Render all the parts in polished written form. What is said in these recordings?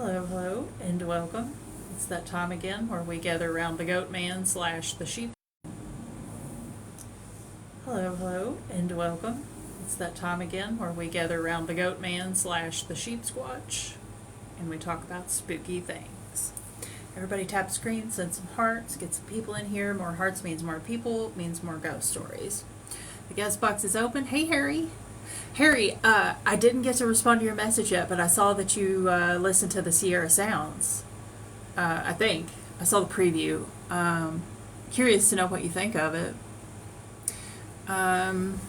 Hello, and welcome. It's that time again where we gather around the goat man slash the sheep. Hello, and welcome. It's that time again where we gather around the goat man slash the sheep squatch, and we talk about spooky things. Everybody tap screen, send some hearts, get some people in here. More hearts means more people, means more ghost stories. The guest box is open. Hey, Harry. Harry, I didn't get to respond to your message yet, but I saw that you listened to the Sierra Sounds. I think. I saw the preview. Curious to know what you think of it. Um,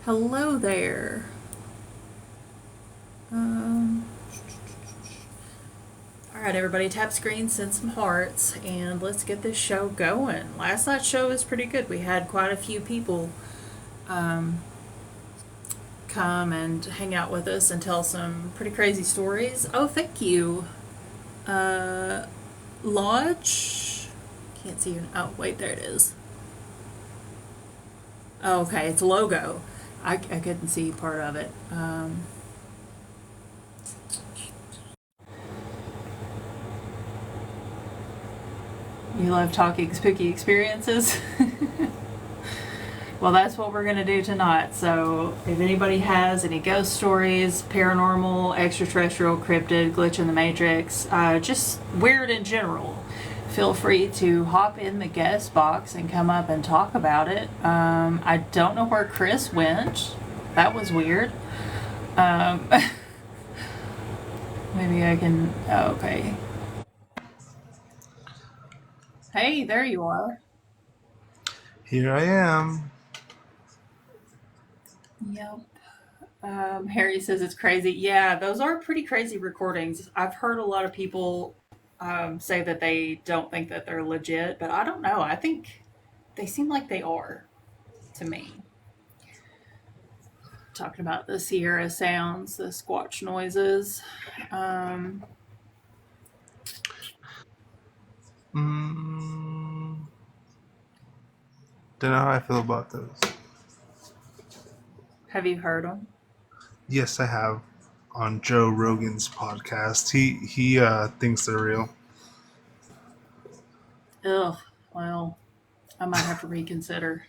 Hello there. All right, everybody, tap screen, send some hearts, and let's get this show going. Last night's show was pretty good. We had quite a few people come and hang out with us and tell some pretty crazy stories. Oh, thank you. Lodge? Can't see your. Oh, wait, there it is. Oh, okay, it's a logo. I couldn't see part of it. You love talking spooky experiences? Well, that's what we're going to do tonight. So, if anybody has any ghost stories, paranormal, extraterrestrial, cryptid, glitch in the matrix, just weird in general, feel free to hop in the guest box and come up and talk about it. I don't know where Chris went. That was weird. Maybe I can. Oh, okay. Hey, there you are. Here I am. Yep. Harry says it's crazy. Yeah, those are pretty crazy recordings. I've heard a lot of people say that they don't think that they're legit, but I don't know. I think they seem like they are to me. Talking about the Sierra sounds, the squatch noises. Um, Mm, don't know how I feel about those. have you heard them? Yes, I have. On Joe Rogan's podcast, he thinks they're real. Ugh. Well, I might have to reconsider.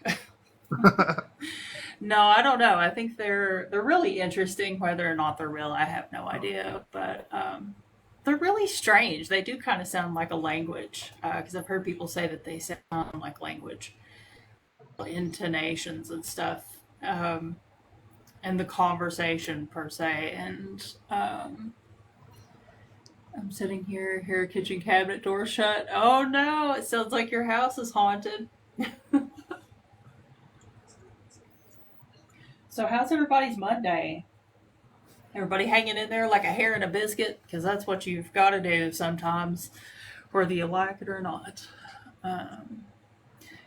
No, I don't know. I think they're really interesting. Whether or not they're real, I have no idea. But they're really strange. They do kind of sound like a language because I've heard people say that they sound like language, intonations and stuff, and the conversation per se. And I'm sitting here, hear a kitchen cabinet door shut. Oh no! It sounds like your house is haunted. So how's everybody's Monday? Everybody hanging in there like a hair in a biscuit because that's what you've got to do sometimes, whether you like it or not. Um,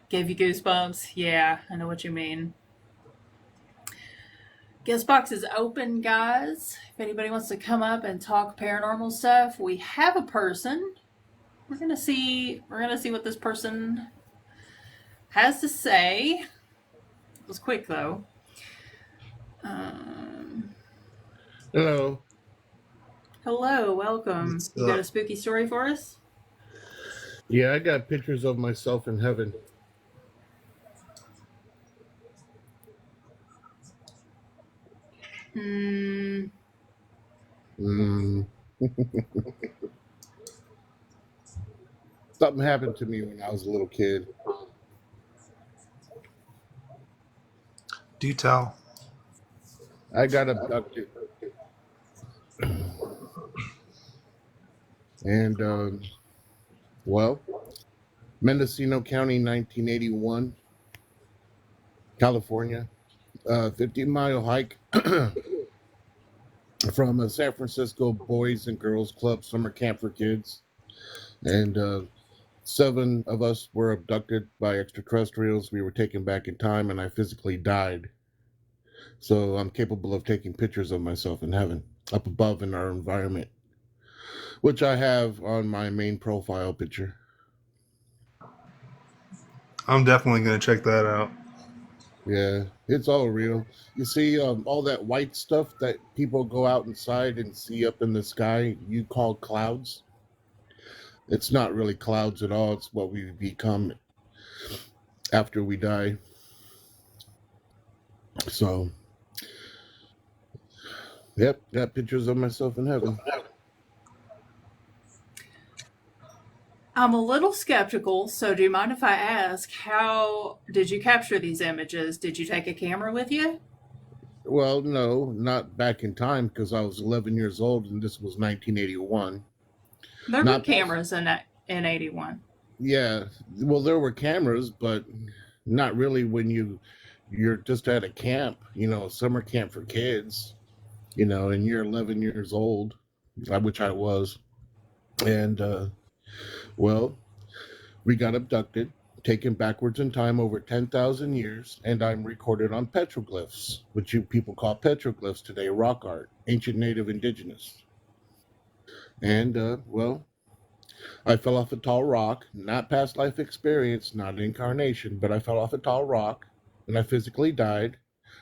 Gave you goosebumps? Yeah, I know what you mean. Guest box is open, guys. If anybody wants to come up and talk paranormal stuff, we have a person. We're gonna see. We're gonna see what this person has to say. It was quick though. Um, Hello. Hello, welcome. It's You got a spooky story for us? Yeah, I got pictures of myself in heaven. Hmm. Mm. Something happened to me when I was a little kid. do tell. I got abducted, and well, Mendocino County, 1981, California. 50-mile hike from a San Francisco Boys and Girls Club summer camp for kids, and 7 of us were abducted by extraterrestrials. We were taken back in time, and I physically died. So I'm capable of taking pictures of myself in heaven, up above in our environment, which I have on my main profile picture. I'm definitely gonna check that out. Yeah, it's all real. You see, all that white stuff that people go out inside and see up in the sky, you call clouds. It's not really clouds at all. It's what we become after we die. So, yep, got pictures of myself in heaven. I'm a little skeptical, so do you mind if I ask, how did you capture these images? Did you take a camera with you? Well, no, not back in time because I was 11 years old and this was 1981. There were Not past, cameras in 81. yeah. Well, there were cameras, but not really when you're just at a camp, summer camp for kids, and you're 11 years old, which I was, and well, we got abducted, taken backwards in time over 10,000 years, and I'm recorded on petroglyphs, which you people call petroglyphs today, rock art, ancient native indigenous. And, well, I fell off a tall rock, not past life experience, not incarnation, but I fell off a tall rock, and I physically died,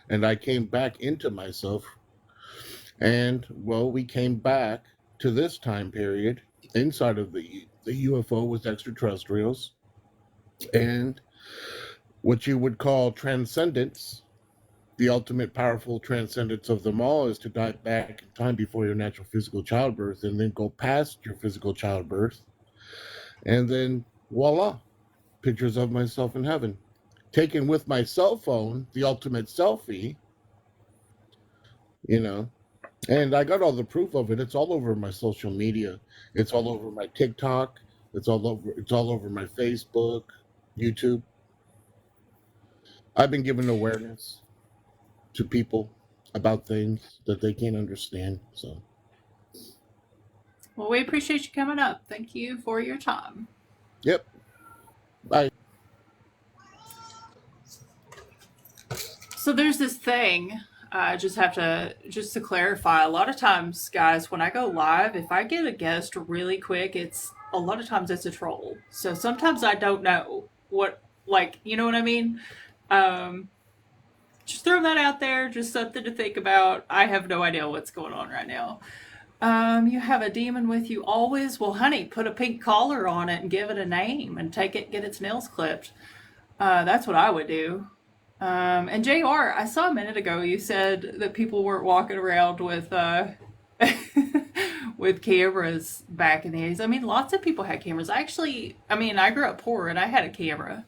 and I came back into myself. And, well, we came back to this time period inside of the UFO with extraterrestrials, and what you would call transcendence, the ultimate powerful transcendence of them all, is to die back in time before your natural physical childbirth and then go past your physical childbirth. And then voila, pictures of myself in heaven. Taken with my cell phone, the ultimate selfie, you know. And I got all the proof of it. It's all over my social media. It's all over my TikTok. It's all over my Facebook, YouTube. I've been given awareness to people about things that they can't understand. So, Well, we appreciate you coming up. Thank you for your time. yep. I So there's this thing. I just to clarify. A lot of times, guys, when I go live, if I get a guest really quick, it's a lot of times it's a troll. So sometimes I don't know what, like, you know what I mean. Um, just throw that out there. Just something to think about. I have no idea what's going on right now. You have a demon with you always. Well, honey, put a pink collar on it and give it a name and take it, get its nails clipped. That's what I would do. And JR, I saw a minute ago you said that people weren't walking around with with cameras back in the 80s. I mean, lots of people had cameras. I grew up poor and I had a camera,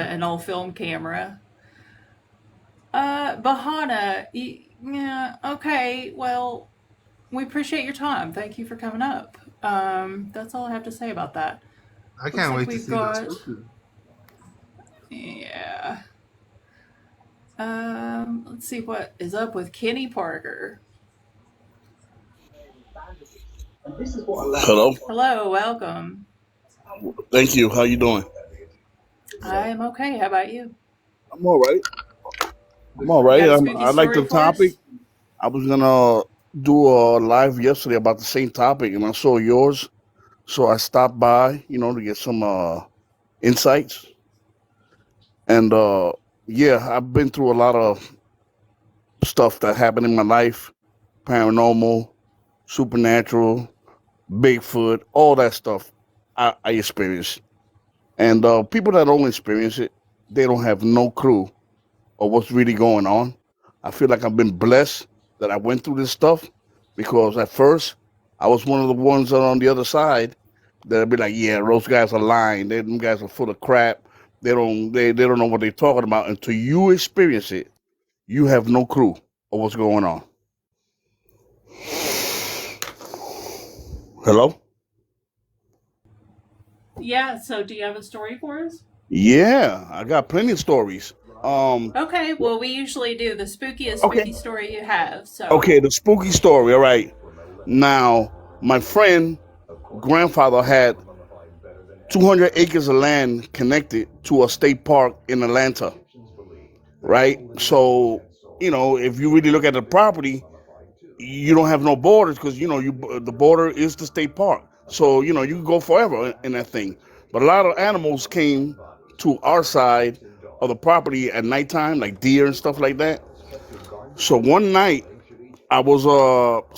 an old film camera. Bahana, yeah, okay. Well, we appreciate your time. Thank you for coming up. That's all I have to say about that. I Looks can't like wait to we've see this got, movie. yeah. Let's see what is up with Kenny Parker. Hello. Hello, welcome. Thank you. How you doing? I am okay. How about you? I'm all right. I'm all You right. got a spooky I like story the for topic. us? I was gonna do a live yesterday about the same topic, and I saw yours, so I stopped by, to get some insights. And yeah, I've been through a lot of stuff that happened in my life: paranormal, supernatural, Bigfoot, all that stuff. I experienced, and people that don't experience it, they don't have no clue or what's really going on. I feel like I've been blessed that I went through this stuff because at first I was one of the ones that on the other side that'd be like, yeah, those guys are lying. Them guys are full of crap. They don't know what they're talking about until you experience it. You have no clue of what's going on. Hello? Yeah, so do you have a story for us? Yeah, I got plenty of stories. Um, Okay, well, we usually do the spookiest okay, spooky story you have, okay, so. the spooky story. All right. Now, my friend grandfather had 200 acres of land connected to a state park in Atlanta, right? So, if you really look at the property, you don't have no borders because the border is the state park. So, you can go forever in that thing. But a lot of animals came to our side of the property at nighttime, like deer and stuff like that. So one night, I was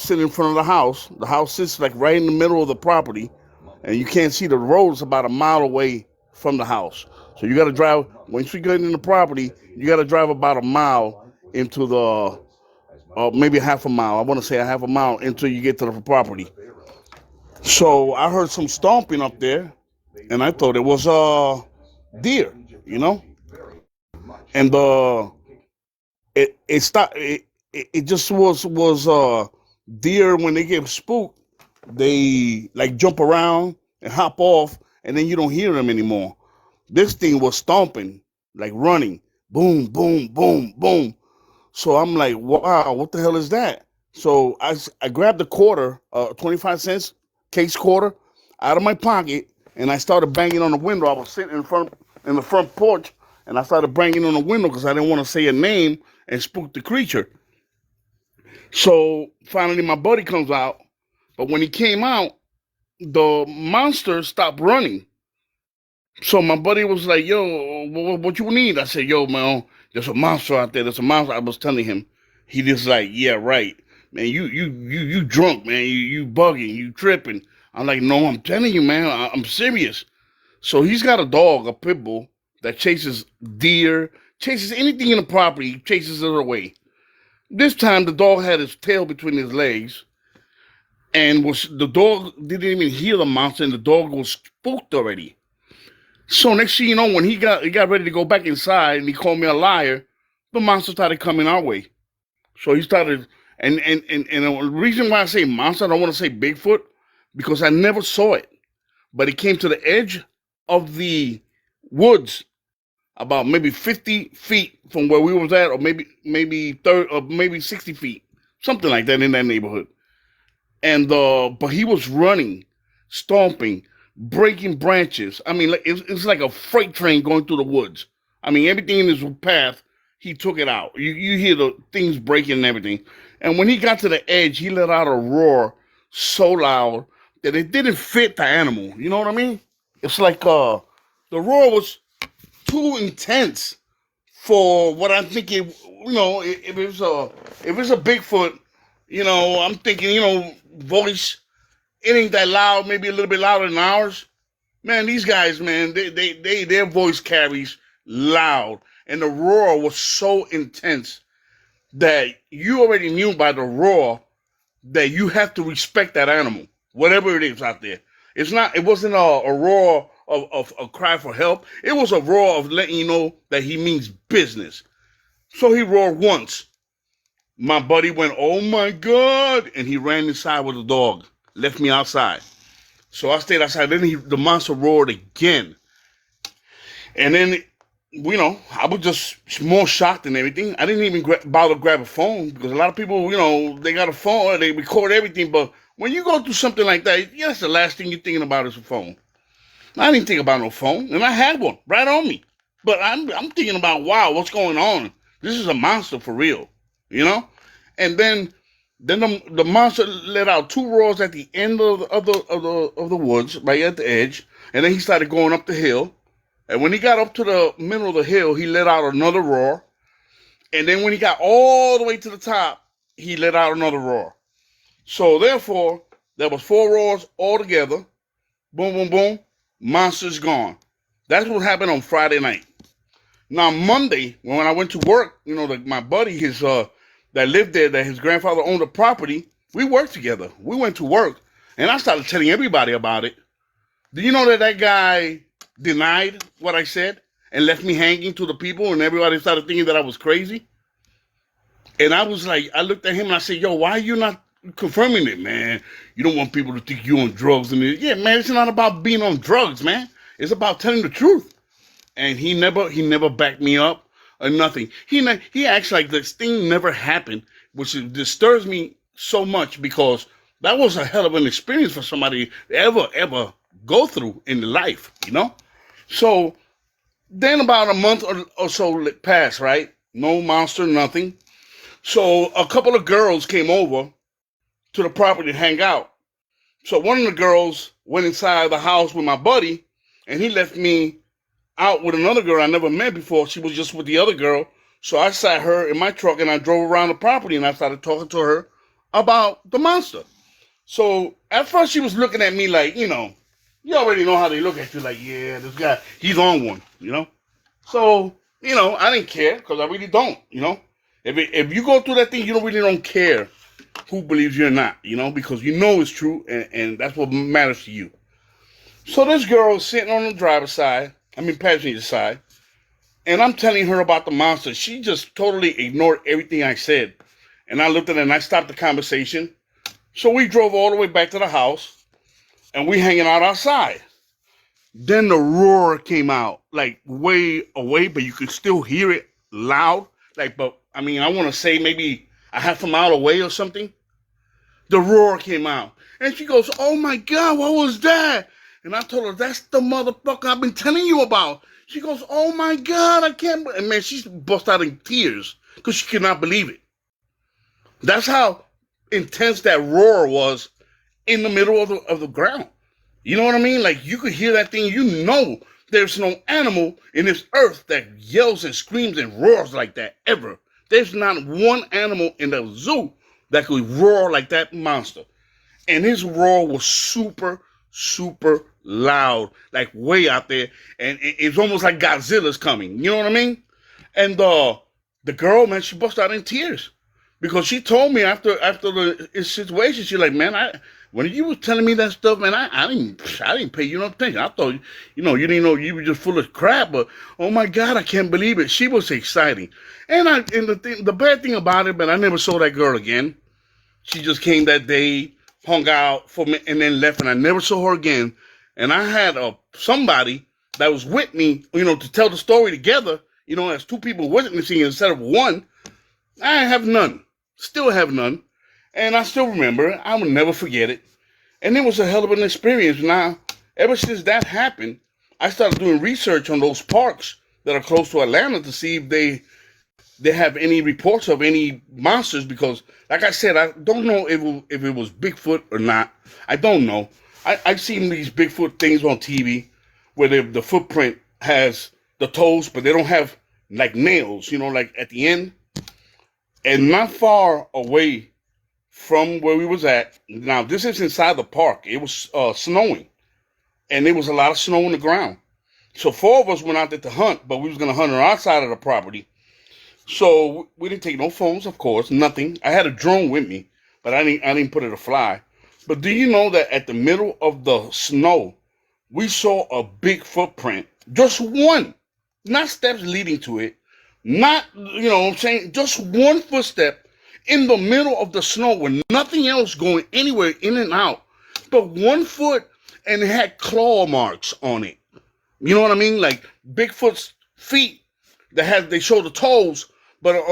sitting in front of the house. The house sits like right in the middle of the property, and you can't see the road. It's about a mile away from the house. So you got to drive. Once you get in the property, you got to drive about a mile into the, maybe half a mile. I want to say a half a mile until you get to the property. So I heard some stomping up there, and I thought it was deer, you know, and it stopped. It just was deer. When they get spooked, they like jump around and hop off, and then you don't hear them anymore. This thing was stomping, like running, boom, boom, boom, boom. So I'm like, wow, what the hell is that? So I grabbed the quarter, 25 cents case quarter, out of my pocket, and I started banging on the window. I was sitting in the front porch, and I started banging on the window because I didn't want to say a name and spook the creature. So finally, my buddy comes out, but when he came out, the monster stopped running. So my buddy was like, "Yo, what you need?" I said, "Yo, man, there's a monster out there. There's a monster." I was telling him. He just like, "Yeah, right, man. You drunk, man. You bugging. You tripping." I'm like, "No, I'm telling you, man. I'm serious." So he's got a dog, a pit bull, that chases deer, chases anything in the property, chases it away. This time, the dog had his tail between his legs, and the dog didn't even hear the monster, and the dog was spooked already. So next thing you know, when he got ready to go back inside, and he called me a liar, the monster started coming our way. So he started, and the reason why I say monster, I don't want to say Bigfoot, because I never saw it, but it came to the edge of the woods, about maybe 50 feet from where we was at, or maybe 30, or maybe 60 feet, something like that in that neighborhood. And but he was running, stomping, breaking branches. I mean, it's like a freight train going through the woods. I mean, everything in his path, he took it out. You hear the things breaking and everything. And when he got to the edge, he let out a roar so loud that it didn't fit the animal. You know what I mean? It's like the roar was too intense for what I'm thinking. You know, if it's a Bigfoot, you know, I'm thinking, you know, voice, it ain't that loud, maybe a little bit louder than ours. Man, these guys, man, their voice carries loud, and the roar was so intense that you already knew by the roar that you have to respect that animal, whatever it is out there. It wasn't a roar of a cry for help. It was a roar of letting you know that he means business. So he roared once. My buddy went, "Oh my God," and he ran inside with the dog, left me outside. So I stayed outside. Then the monster roared again. And then, you know, I was just more shocked than everything. I didn't even bother to grab a phone, because a lot of people, you know, they got a phone, they record everything. But when you go through something like that, yeah, that's the last thing you're thinking about is a phone. I didn't think about no phone, and I had one right on me. But I'm thinking about, wow, what's going on? This is a monster for real, you know? And then the monster let out two roars at the end of the woods, right at the edge, and then he started going up the hill. And when he got up to the middle of the hill, he let out another roar. And then when he got all the way to the top, he let out another roar. So therefore, there was four roars all together. Boom, boom, boom. Monster's gone. That's what happened on Friday night. Now Monday, when I went to work, you know, my buddy, that lived there, that his grandfather owned a property, we worked together. We went to work, and I started telling everybody about it. Do you know that guy denied what I said and left me hanging to the people, and everybody started thinking that I was crazy? And I was like, I looked at him and I said, "Yo, why are you not confirming it, man? You don't want people to think you're on drugs." And yeah, man, it's not about being on drugs, man. It's about telling the truth. And he never backed me up or nothing. He acts like this thing never happened, which disturbs me so much, because that was a hell of an experience for somebody to ever go through in life, you know? So then about a month or so passed, right? No monster, nothing. So a couple of girls came over to the property to hang out. So one of the girls went inside the house with my buddy, and he left me out with another girl I never met before. She was just with the other girl. So I sat her in my truck and I drove around the property and I started talking to her about the monster. So at first she was looking at me like, you already know how they look at you, like, yeah, this guy, he's on one. So, I didn't care because I really don't. If you go through that thing, you don't care who believes you or not, because you know it's true and that's what matters to you. So this girl is sitting on the driver's side, passenger side, and I'm telling her about the monster. She just totally ignored everything I said. And I looked at her and I stopped the conversation. So we drove all the way back to the house and we hanging out outside. Then the roar came out, like way away, but you could still hear it loud. I want to say maybe a half a mile away or something. The roar came out. And she goes, "Oh my God, what was that?" And I told her, "That's the motherfucker I've been telling you about." She goes, "Oh my God, I can't." And man, she burst out in tears because she could not believe it. That's how intense that roar was in the middle of the ground. You know what I mean? Like you could hear that thing. There's no animal in this earth that yells and screams and roars like that ever. There's not one animal in the zoo that could roar like that monster. And his roar was super, super loud, like way out there. And it's almost like Godzilla's coming. You know what I mean? And the girl, man, she busted out in tears. Because she told me after the situation, she's like, "Man, when you was telling me that stuff, man, I didn't pay you no attention. I thought, you didn't know, you were just full of crap. But oh my God, I can't believe it." She was exciting, and the bad thing about it, but I never saw that girl again. She just came that day, hung out for me, and then left, and I never saw her again. And I had somebody that was with me, to tell the story together, as two people witnessing instead of one. I have none. Still have none. And I still remember it. I will never forget it. And it was a hell of an experience. Now, ever since that happened, I started doing research on those parks that are close to Atlanta to see if they have any reports of any monsters. Because, like I said, I don't know if it was Bigfoot or not. I don't know. I've seen these Bigfoot things on TV where the footprint has the toes, but they don't have, like, nails, like at the end. And not far away from where we was at, now this is inside the park. It was snowing, and there was a lot of snow on the ground. So four of us went out there to hunt, but we was going to hunt on our side of the property. So we didn't take no phones, of course, nothing. I had a drone with me, but I didn't put it to fly. But do you know that at the middle of the snow, we saw a big footprint, just one, not steps leading to it. Not, what I'm saying, just one footstep in the middle of the snow with nothing else going anywhere in and out, but 1 foot, and it had claw marks on it. You know what I mean? Like Bigfoot's feet they show the toes, but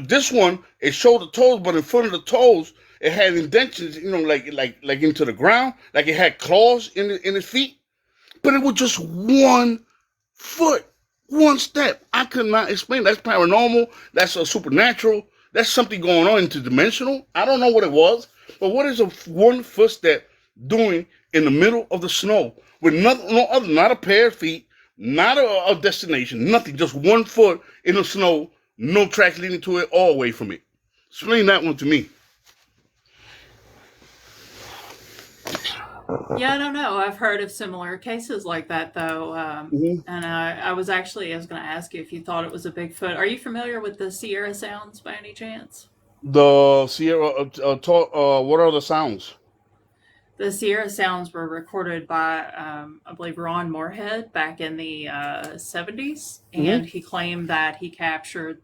this one, it showed the toes, but in front of the toes, it had indentions, like into the ground, like it had claws in its feet, but it was just 1 foot. One step. I could not explain. That's paranormal. That's a supernatural. That's something going on interdimensional. I don't know what it was, but what is a 1 footstep doing in the middle of the snow with not a pair of feet, not a destination, nothing, just 1 foot in the snow, no tracks leading to it, all away from it. Explain that one to me. Yeah, I don't know. I've heard of similar cases like that, though. And I was going to ask you if you thought it was a Bigfoot. Are you familiar with the Sierra Sounds by any chance? The Sierra, what are the sounds? The Sierra Sounds were recorded by, I believe, Ron Moorhead back in the 70s. And he claimed that he captured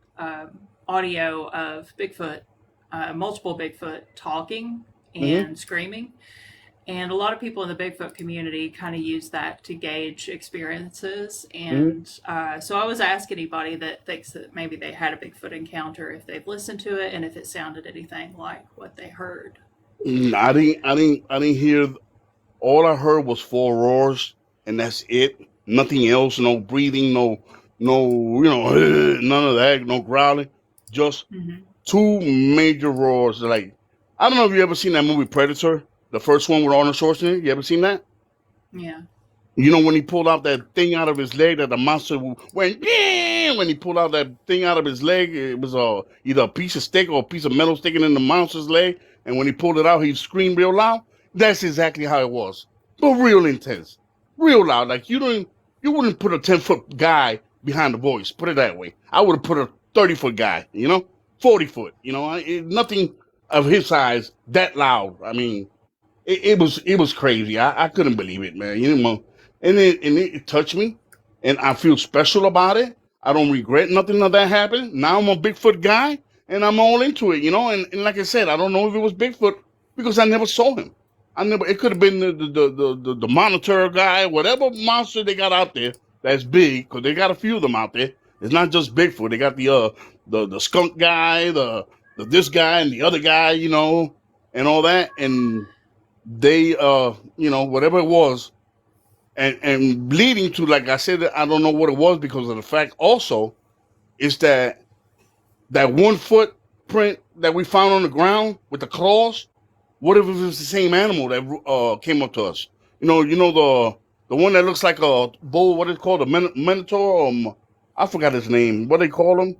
audio of Bigfoot, multiple Bigfoot talking and screaming. And a lot of people in the Bigfoot community kind of use that to gauge experiences. And so I was asking anybody that thinks that maybe they had a Bigfoot encounter if they've listened to it and if it sounded anything like what they heard. I didn't hear. All I heard was 4 roars, and that's it. Nothing else. No breathing. No. None of that. No growling. Just 2 major roars. Like, I don't know if you ever seen that movie Predator, the first one with Arnold Schwarzenegger. You ever seen that? Yeah. You know when he pulled out that thing out of his leg that the monster went, yeah! When he pulled out that thing out of his leg, it was either a piece of steak or a piece of metal sticking in the monster's leg. And when he pulled it out, he screamed real loud. That's exactly how it was, but real intense, real loud. Like you wouldn't put a 10-foot guy behind the voice. Put it that way. I would have put a 30-foot guy. 40 foot. Nothing of his size that loud. I mean, it was crazy. I couldn't believe it, man. And it touched me, and I feel special about it. I don't regret nothing of that happened. Now I'm a Bigfoot guy, and I'm all into it. And like I said, I don't know if it was Bigfoot because I never saw him. I never. It could have been the monitor guy, whatever monster they got out there that's big, because they got a few of them out there. It's not just Bigfoot. They got the skunk guy, the this guy, and the other guy, and all that, and they whatever it was, and leading to, like I said, I don't know what it was, because of the fact also is that 1 footprint that we found on the ground with the claws. What if it was the same animal that came up to us? The one that looks like a bull. What is it called? A minotaur? I forgot his name. What they call him?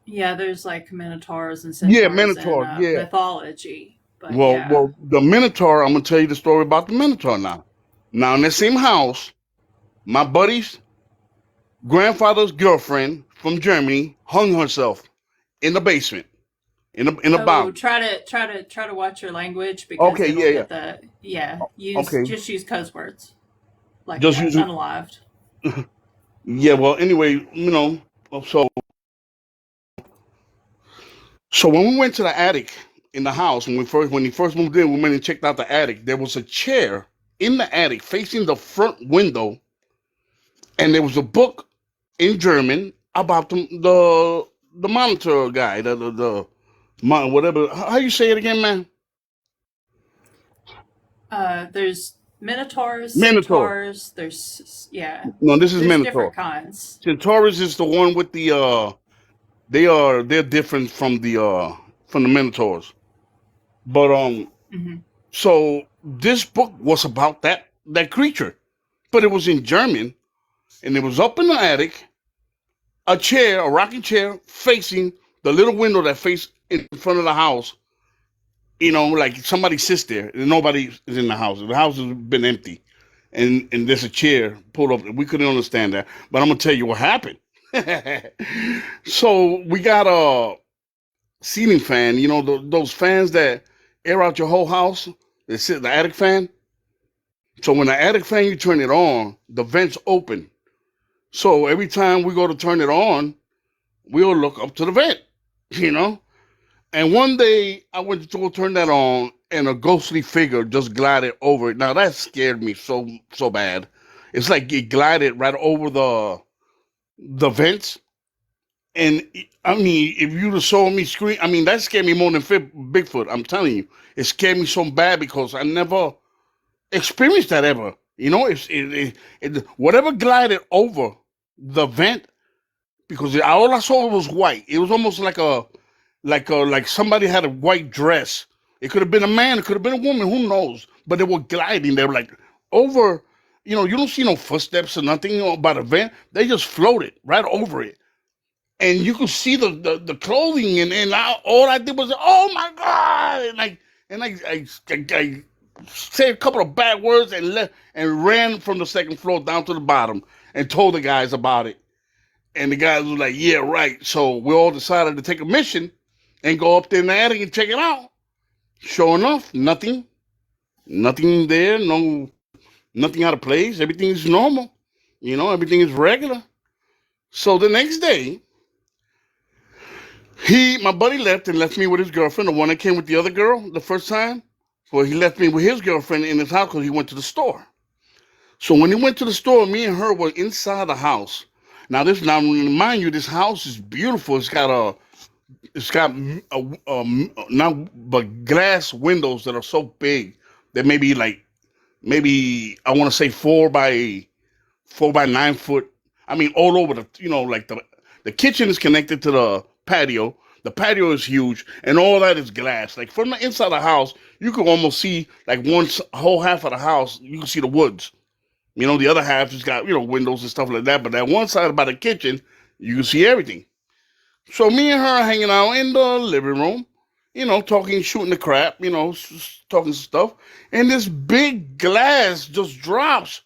Yeah, there's like minotaurs and Yeah, centaurs in minotaur. Yeah. mythology, but Well, yeah. well, the minotaur. I'm gonna tell you the story about the minotaur now. Now, in the same house, my buddy's grandfather's girlfriend from Germany hung herself in the basement, in a Oh, bottom. try to watch your language because Okay, it'll yeah, yeah. get the yeah. Okay, Just use code words like just using. unalived. Yeah. Well, anyway, so so when we went to the attic in the house, when he first moved in, we went and checked out the attic. There was a chair in the attic facing the front window, and there was a book in German about the monitor guy, whatever. How you say it again, man? There's minotaurs, Minotaur. centaurs. No, this is There's Minotaur. different kinds. Centaurus is the one with the they're different from the Minotaurs. But Hmm. so this book was about that creature, but it was in German, and it was up in the attic, a rocking chair facing the little window that faced in front of the house. Like somebody sits there and nobody is in the house. The house has been empty, and there's a chair pulled up. We couldn't understand that, but I'm gonna tell you what happened. So we got a ceiling fan. Those fans that air out your whole house. They sit the attic fan. So when the attic fan, you turn it on, the vents open. So every time we go to turn it on, we'll look up to the vent. You know. And one day I went to go turn that on, and a ghostly figure just glided over it. Now that scared me so bad. It's like it glided right over the vents. And I mean, if you'd have saw me scream, I mean, that scared me more than Bigfoot. I'm telling you, it scared me so bad because I never experienced that ever. Whatever glided over the vent, because all I saw was white. It was almost like somebody had a white dress. It could have been a man. It could have been a woman. Who knows? But they were gliding. They were like over. You don't see no footsteps or nothing by the vent. They just floated right over it, and you could see the clothing, and all I did was, oh my god, and I said a couple of bad words and left and ran from the second floor down to the bottom and told the guys about it, and the guys was like, yeah, right. So we all decided to take a mission and go up there in the attic and check it out. Sure enough, nothing there, nothing out of place. Everything is normal, everything is regular. So the next day, my buddy left and left me with his girlfriend, the one that came with the other girl the first time. Well, he left me with his girlfriend in his house because he went to the store. So when he went to the store, me and her were inside the house. Now, mind you, this house is beautiful. Not but glass windows that are so big that maybe I want to say 4 by 9 foot. I mean, all over like the kitchen is connected to the patio. The patio is huge, and all that is glass. Like from the inside of the house, you can almost see like whole half of the house. You can see the woods. The other half has got, windows and stuff like that. But that one side by the kitchen, you can see everything. So me and her are hanging out in the living room, talking, shooting the crap, talking stuff. And this big glass just drops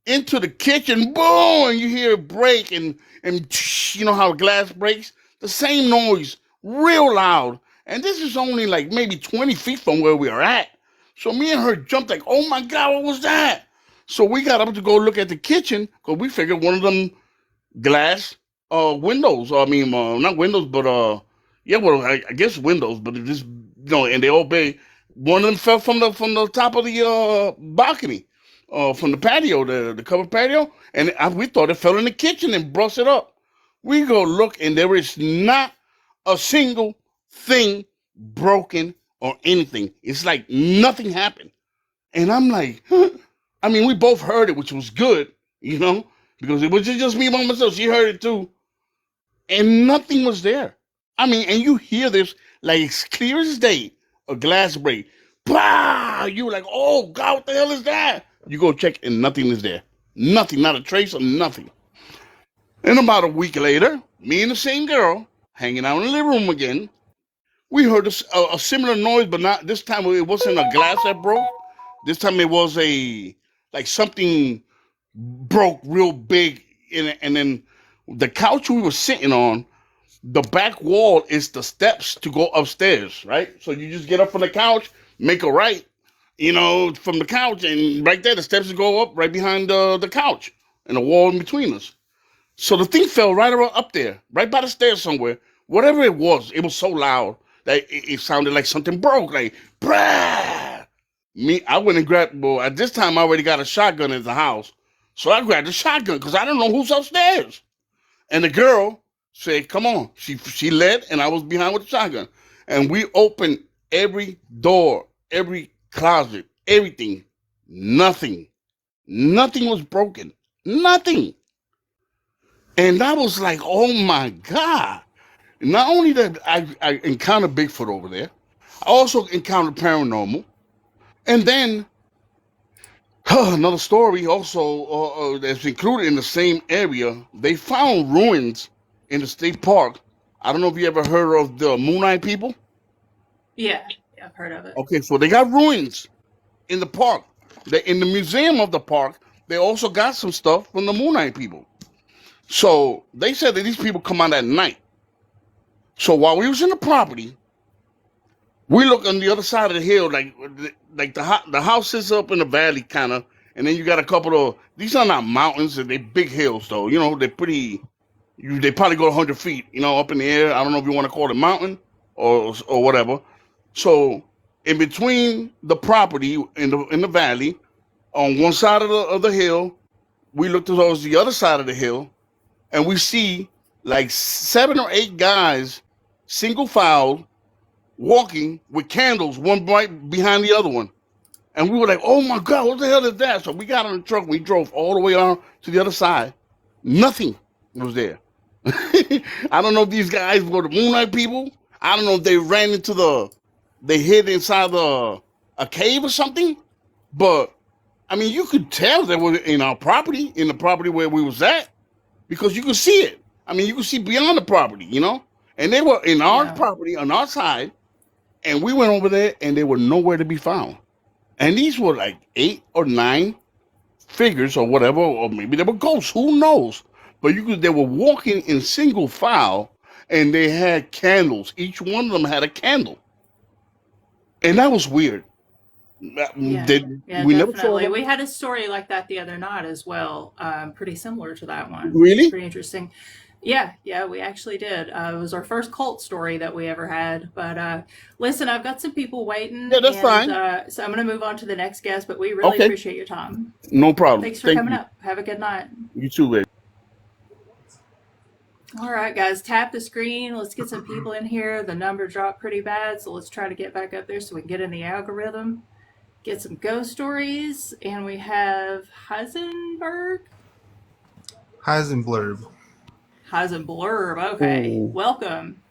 into the kitchen. Boom! And you hear it break, and you know how glass breaks? The same noise, real loud. And this is only like maybe 20 feet from where we are at. So me and her jumped like, oh my God, what was that? So we got up to go look at the kitchen because we figured one of them glass windows. I mean, not windows, but yeah, well, I guess windows, but it just, and they all big. One of them fell from the top of the balcony, from the patio, the covered patio, and we thought it fell in the kitchen and busted up. We go look, and there is not a single thing broken or anything. It's like nothing happened. And I'm like, I mean, we both heard it, which was good, because it was just me by myself. She heard it too. And nothing was there. I mean, and you hear this like it's clear as day, a glass break. Bah! You were like, oh God, what the hell is that? You go check and nothing is there. Nothing, not a trace of nothing. And about a week later, me and the same girl hanging out in the living room again. We heard a similar noise, but not this time. It wasn't a glass that broke. This time it was like something broke real big, and then the couch we were sitting on, the back wall is the steps to go upstairs, right? So you just get up from the couch, make a right, from the couch, and right there the steps go up right behind the couch and the wall in between us. So the thing fell right around up there, right by the stairs somewhere. Whatever it was so loud that it sounded like something broke, like brah. I went and grabbed. Well, at this time I already got a shotgun in the house, so I grabbed the shotgun because I don't know who's upstairs. And the girl said, "Come on." She led, and I was behind with the shotgun. And we opened every door, every closet, everything. Nothing was broken. Nothing. And I was like, oh my God. Not only that I encountered Bigfoot over there, I also encountered paranormal. And then another story also that's included in the same area. They found ruins in the state park. I don't know if you ever heard of the Moon Eye people. Yeah, I've heard of it. Okay, so they got ruins in the park. In the museum of the park, they also got some stuff from the Moon Eye people. So they said that these people come out at night. So while we was in the property, we look on the other side of the hill, like the house is up in the valley kind of, and then you got a couple of, these are not mountains, they're big hills though. They're pretty. They probably go 100 feet, up in the air. I don't know if you want to call it a mountain or whatever. So in between the property in the valley, on one side of the hill, we look towards the other side of the hill, and we see like 7 or 8 guys, single file, walking with candles, one right behind the other one. And we were like, oh my God, what the hell is that? So we got on the truck, we drove all the way on to the other side. Nothing was there. I don't know if these guys were the Moon Eye people. I don't know if they hid inside a cave or something. But, I mean, you could tell they were in the property where we was at, because you could see it. I mean, you could see beyond the property, And they were in our property, on our side, and we went over there, and they were nowhere to be found. And these were like 8 or 9 figures or whatever, or maybe they were ghosts, who knows? But they were walking in single file, and they had candles. Each one of them had a candle. And that was weird. Yeah, We definitely. never saw them. We had a story like that the other night as well, pretty similar to that one. Really? Pretty interesting. Yeah, we actually did. It was our first cult story that we ever had. But listen, I've got some people waiting. Yeah, that's fine. So I'm going to move on to the next guest, but we really appreciate your time. No problem. Thanks for coming up. Have a good night. You too, baby. All right, guys, tap the screen. Let's get some people in here. The number dropped pretty bad, so let's try to get back up there so we can get in the algorithm. Get some ghost stories, and we have Heisenberg. Heisenblurb. Okay. Ooh. Welcome.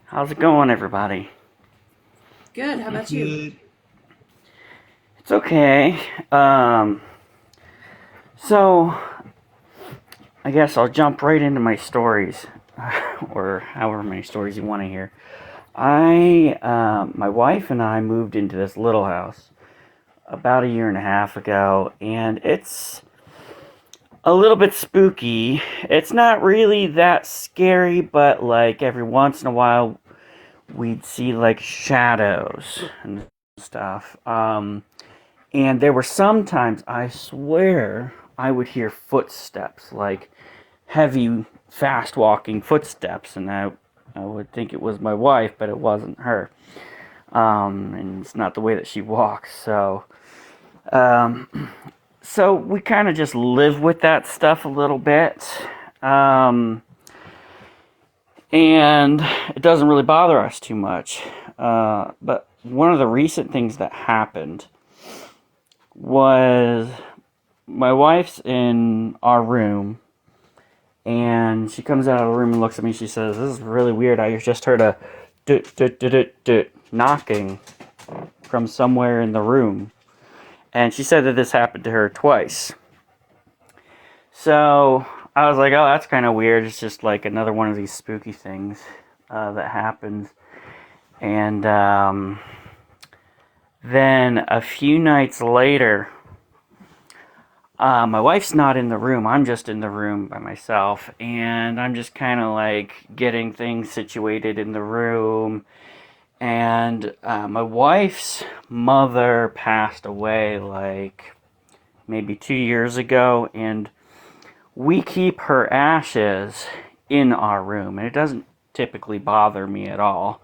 How's it going, everybody? Good. How about you? Good. It's okay. So, I guess I'll jump right into my stories, or however many stories you want to hear. My wife and I moved into this little house about a year and a half ago, and it's a little bit spooky. It's not really that scary, but like every once in a while we'd see like shadows and stuff. And there were sometimes, I swear, I would hear footsteps, like heavy, fast walking footsteps, and I would think it was my wife, but it wasn't her. And it's not the way that she walks, so. So we kind of just live with that stuff a little bit. And it doesn't really bother us too much. But one of the recent things that happened was my wife's in our room, and she comes out of the room and looks at me. She says, "This is really weird. I just heard a knocking from somewhere in the room." And she said that this happened to her twice. So I was like, oh, that's kind of weird. It's just like another one of these spooky things that happens. And then a few nights later, my wife's not in the room. I'm just in the room by myself. And I'm just kind of like getting things situated in the room. And my wife's mother passed away like maybe 2 years ago, and we keep her ashes in our room, and it doesn't typically bother me at all.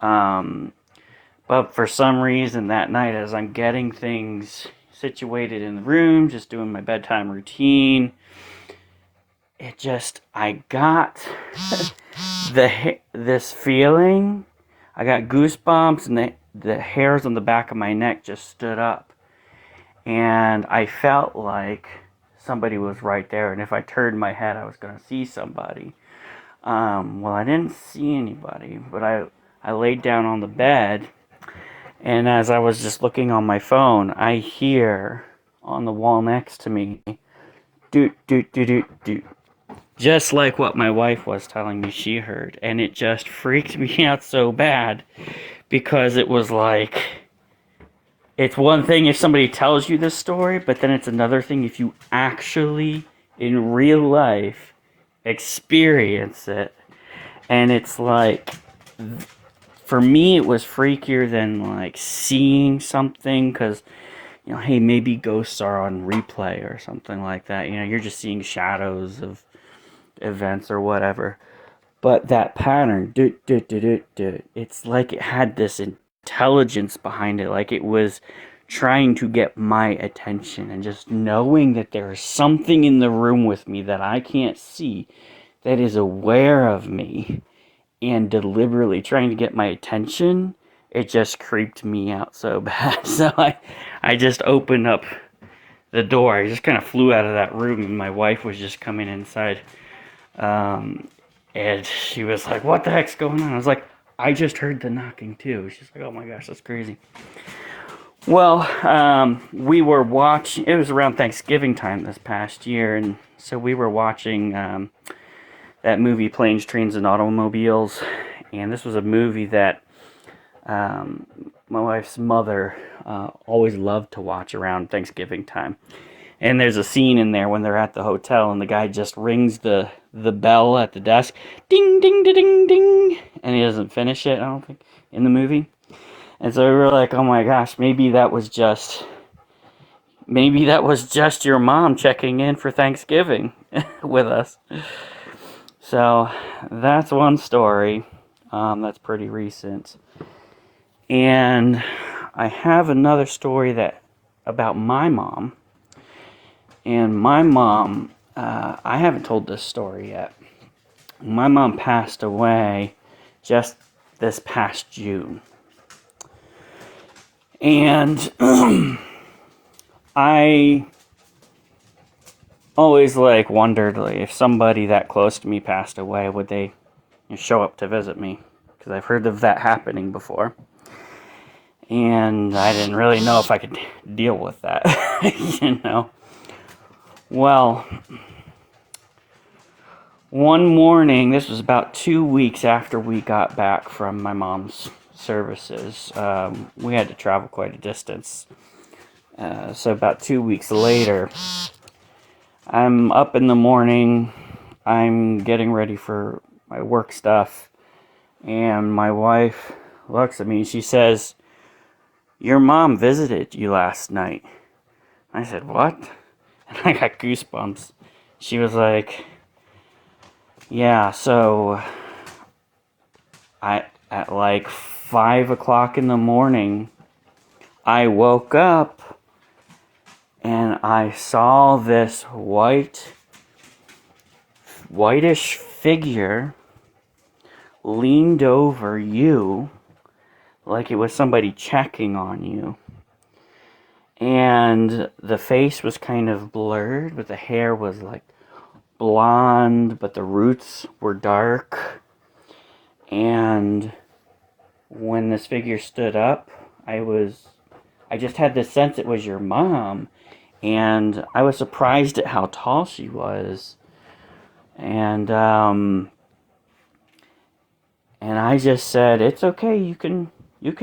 But for some reason that night, as I'm getting things situated in the room, just doing my bedtime routine, I got this feeling. I got goosebumps, and the hairs on the back of my neck just stood up. And I felt like somebody was right there. And if I turned my head, I was going to see somebody. Well, I didn't see anybody, but I laid down on the bed. And as I was just looking on my phone, I hear on the wall next to me, doot, doot, doot, doot, doot. Just like what my wife was telling me she heard. And it just freaked me out so bad, because it was like, it's one thing if somebody tells you this story, but then it's another thing if you actually, in real life, experience it. And it's like, for me, it was freakier than like seeing something, because, you know, hey, maybe ghosts are on replay or something like that. You know, you're just seeing shadows of events or whatever. But that pattern, it's like it had this intelligence behind it, like it was trying to get my attention, and just knowing that there is something in the room with me that I can't see, that is aware of me and deliberately trying to get my attention, it just creeped me out so bad. So I just opened up the door. I just kind of flew out of that room, and my wife was just coming inside. And she was like, "What the heck's going on?" I was like, "I just heard the knocking too." She's like, "Oh my gosh, that's crazy." Well, we were watching, it was around Thanksgiving time this past year, and so we were watching that movie Planes, Trains, and Automobiles, and this was a movie that my wife's mother always loved to watch around Thanksgiving time. And there's a scene in there when they're at the hotel, and the guy just rings the bell at the desk, ding, ding, ding, ding, ding, and he doesn't finish it, I don't think, in the movie. And so we were like, oh my gosh, maybe that was just your mom checking in for Thanksgiving with us. So that's one story that's pretty recent. And I have another story about my mom. And my mom, I haven't told this story yet. My mom passed away just this past June. And I always wondered if somebody that close to me passed away, would they show up to visit me? Because I've heard of that happening before. And I didn't really know if I could deal with that, Well, one morning, this was about 2 weeks after we got back from my mom's services. We had to travel quite a distance. So about 2 weeks later, I'm up in the morning. I'm getting ready for my work stuff. And my wife looks at me and she says, "Your mom visited you last night." I said, "What?" And I got goosebumps. She was like, "Yeah, so at like 5 o'clock in the morning, I woke up and I saw this whitish figure leaned over you like it was somebody checking on you. And the face was kind of blurred, but the hair was like blonde, but the roots were dark. And when this figure stood up, I just had this sense it was your mom. And I was surprised at how tall she was. And I just said, "It's okay, you can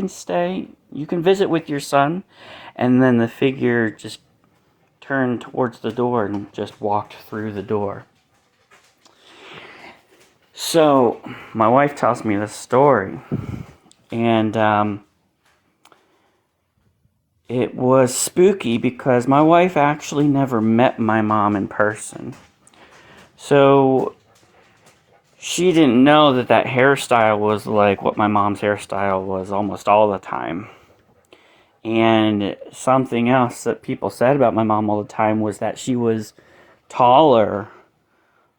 stay, you can visit with your son." And then the figure just turned towards the door and just walked through the door. So my wife tells me this story, and it was spooky because my wife actually never met my mom in person. So she didn't know that hairstyle was like what my mom's hairstyle was almost all the time. And something else that people said about my mom all the time was that she was taller,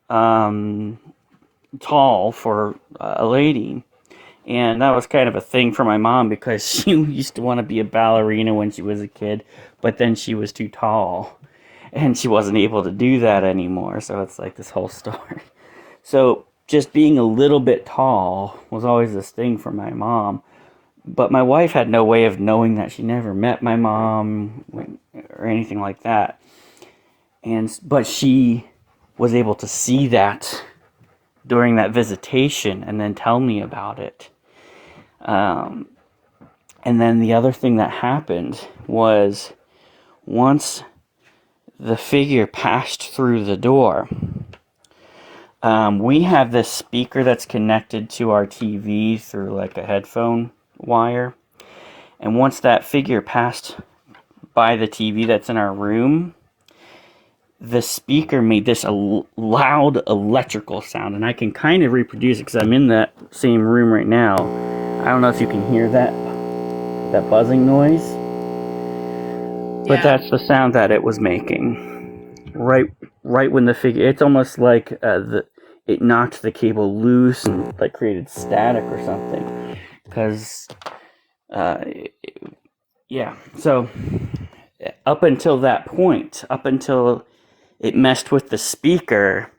tall for a lady. And that was kind of a thing for my mom because she used to want to be a ballerina when she was a kid, but then she was too tall and she wasn't able to do that anymore. So it's like this whole story. So just being a little bit tall was always this thing for my mom. But my wife had no way of knowing that. She never met my mom or anything like that. But she was able to see that during that visitation and then tell me about it. And then the other thing that happened was once the figure passed through the door, we have this speaker that's connected to our TV through like a headphone wire. And once that figure passed by the TV that's in our room, the speaker made this loud electrical sound. And I can kind of reproduce it because I'm in that same room right now. I don't know if you can hear that buzzing noise. But that's the sound that it was making. Right when the figure, it's almost like it knocked the cable loose and like created static or something. Because, so up until that point, up until it messed with the speaker,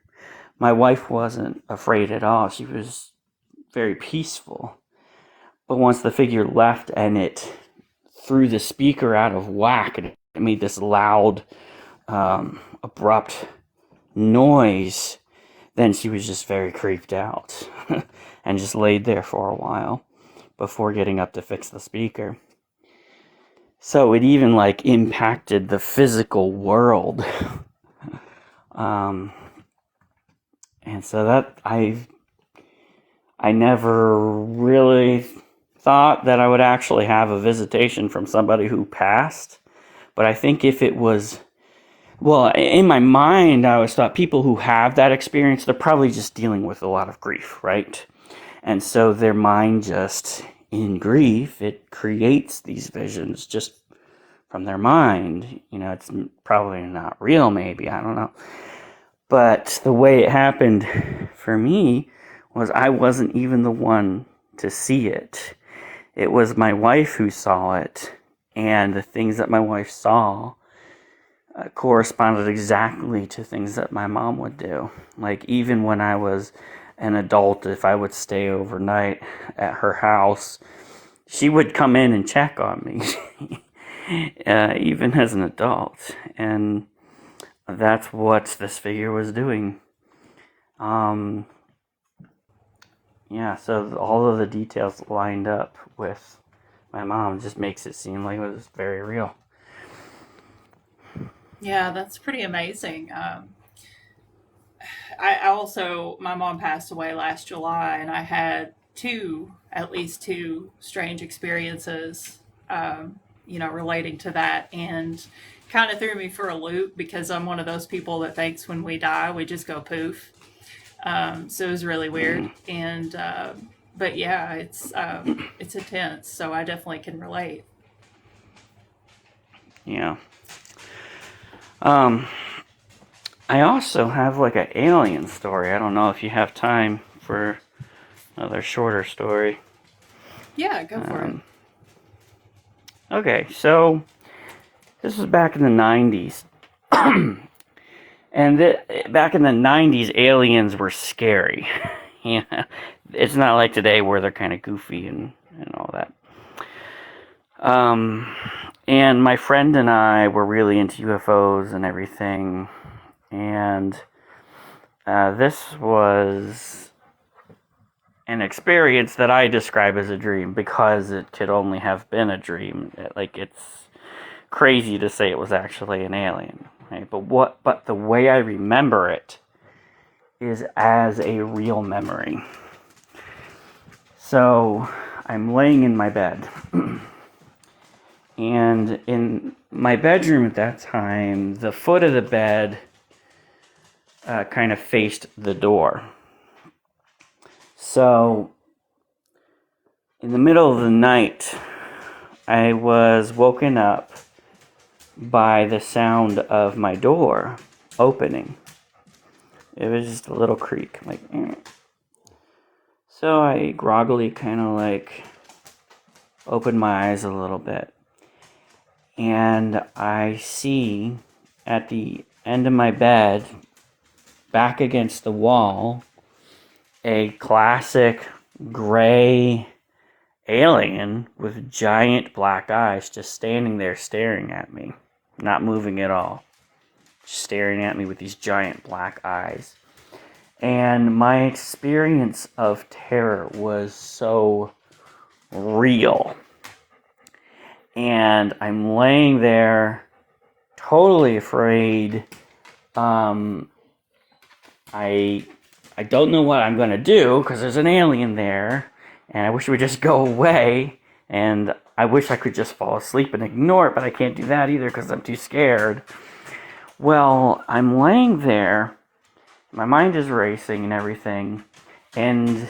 my wife wasn't afraid at all. She was very peaceful. But once the figure left and it threw the speaker out of whack, and it made this loud, abrupt noise, then she was just very creeped out and just laid there for a while before getting up to fix the speaker. So it even like impacted the physical world. And so that I never really thought that I would actually have a visitation from somebody who passed. But I think if it was, well, in my mind, I always thought people who have that experience, they're probably just dealing with a lot of grief, right? And so their mind just, in grief, it creates these visions just from their mind. You know, it's probably not real, maybe, I don't know. But the way it happened for me was I wasn't even the one to see it. It was my wife who saw it, and the things that my wife saw corresponded exactly to things that my mom would do. Like even when I was an adult, if I would stay overnight at her house, she would come in and check on me, even as an adult. And that's what this figure was doing. Yeah, so all of the details lined up with my mom just makes it seem like it was very real. Yeah, that's pretty amazing. I also, my mom passed away last July, and I had at least two strange experiences, relating to that, and kind of threw me for a loop because I'm one of those people that thinks when we die, we just go poof. So it was really weird. And, but yeah, it's intense. So I definitely can relate. Yeah. I also have like an alien story. I don't know if you have time for another shorter story. Yeah, go for it. Okay, so this was back in the 90s. And back in the 90s, aliens were scary. Yeah, it's not like today where they're kind of goofy and all that. And my friend and I were really into UFOs and everything. And this was an experience that I describe as a dream because it could only have been a dream. It's crazy to say it was actually an alien, right? But the way I remember it is as a real memory. So I'm laying in my bed. And in my bedroom at that time, the foot of the bed kind of faced the door. So in the middle of the night, I was woken up by the sound of my door opening. It was just a little creak, like. So I groggily kind of opened my eyes a little bit. And I see at the end of my bed, back against the wall, a classic gray alien with giant black eyes just standing there staring at me, not moving at all, just staring at me with these giant black eyes. And my experience of terror was so real. And I'm laying there totally afraid. I don't know what I'm going to do because there's an alien there. And I wish it would just go away. And I wish I could just fall asleep and ignore it. But I can't do that either because I'm too scared. Well, I'm laying there. My mind is racing and everything. And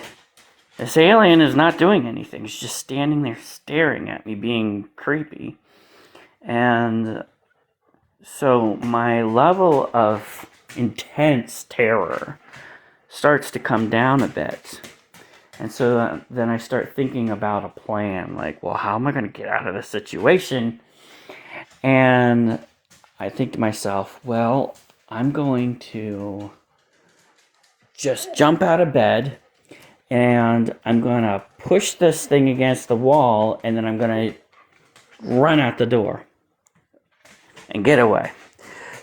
this alien is not doing anything. It's just standing there staring at me, being creepy. And so my level of intense terror starts to come down a bit. And so then I start thinking about a plan. Well, how am I going to get out of this situation? And I think to myself, well, I'm going to just jump out of bed. And I'm going to push this thing against the wall, and then I'm going to run out the door and get away.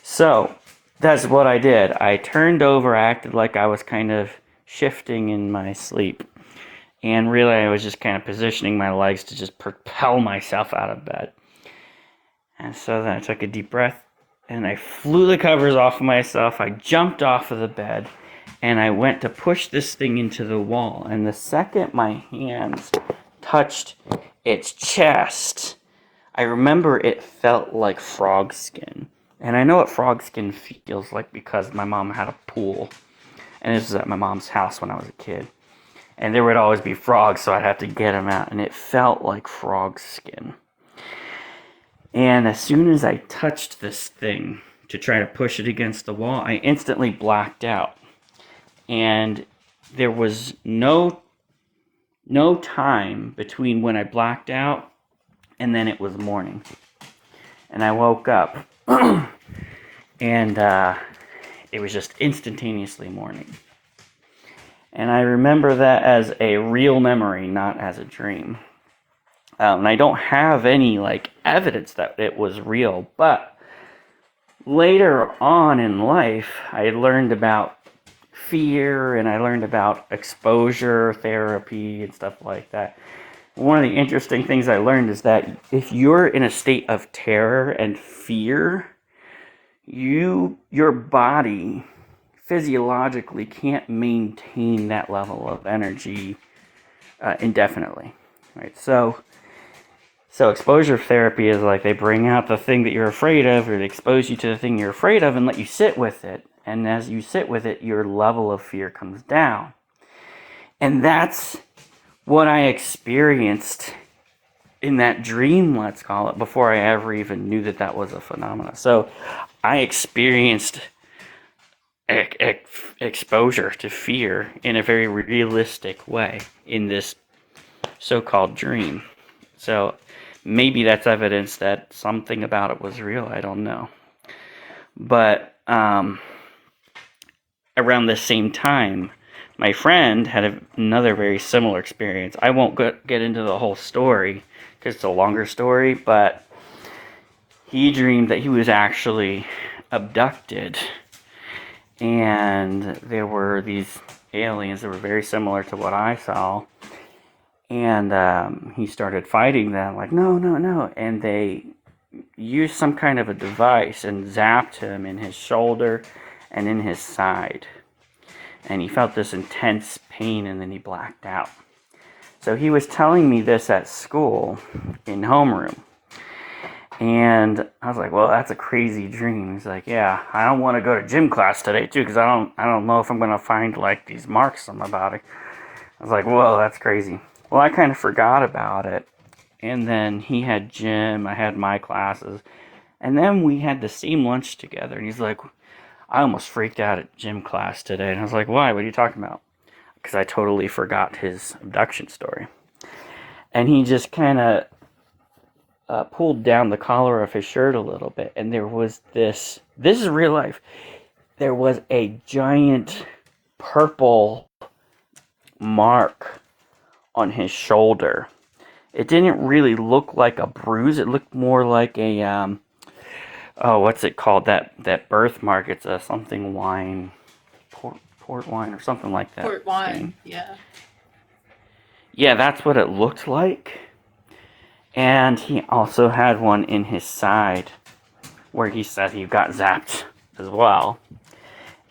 So that's what I did. I turned over, acted like I was kind of shifting in my sleep, and really I was just kind of positioning my legs to just propel myself out of bed. And so then I took a deep breath, and I flew the covers off of myself. I jumped off of the bed. And I went to push this thing into the wall. And the second my hands touched its chest, I remember it felt like frog skin. And I know what frog skin feels like because my mom had a pool. And this was at my mom's house when I was a kid. And there would always be frogs, so I'd have to get them out. And it felt like frog skin. And as soon as I touched this thing to try to push it against the wall, I instantly blacked out. And there was no time between when I blacked out and then it was morning. And I woke up and it was just instantaneously morning. And I remember that as a real memory, not as a dream. And I don't have any evidence that it was real, but later on in life, I learned about fear and I learned about exposure therapy and stuff like that. One of the interesting things I learned is that if you're in a state of terror and fear, your body physiologically can't maintain that level of energy indefinitely, right? So exposure therapy is like they bring out the thing that you're afraid of, or they expose you to the thing you're afraid of and let you sit with it. And as you sit with it, your level of fear comes down. And that's what I experienced in that dream, let's call it, before I ever even knew that that was a phenomenon. So I experienced exposure to fear in a very realistic way in this so-called dream. So maybe that's evidence that something about it was real. I don't know. But around the same time, my friend had another very similar experience. I won't get into the whole story because it's a longer story, but he dreamed that he was actually abducted, and there were these aliens that were very similar to what I saw, and he started fighting them, like, no, no, no, and they used some kind of a device and zapped him in his shoulder and in his side. And he felt this intense pain, and then he blacked out. So he was telling me this at school in homeroom. And I was like, well, that's a crazy dream. He's like, yeah, I don't want to go to gym class today, too, because I don't know if I'm going to find, like, these marks on my body. I was like, whoa, that's crazy. Well, I kind of forgot about it. And then he had gym, I had my classes. And then we had the same lunch together. And he's like, I almost freaked out at gym class today. And I was like, why? What are you talking about? Because I totally forgot his abduction story. And he just kind of pulled down the collar of his shirt a little bit. And there was this is real life. There was a giant purple mark on his shoulder. It didn't really look like a bruise. It looked more like a what's it called? That birthmark. It's a something wine, port wine or something like that. Port wine, yeah. Yeah, that's what it looked like. And he also had one in his side where he said he got zapped as well.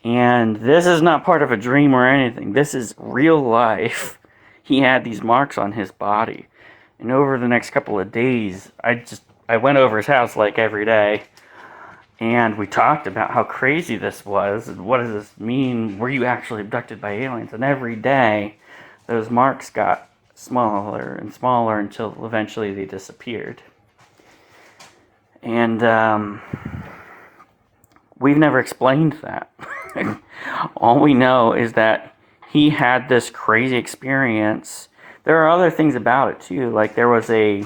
And this is not part of a dream or anything. This is real life. He had these marks on his body. And over the next couple of days, I went over his house like every day. And we talked about how crazy this was, and what does this mean? Were you actually abducted by aliens? And every day, those marks got smaller and smaller until eventually they disappeared. And we've never explained that. All we know is that he had this crazy experience. There are other things about it too, like there was a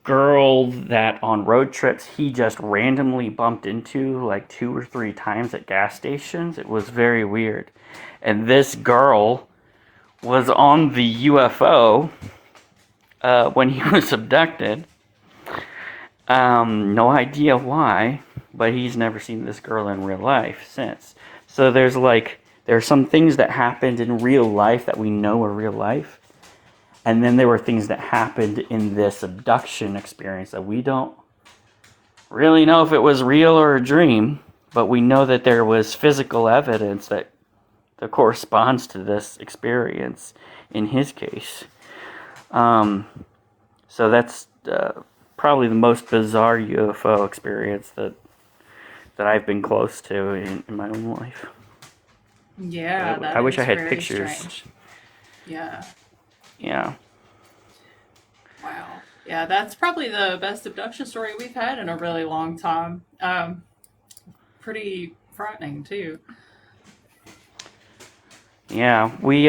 girl that on road trips he just randomly bumped into like 2 or 3 times at gas stations. It was very weird. And this girl was on the UFO when he was abducted. No idea why, but he's never seen this girl in real life since. So there's some things that happened in real life that we know are real life. And then there were things that happened in this abduction experience that we don't really know if it was real or a dream, but we know that there was physical evidence that corresponds to this experience in his case. So that's probably the most bizarre UFO experience that I've been close to in my own life. Yeah, I wish I had very pictures. strange. Yeah. Yeah. Wow. Yeah, that's probably the best abduction story we've had in a really long time. Pretty frightening too. Yeah, we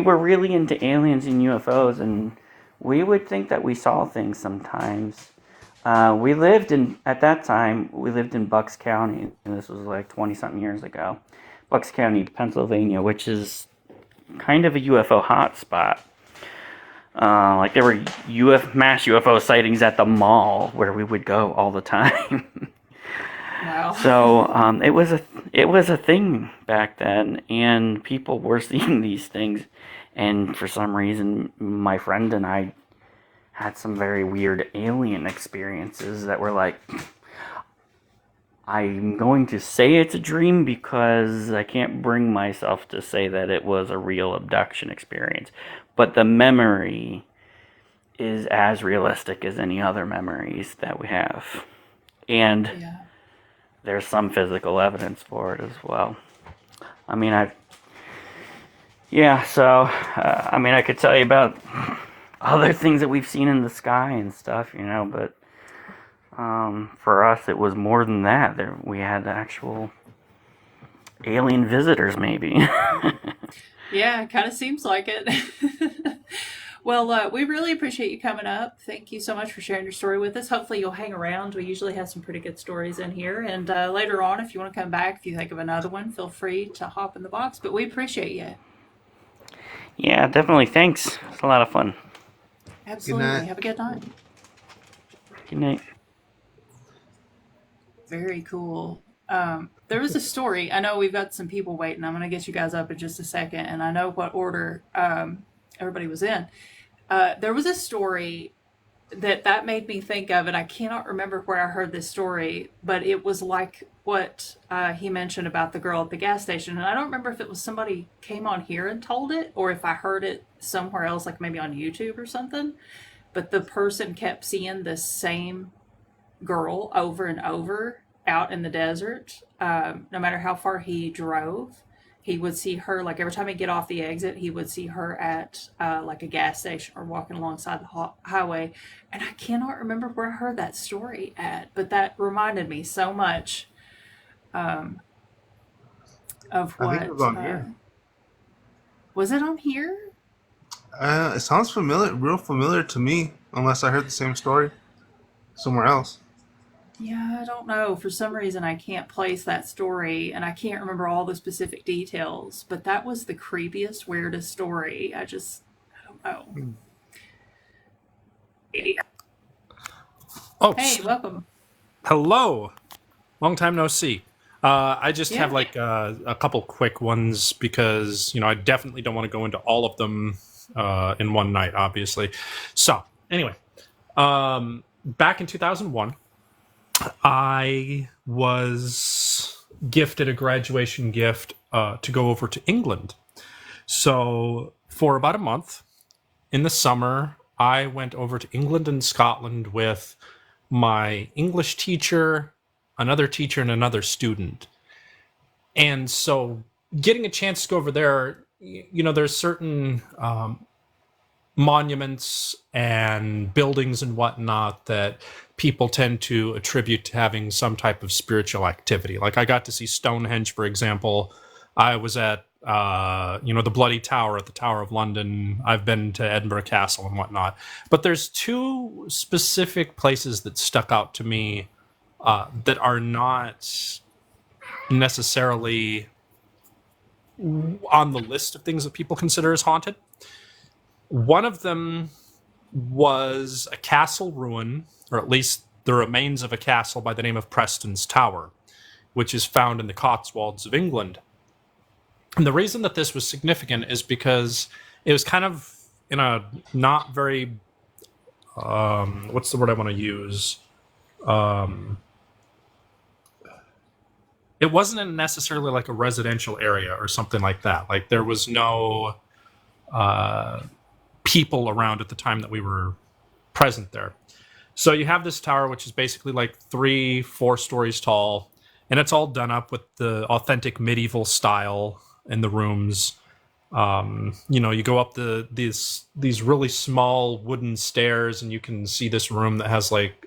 were really into aliens and UFOs, and we would think that we saw things sometimes. At that time, we lived in Bucks County, and this was like 20-something years ago. Bucks County, Pennsylvania, which is kind of a UFO hotspot. Like there were mass UFO sightings at the mall where we would go all the time. Wow. So it was a thing back then, and people were seeing these things, and for some reason, my friend and I had some very weird alien experiences that were like, I'm going to say it's a dream because I can't bring myself to say that it was a real abduction experience, but the memory is as realistic as any other memories that we have, and Yeah. there's some physical evidence for it as well. I mean, I could tell you about other things that we've seen in the sky and stuff, but for us, it was more than that. We had actual alien visitors, maybe. Yeah, kind of seems like it. Well, we really appreciate you coming up. Thank you so much for sharing your story with us. Hopefully, you'll hang around. We usually have some pretty good stories in here. And later on, if you want to come back, if you think of another one, feel free to hop in the box. But we appreciate you. Yeah, definitely. Thanks. It's a lot of fun. Absolutely. night. Have a good night. Good night. Very cool. There was a story. I know we've got some people waiting. I'm going to get you guys up in just a second, and I know what order everybody was in. There was a story that made me think of, and I cannot remember where I heard this story, but it was like what he mentioned about the girl at the gas station. And I don't remember if it was somebody came on here and told it, or if I heard it somewhere else, like maybe on YouTube or something. But the person kept seeing the same girl over and over out in the desert. No matter how far he drove, he would see her, like every time he'd get off the exit, he would see her at like a gas station or walking alongside the highway. And I cannot remember where I heard that story at, but that reminded me so much of what. I think it was on here. Was it on here? It sounds familiar, real familiar to me, unless I heard the same story somewhere else. Yeah, I don't know. For some reason, I can't place that story and I can't remember all the specific details, but that was the creepiest, weirdest story. I don't know. Oh, Hey, welcome. hello. Long time no see. I just have Yeah. like a couple quick ones because, I definitely don't want to go into all of them in one night, obviously. So, anyway, back in 2001, I was gifted a graduation gift to go over to England. So, for about a month in the summer, I went over to England and Scotland with my English teacher, another teacher, and another student. And so getting a chance to go over there, there's certain monuments and buildings and whatnot that people tend to attribute to having some type of spiritual activity. Like I got to see Stonehenge, for example. I was at, the Bloody Tower at the Tower of London. I've been to Edinburgh Castle and whatnot. But there's two specific places that stuck out to me that are not necessarily on the list of things that people consider as haunted. One of them was a castle ruin, or at least the remains of a castle by the name of Preston's Tower, which is found in the Cotswolds of England. And the reason that this was significant is because it was kind of in a not very, what's the word I want to use? It wasn't necessarily like a residential area or something like that. Like there was no people around at the time that we were present there. So you have this tower, which is basically like 3-4 stories tall, and it's all done up with the authentic medieval style in the rooms. You go up these really small wooden stairs, and you can see this room that has like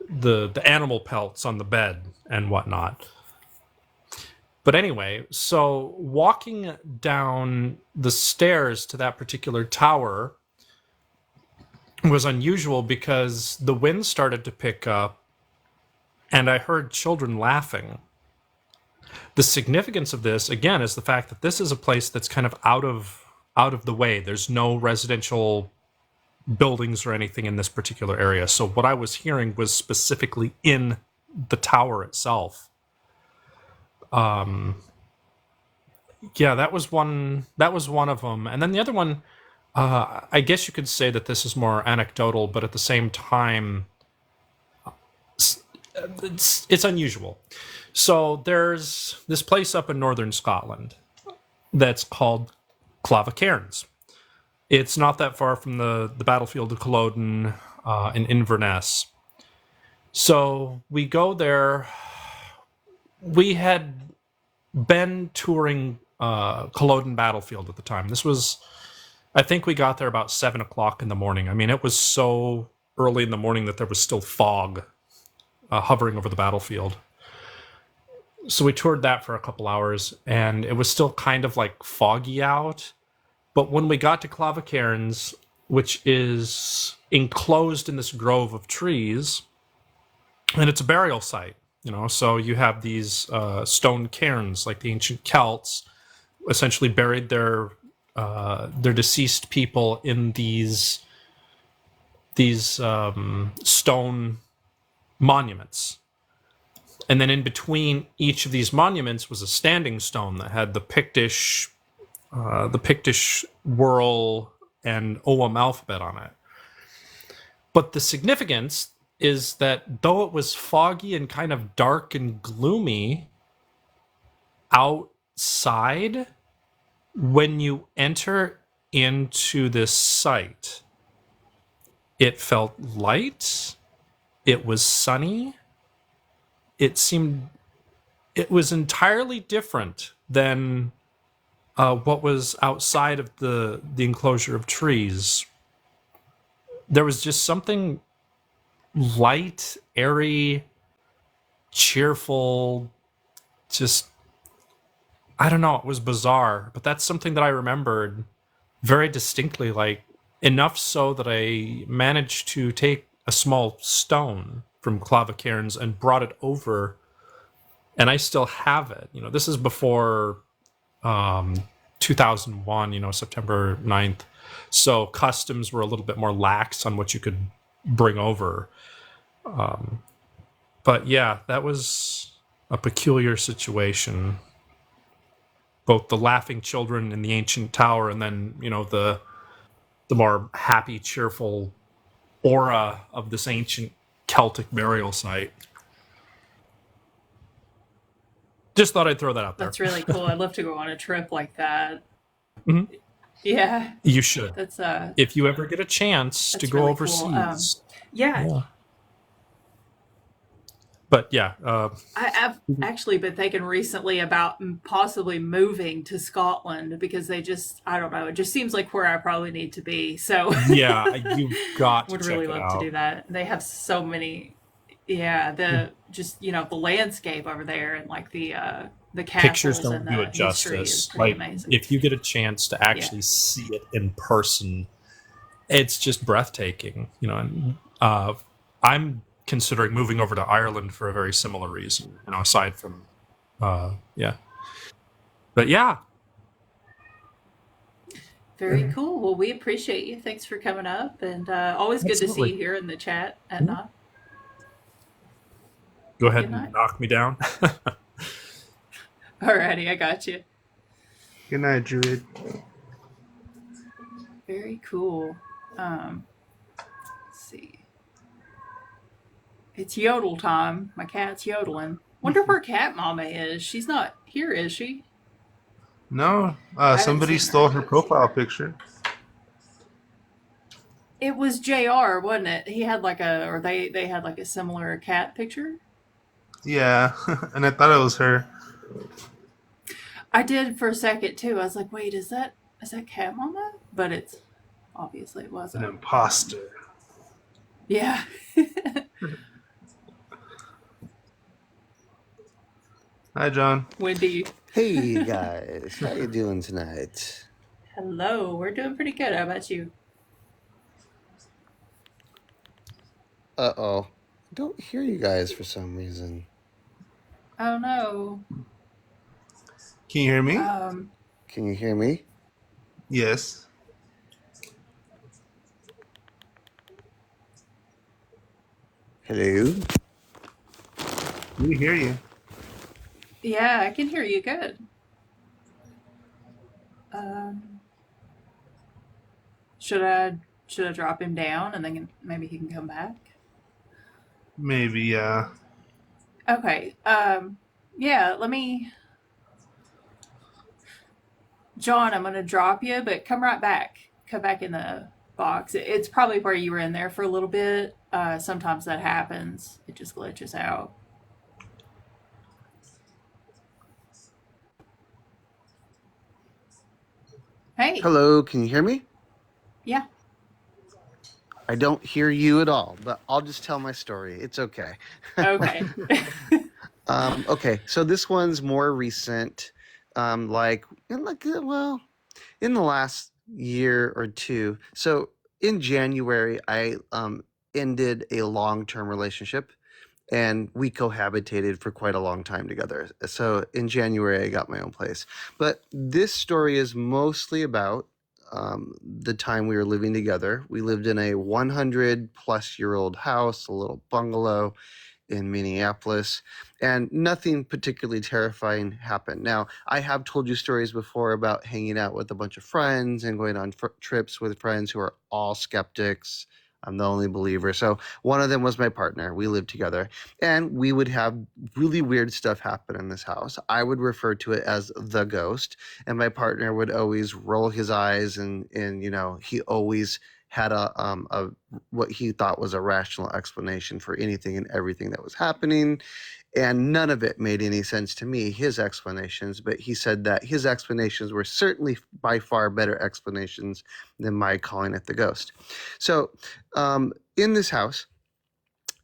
the animal pelts on the bed and whatnot. But anyway, so walking down the stairs to that particular tower was unusual because the wind started to pick up and I heard children laughing. The significance of this, again, is the fact that this is a place that's kind of out of the way. There's no residential buildings or anything in this particular area. So what I was hearing was specifically in the tower itself. Yeah, that was one. That was one of them, and then the other one. I guess you could say that this is more anecdotal, but at the same time, it's unusual. So there's this place up in northern Scotland that's called Clavacairns. It's not that far from the battlefield of Culloden in Inverness. So we go there. We had been touring Culloden battlefield at the time. This was, I think we got there about 7 o'clock in the morning. I mean, it was so early in the morning that there was still fog hovering over the battlefield. So we toured that for a couple hours, and it was still kind of like foggy out. But when we got to Clavacairns, which is enclosed in this grove of trees, and it's a burial site, so you have these stone cairns, like the ancient Celts essentially buried their deceased people in these stone monuments. And then in between each of these monuments was a standing stone that had the Pictish Wirral and Ogham alphabet on it. But the significance is that though it was foggy and kind of dark and gloomy outside, when you enter into this site, it felt light, it was sunny, it was entirely different than what was outside of the enclosure of trees. There was just something light, airy, cheerful, just, I don't know, it was bizarre, but that's something that I remembered very distinctly, like enough so that I managed to take a small stone from Clavacairns and brought it over, and I still have it. This is before 2001, September 9th. So customs were a little bit more lax on what you could bring over. But yeah, that was a peculiar situation. Both the laughing children in the ancient tower, and then, the more happy, cheerful aura of this ancient Celtic burial site. Just thought I'd throw that out there. That's really cool. I'd love to go on a trip like that. Mm-hmm. Yeah. You should. That's if you ever get a chance to go really overseas. Cool. Yeah. But yeah. I've actually been thinking recently about possibly moving to Scotland because I don't know, it just seems like where I probably need to be. So yeah, you've got to would check really it love out. to do that. They have so many, the landscape over there and like the castles pictures don't and do the it justice. is pretty amazing. If you get a chance to actually see it in person, it's just breathtaking. And I'm considering moving over to Ireland for a very similar reason. Aside from, But yeah. Very cool. Well, we appreciate you. Thanks for coming up, and always good to see you here in the chat at night. Go ahead and knock me down. Alrighty, I got you. Good night, Druid. Very cool. Let's see. It's yodel time. My cat's yodeling. Wonder where Cat Mama is. She's not here, is she? No, somebody stole her profile picture. It was JR, wasn't it? He had they had like a similar cat picture. Yeah, and I thought it was her. I did for a second too. I was like, wait, is that Cat Mama? But it's obviously it wasn't. An imposter. Yeah. Hi, John. Wendy. Hey guys, how you doing tonight? Hello, we're doing pretty good. How about you? Uh-oh. I don't hear you guys for some reason. Oh no. Can you hear me? Can you hear me? Yes. Hello? We hear you. Yeah, I can hear you good. Um, should I drop him down and then maybe he can come back? Maybe, yeah. Okay. Yeah, let me John, I'm gonna drop you, but come right back. Come back in the box. It's probably where you were in there for a little bit. Sometimes that happens. It just glitches out. Hey. Hello, can you hear me? Yeah. I don't hear you at all, but I'll just tell my story. It's okay. Okay. Okay, so this one's more recent, well, in the last year or two. So in January, I ended a long-term relationship, and we cohabitated for quite a long time together. So in January, I got my own place. But this story is mostly about the time we were living together. We lived in a 100-plus-year-old house, a little bungalow in Minneapolis, and nothing particularly terrifying happened. Now, I have told you stories before about hanging out with a bunch of friends and going on trips with friends who are all skeptics. I'm the only believer. So one of them was my partner. We lived together, and we would have really weird stuff happen in this house. I would refer to it as the ghost, and my partner would always roll his eyes, and he always had a what he thought was a rational explanation for anything and everything that was happening, and none of it made any sense to me, his explanations. But he said that his explanations were certainly by far better explanations than my calling it the ghost. So in this house,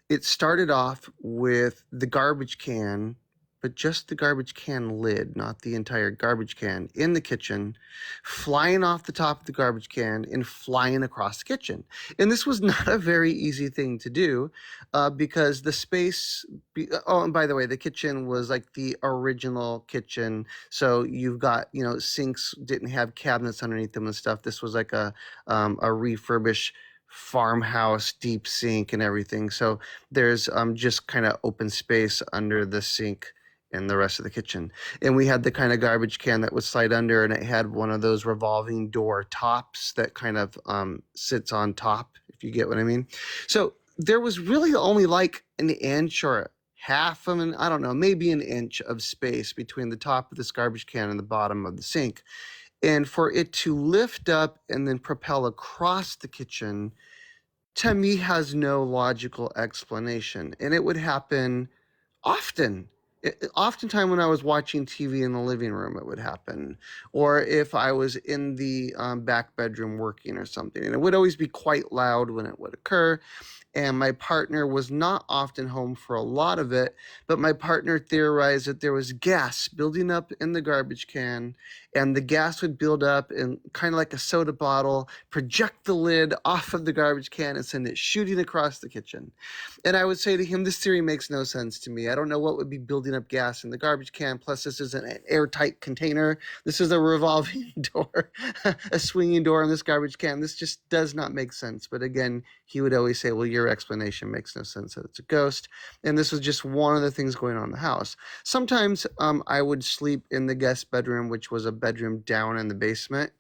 it started off with the garbage can, but just the garbage can lid, not the entire garbage can, in the kitchen, flying off the top of the garbage can and flying across the kitchen. And this was not a very easy thing to do because the space. Oh, and by the way, the kitchen was like the original kitchen. So you've got, sinks didn't have cabinets underneath them and stuff. This was like a refurbished farmhouse deep sink and everything. So there's just kind of open space under the sink and the rest of the kitchen. And we had the kind of garbage can that would slide under, and it had one of those revolving door tops that kind of sits on top, if you get what I mean. So there was really only like an inch or half of an, I don't know, maybe an inch of space between the top of this garbage can and the bottom of the sink. And for it to lift up and then propel across the kitchen, to me, has no logical explanation. And it would happen often. Oftentimes when I was watching TV in the living room, it would happen. Or if I was in the back bedroom working or something. And it would always be quite loud when it would occur. And my partner was not often home for a lot of it, but my partner theorized that there was gas building up in the garbage can, and the gas would build up and kind of like a soda bottle, project the lid off of the garbage can and send it shooting across the kitchen. And I would say to him, this theory makes no sense to me. I don't know what would be building up gas in the garbage can. Plus, this isn't an airtight container. This is a revolving door, a swinging door in this garbage can. This just does not make sense. But again, he would always say, well, your explanation makes no sense, that it's a ghost. And this was just one of the things going on in the house. Sometimes I would sleep in the guest bedroom, which was a bedroom down in the basement.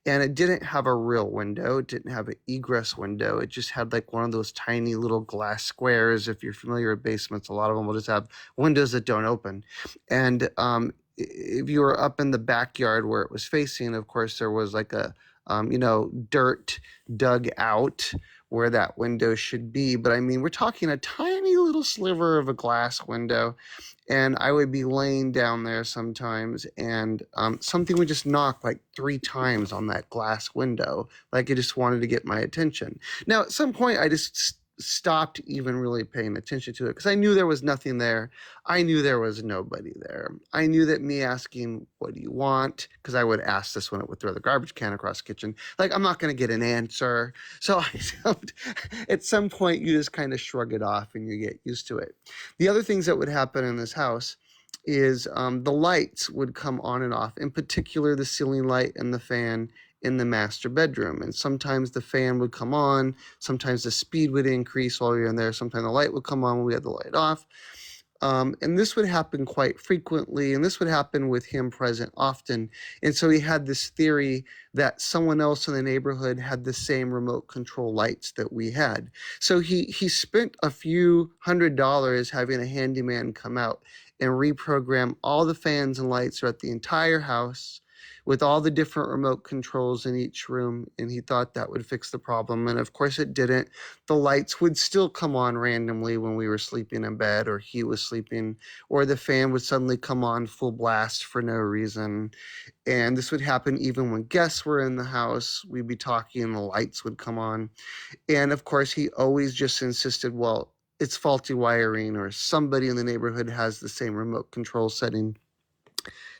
And it didn't have a real window. It didn't have an egress window. It just had like one of those tiny little glass squares. If you're familiar with basements, a lot of them will just have windows that don't open. And if you were up in the backyard where it was facing, of course, there was like a, dirt dug out where that window should be. But I mean, we're talking a tiny little sliver of a glass window. And I would be laying down there sometimes, and something would just knock like 3 times on that glass window, like it just wanted to get my attention. Now, at some point, I just stopped even really paying attention to it because I knew there was nothing there. I knew there was nobody there. I knew that me asking, what do you want? Because I would ask this when it would throw the garbage can across the kitchen. Like, I'm not going to get an answer. So at some point, you just kind of shrug it off and you get used to it. The other things that would happen in this house is the lights would come on and off, in particular the ceiling light and the fan in the master bedroom. And sometimes the fan would come on, sometimes the speed would increase while you're in there, sometimes the light would come on when we had the light off. And this would happen quite frequently, and this would happen with him present often. And so he had this theory that someone else in the neighborhood had the same remote control lights that we had. So he spent a few $100s having a handyman come out and reprogram all the fans and lights throughout the entire house with all the different remote controls in each room, and he thought that would fix the problem. And of course it didn't. The lights would still come on randomly when we were sleeping in bed or he was sleeping, or the fan would suddenly come on full blast for no reason. And this would happen even when guests were in the house. We'd be talking and the lights would come on. And of course, he always just insisted, well, it's faulty wiring or somebody in the neighborhood has the same remote control setting.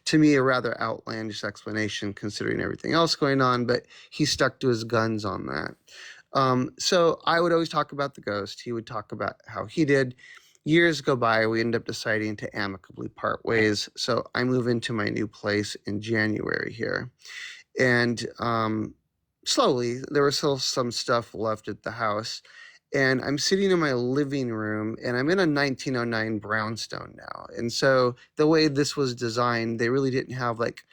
To me, a rather outlandish explanation considering everything else going on, but he stuck to his guns on that. So I would always talk about the ghost. He would talk about how he did. Years go by, we end up deciding to amicably part ways. So I move into my new place in January here. And slowly, there was still some stuff left at the house. And I'm sitting in my living room, and I'm in a 1909 brownstone now. And so the way this was designed, they really didn't have like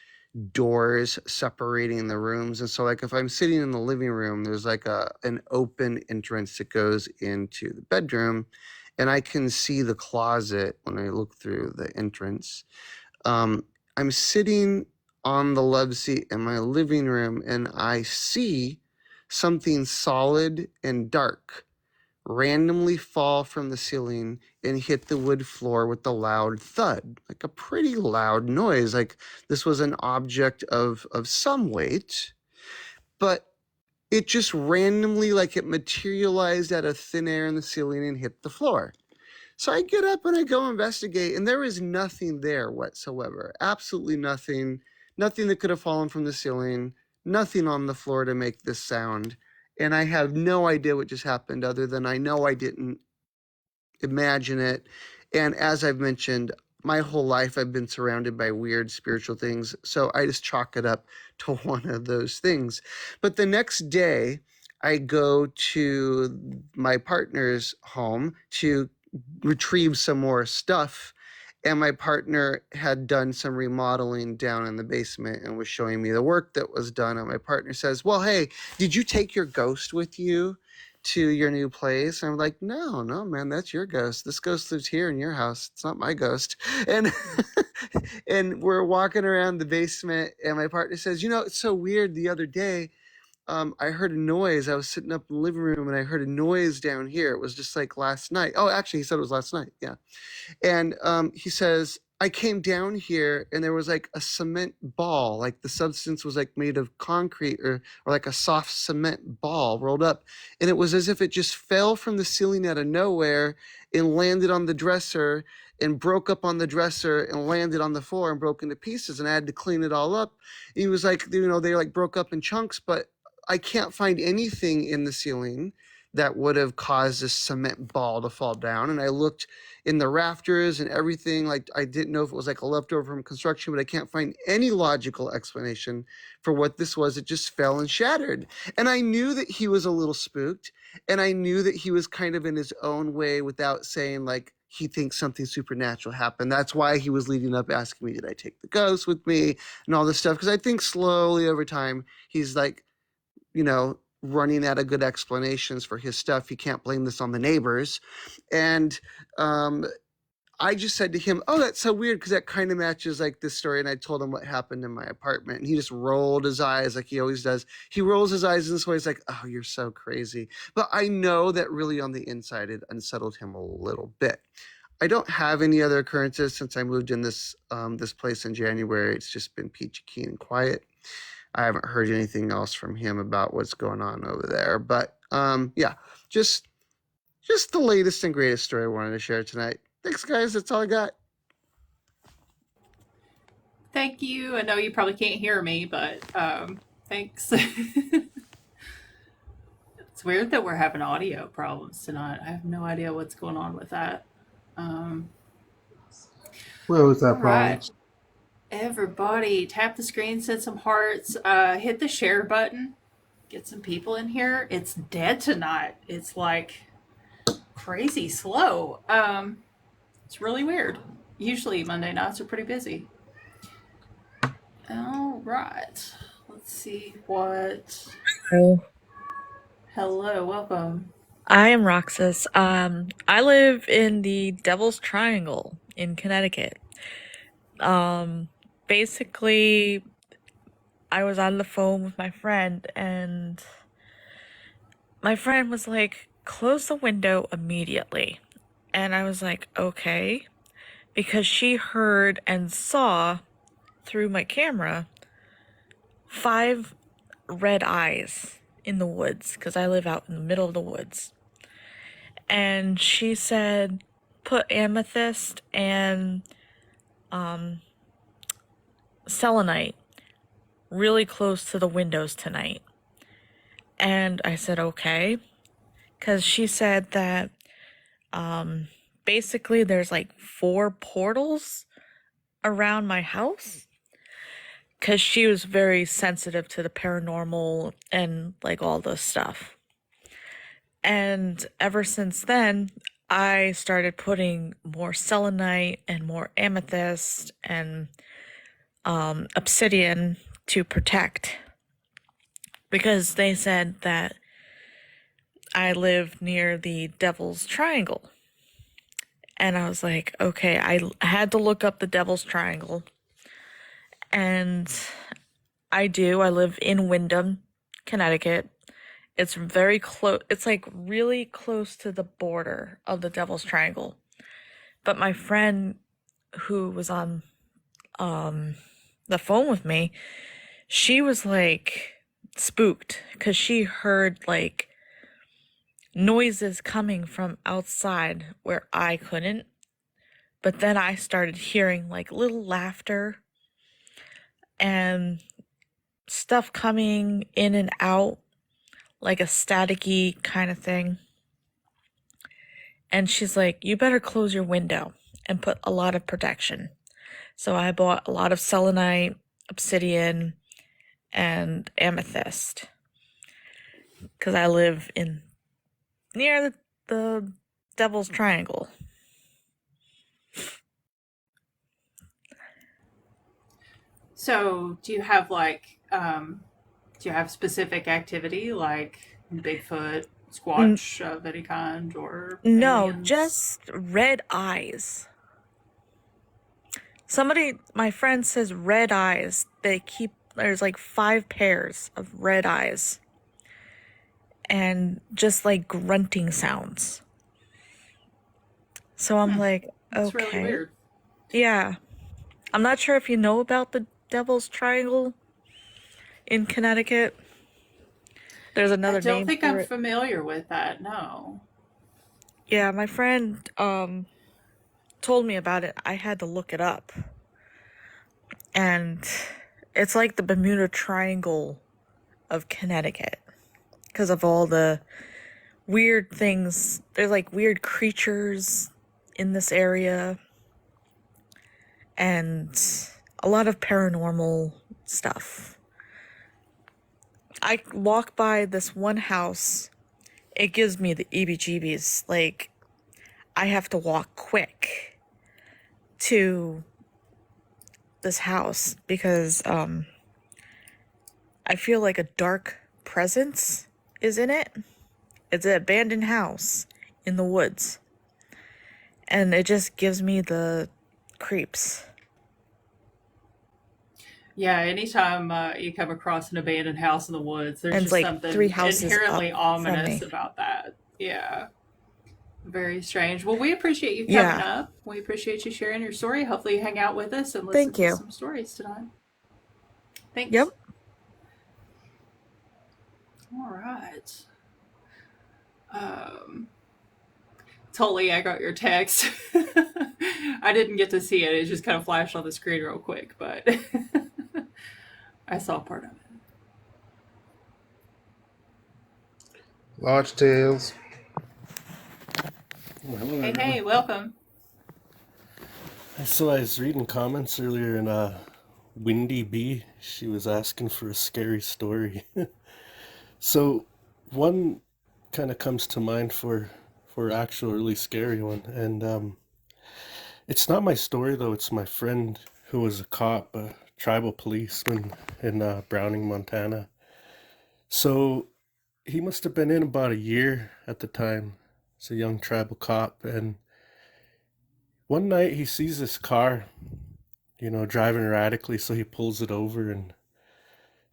doors separating the rooms. And so like if I'm sitting in the living room, there's like an open entrance that goes into the bedroom, and I can see the closet when I look through the entrance. I'm sitting on the love seat in my living room, and I see something solid and dark randomly fall from the ceiling and hit the wood floor with a loud thud, like a pretty loud noise. Like this was an object of some weight, but it just randomly, like it materialized out of thin air in the ceiling and hit the floor. So I get up and I go investigate, and there is nothing there whatsoever. Absolutely nothing. Nothing that could have fallen from the ceiling, nothing on the floor to make this sound. And I have no idea what just happened other than I know I didn't imagine it. And as I've mentioned, my whole life I've been surrounded by weird spiritual things. So I just chalk it up to one of those things. But the next day, I go to my partner's home to retrieve some more stuff. And my partner had done some remodeling down in the basement and was showing me the work that was done. And my partner says, well, hey, did you take your ghost with you to your new place? And I'm like, no, man, that's your ghost. This ghost lives here in your house. It's not my ghost. And and we're walking around the basement, and my partner says, it's so weird. The other day, I heard a noise. I was sitting up in the living room, and I heard a noise down here. It was just like last night. Oh, actually, he said it was last night. Yeah. And he says, I came down here and there was like a cement ball, like the substance was like made of concrete or like a soft cement ball rolled up. And it was as if it just fell from the ceiling out of nowhere and landed on the dresser and broke up on the dresser and landed on the floor and broke into pieces. And I had to clean it all up. And he was like, they like broke up in chunks, but I can't find anything in the ceiling that would have caused this cement ball to fall down. And I looked in the rafters and everything. Like I didn't know if it was like a leftover from construction, but I can't find any logical explanation for what this was. It just fell and shattered. And I knew that he was a little spooked, and I knew that he was kind of in his own way without saying like he thinks something supernatural happened. That's why he was leading up asking me, did I take the ghost with me and all this stuff? Because I think slowly over time, he's like, running out of good explanations for his stuff. He can't blame this on the neighbors. And I just said to him, oh, that's so weird, because that kind of matches like this story. And I told him what happened in my apartment, and he just rolled his eyes like he always does. He rolls his eyes in this way. He's like, oh, you're so crazy. But I know that really on the inside, it unsettled him a little bit. I don't have any other occurrences since I moved in this place in January. It's just been peachy keen and quiet. I haven't heard anything else from him about what's going on over there. But yeah, just the latest and greatest story I wanted to share tonight. Thanks, guys. That's all I got. Thank you. I know you probably can't hear me, but thanks. It's weird that we're having audio problems tonight. I have no idea what's going on with that. Where was that All problem? right. Everybody, tap the screen, send some hearts, hit the share button, get some people in here. It's dead tonight. It's like crazy slow. It's really weird. Usually Monday nights are pretty busy. All right. Let's see what. Oh, Hello, welcome. I am Roxas. I live in the Devil's Triangle in Connecticut. Basically, I was on the phone with my friend, and my friend was like, close the window immediately. And I was like, okay, because she heard and saw through my camera 5 red eyes in the woods, because I live out in the middle of the woods. And she said, put amethyst and selenite really close to the windows tonight. And I said, okay. Because she said that basically there's like 4 portals around my house. Because she was very sensitive to the paranormal and like all this stuff. And ever since then, I started putting more selenite and more amethyst and obsidian to protect. Because they said that I live near the Devil's Triangle. And I was like, okay, I had to look up the Devil's Triangle. And I do. I live in Windham, Connecticut. It's very close. It's like really close to the border of the Devil's Triangle. But my friend who was on the phone with me, she was like spooked because she heard like noises coming from outside where I couldn't. But then I started hearing like little laughter and stuff coming in and out, like a staticky kind of thing. And she's like, you better close your window and put a lot of protection. So I bought a lot of selenite, obsidian, and amethyst. Because I live in near the Devil's Triangle. So, do you have like, do you have specific activity like Bigfoot, Squatch of any kind, or No, aliens? just red eyes. My friend says red eyes. There's like 5 pairs of red eyes. And just like grunting sounds. So I'm like, That's okay. really weird. Yeah. I'm not sure if you know about the Devil's Triangle in Connecticut. There's another I don't name think for I'm it. familiar with that. No. Yeah, my friend told me about it. I had to look it up. And it's like the Bermuda Triangle of Connecticut because of all the weird things. There's like weird creatures in this area and a lot of paranormal stuff. I walk by this one house, it gives me the EBGBs. Like, I have to walk quick to this house because I feel like a dark presence is in it. It's an abandoned house in the woods. And it just gives me the creeps. Yeah, anytime you come across an abandoned house in the woods, there's And it's just like something 3 houses inherently up from ominous me. about that. Yeah. Very strange. Well, we appreciate you coming Yeah. up. We appreciate you sharing your story. Hopefully, you hang out with us and listen Thank to you. some stories tonight. Thanks. Yep. All right. Tully, I got your text. I didn't get to see it. It just kind of flashed on the screen real quick, but I saw part of it. Large Tales. Well, hello, Hey, everyone. hey, welcome. So I was reading comments earlier, and Windy B, she was asking for a scary story. So one kind of comes to mind for actual really scary one, and It's not my story though. It's my friend who was a cop, a tribal policeman in Browning, Montana. So he must have been in about a year at the time. He's a young tribal cop, and one night he sees this car, driving erratically. So he pulls it over, and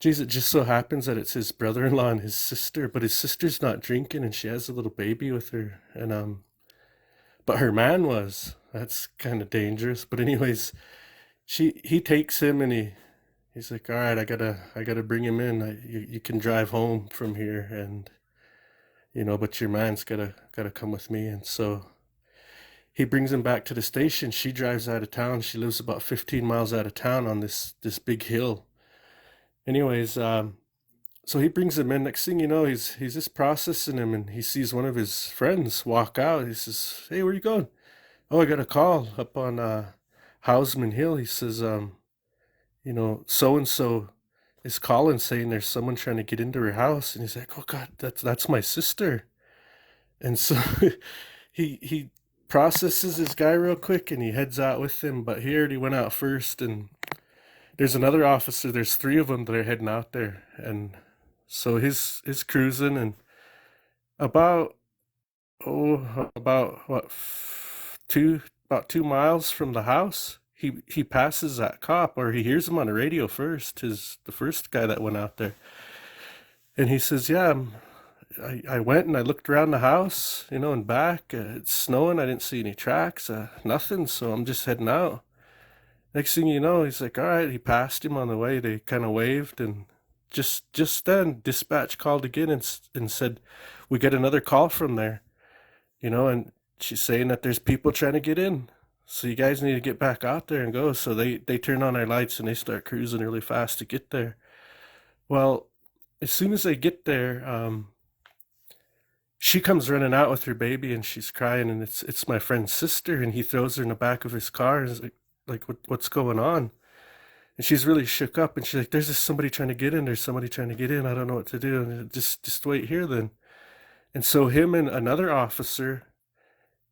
geez, it just so happens that it's his brother-in-law and his sister. But his sister's not drinking, and she has a little baby with her, and but her man was. That's kind of dangerous. But anyways, he takes him, and he's like, all right, I gotta bring him in. You can drive home from here, and but your man's gotta come with me. And so he brings him back to the station. She drives out of town. She lives about 15 miles out of town on this big hill. Anyways, so he brings him in. Next thing you know, he's just processing him, and he sees one of his friends walk out. He says, "Hey, where you going?" "Oh, I got a call up on Hausman Hill." He says, so and so is calling saying there's someone trying to get into her house. And he's like, "Oh God, that's my sister." And so he processes his guy real quick, and he heads out with him. But he already went out first, and there's another officer. There's three of them that are heading out there, and so his cruising, and about about what about 2 miles from the house, he passes that cop, or he hears him on the radio first. The first guy that went out there, and he says, "Yeah, I went and I looked around the house, and back. It's snowing. I didn't see any tracks, nothing. So I'm just heading out." Next thing you know, he's like, "All right." He passed him on the way. They kind of waved, and just then, dispatch called again and said, "We get another call from there, and she's saying that there's people trying to get in. So you guys need to get back out there and go." So they turn on their lights, and they start cruising really fast to get there. Well, as soon as they get there, she comes running out with her baby, and she's crying, and it's my friend's sister, and he throws her in the back of his car, and is like what's going on? And she's really shook up, and she's like, "There's just somebody trying to get in. There's somebody trying to get in. I don't know what to do." And just wait here then. And so him and another officer,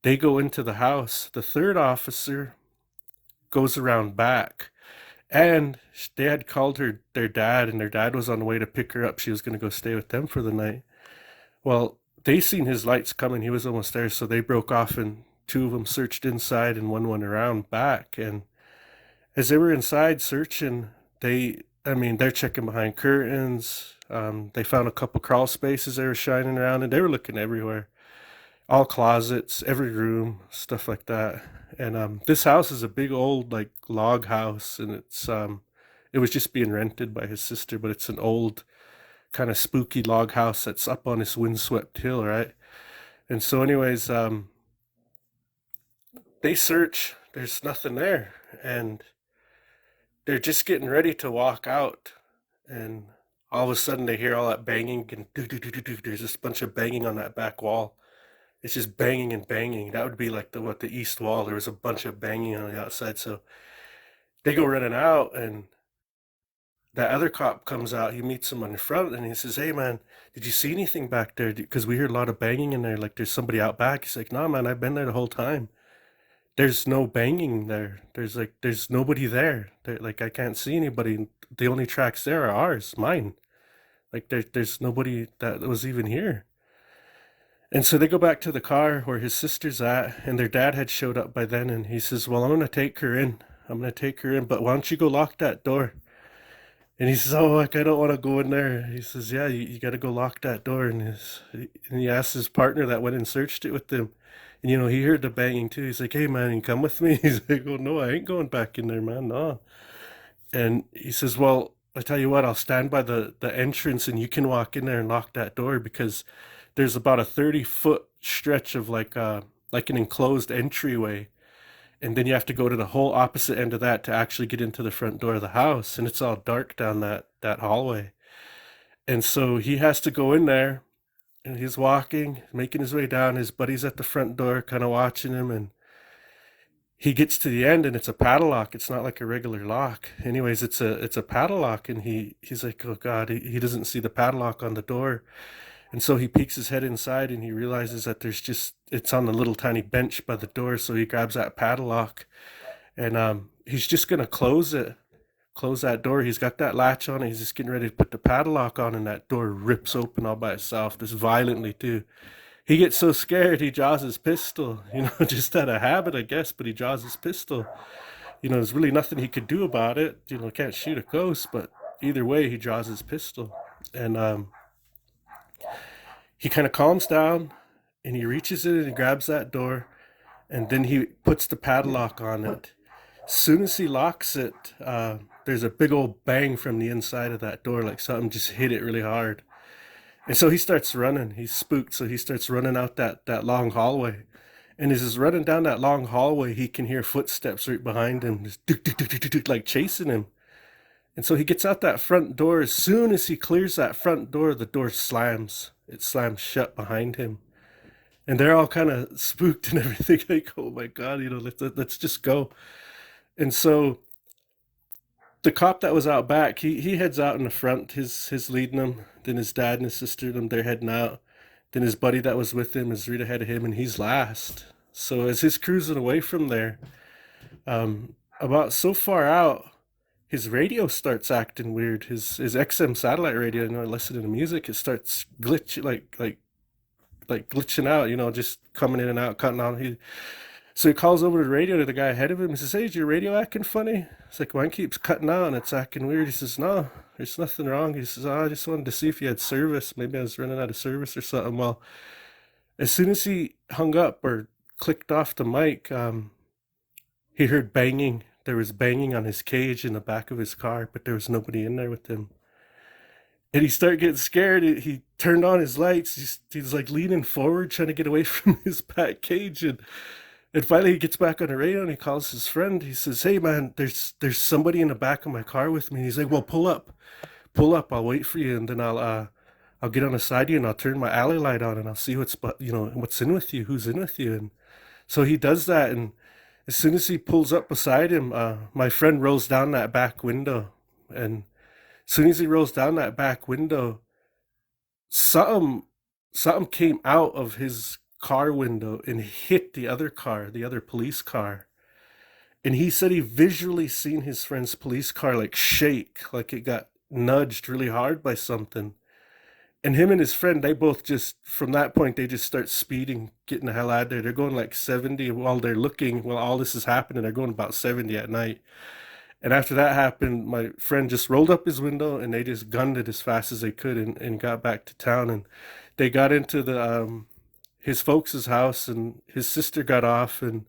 they go into the house. The third officer goes around back, and they had called their dad, and their dad was on the way to pick her up. She was going to go stay with them for the night. Well, they seen his lights coming. He was almost there, so they broke off, and two of them searched inside, and one went around back. And as they were inside searching, they're checking behind curtains. They found a couple crawl spaces they were shining around, and they were looking everywhere. All closets, every room, stuff like that. And this house is a big old like log house, and it was just being rented by his sister, but it's an old kind of spooky log house that's up on this windswept hill, right? And so anyways, they search, there's nothing there, and they're just getting ready to walk out, and all of a sudden they hear all that banging, and there's just a bunch of banging on that back wall. It's just banging and banging. That would be like the east wall. There was a bunch of banging on the outside. So they go running out, and that other cop comes out. He meets him on the front, and he says, "Hey man, did you see anything back there? Because we heard a lot of banging in there. Like there's somebody out back." He's like, "No man, I've been there the whole time. There's no banging there. There's nobody there. Like I can't see anybody. The only tracks there are ours, mine. Like there's nobody that was even here." And so they go back to the car where his sister's at, and their dad had showed up by then, and he says, "Well, I'm going to take her in. I'm going to take her in, but why don't you go lock that door?" And he says, "Oh, like, I don't want to go in there." He says, "Yeah, you got to go lock that door." And he asked his partner that went and searched it with him. And, he heard the banging too. He's like, "Hey, man, you come with me?" He's like, "Oh, no, I ain't going back in there, man, no." And he says, "Well, I tell you what, I'll stand by the entrance, and you can walk in there and lock that door, because there's about a 30-foot stretch of like an enclosed entryway, and then you have to go to the whole opposite end of that to actually get into the front door of the house, and it's all dark down that hallway." And so he has to go in there, and he's walking, making his way down. His buddy's at the front door kind of watching him, and he gets to the end, and it's a padlock. It's not like a regular lock. Anyways, it's a padlock, and he's like, "Oh God," he doesn't see the padlock on the door. And so he peeks his head inside and he realizes that it's on the little tiny bench by the door. So he grabs that padlock and he's just going to close that door. He's got that latch on it. He's just getting ready to put the padlock on, and that door rips open all by itself, just violently too. He gets so scared, he draws his pistol, just out of habit, I guess, but he draws his pistol. There's really nothing he could do about it. Can't shoot a ghost, but either way, he draws his pistol. And he kind of calms down, and he reaches in and he grabs that door, and then he puts the padlock on it. As soon as he locks it, there's a big old bang from the inside of that door, like something just hit it really hard. And so he starts running. He's spooked, so he starts running out that long hallway. And as he's running down that long hallway, he can hear footsteps right behind him, just like chasing him. And so he gets out that front door. As soon as he clears that front door, the door slams. It slams shut behind him. And they're all kind of spooked and everything, like, oh my God, let's just go. And so the cop that was out back, he heads out in the front, his leading him. Then his dad and his sister, they're heading out. Then his buddy that was with him is right ahead of him, and he's last. So as he's cruising away from there, about so far out, his radio starts acting weird. His XM satellite radio, listening to music, it starts glitching, like glitching out, just coming in and out, cutting out. So he calls over to the radio to the guy ahead of him. He says, "Hey, is your radio acting funny?" It's like, "Mine keeps cutting out and it's acting weird." He says, "No, there's nothing wrong." He says, "Oh, I just wanted to see if you had service. Maybe I was running out of service or something." Well, as soon as he hung up or clicked off the mic, he heard banging. There was banging on his cage in the back of his car, but there was nobody in there with him. And he started getting scared. He turned on his lights. He's like leaning forward, trying to get away from his back cage. And finally he gets back on the radio and he calls his friend. He says, "Hey man, there's somebody in the back of my car with me." And he's like, "Well, pull up. I'll wait for you, and then I'll get on the side of you and I'll turn my alley light on and I'll see what's in with you, who's in with you." And so he does that, and as soon as he pulls up beside him, my friend rolls down that back window, and as soon as he rolls down that back window, something came out of his car window and hit the other police car. And he said he visually seen his friend's police car like shake, like it got nudged really hard by something. And him and his friend, they both just, from that point, they just start speeding, getting the hell out of there. They're going like 70 while all this is happening. They're going about 70 at night. And after that happened, my friend just rolled up his window and they just gunned it as fast as they could and got back to town. And they got into his folks' house, and his sister got off, and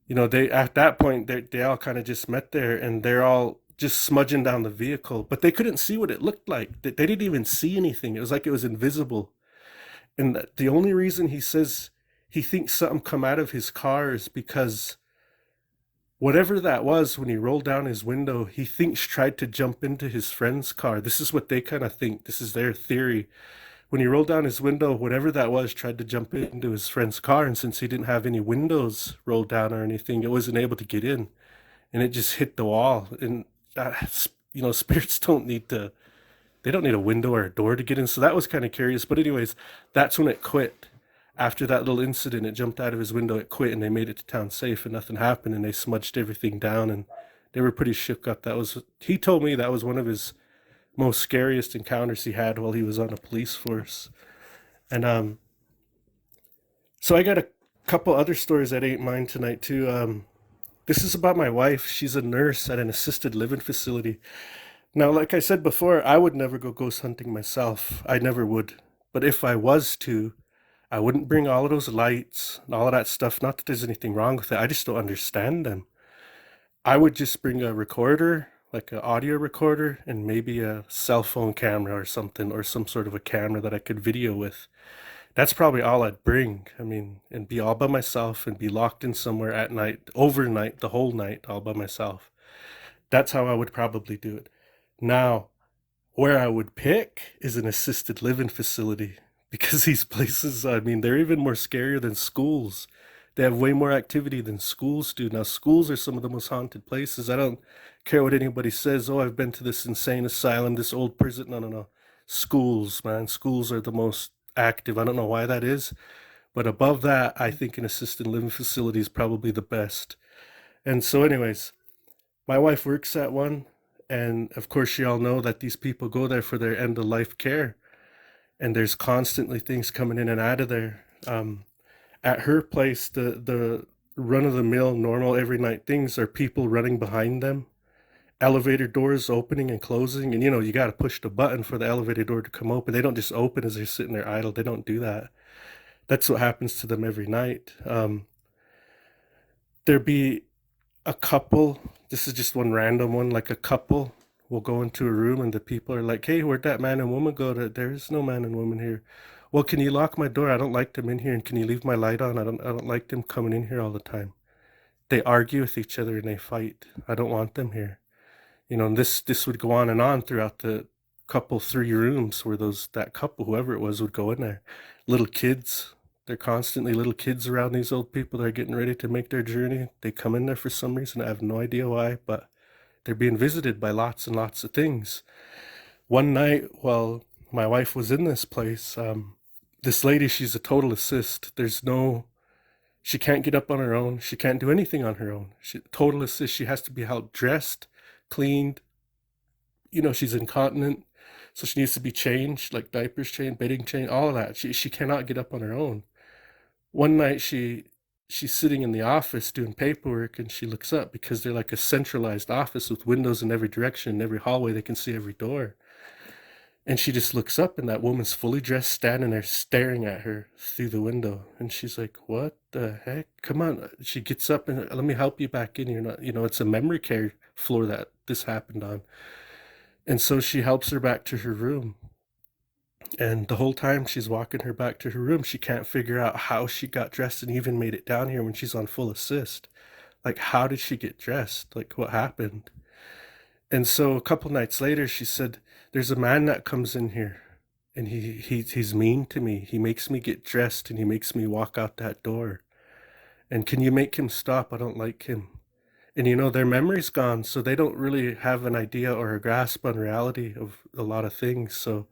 they, at that point, they all kind of just met there, and they're all just smudging down the vehicle, but they couldn't see what it looked like. They didn't even see anything. It was like it was invisible. And the only reason he says he thinks something come out of his car is because whatever that was, when he rolled down his window, he thinks tried to jump into his friend's car. This is what they kind of think. This is their theory. When he rolled down his window, whatever that was tried to jump into his friend's car, and since he didn't have any windows rolled down or anything, it wasn't able to get in, and it just hit the wall. And spirits don't need a window or a door to get in. So that was kind of curious. But anyways, that's when it quit. After that little incident, it jumped out of his window, it quit, and they made it to town safe, and nothing happened, and they smudged everything down, and they were pretty shook up. He told me that was one of his most scariest encounters he had while he was on a police force. And so I got a couple other stories that ain't mine tonight too. This is about my wife. She's a nurse at an assisted living facility. Now, like I said before, I would never go ghost hunting myself. I never would. But if I was to, I wouldn't bring all of those lights and all of that stuff. Not that there's anything wrong with it. I just don't understand them. I would just bring a recorder, like an audio recorder, and maybe a cell phone camera or something, or some sort of a camera that I could video with. That's probably all I'd bring. I mean, and be all by myself and be locked in somewhere at night, overnight, the whole night, all by myself. That's how I would probably do it. Now, where I would pick is an assisted living facility, because these places, I mean, they're even more scarier than schools. They have way more activity than schools do. Now, schools are some of the most haunted places. I don't care what anybody says. "Oh, I've been to this insane asylum, this old prison." No. schools, man. Schools are the most active. I don't know why that is, but above that, I think an assisted living facility is probably the best. And so, anyways, my wife works at one, and of course, you all know that these people go there for their end of life care, and there's constantly things coming in and out of there. At her place, the run of the mill, normal every night things are people running behind them, elevator doors opening and closing, and you got to push the button for the elevator door to come open. They don't just open as they're sitting there idle. They don't do that. That's what happens to them every night. There be a couple, this is just one random one, like a couple will go into a room and the people are like, hey, where'd that man and woman go? There is no man and woman here. Well, can you lock my door? I don't like them in here. And can you leave my light on? I don't like them coming in here all the time. They argue with each other and they fight. I don't want them here. And this would go on and on throughout the couple 3 rooms where that couple, whoever it was, would go in there. Little kids, they're constantly little kids around these old people that are getting ready to make their journey. They come in there for some reason. I have no idea why, but they're being visited by lots and lots of things. One night while my wife was in this place, this lady, she's a total assist. She can't get up on her own. She can't do anything on her own. Total assist. She has to be helped dressed, cleaned. She's incontinent, so she needs to be changed, like diapers changed, bedding changed, all of that. She cannot get up on her own. One night she's sitting in the office doing paperwork, and she looks up because they're like a centralized office with windows in every direction, in every hallway. They can see every door. And she just looks up, and that woman's fully dressed, standing there staring at her through the window. And she's like, what the heck? Come on. She gets up and, let me help you back in. You're not, it's a memory care floor that this happened on. And so she helps her back to her room. And the whole time she's walking her back to her room, she can't figure out how she got dressed and even made it down here when she's on full assist. Like, how did she get dressed? Like, what happened? And so a couple nights later, she said, there's a man that comes in here, and he's mean to me. He makes me get dressed, and he makes me walk out that door. And can you make him stop? I don't like him. And their memory's gone, so they don't really have an idea or a grasp on reality of a lot of things. So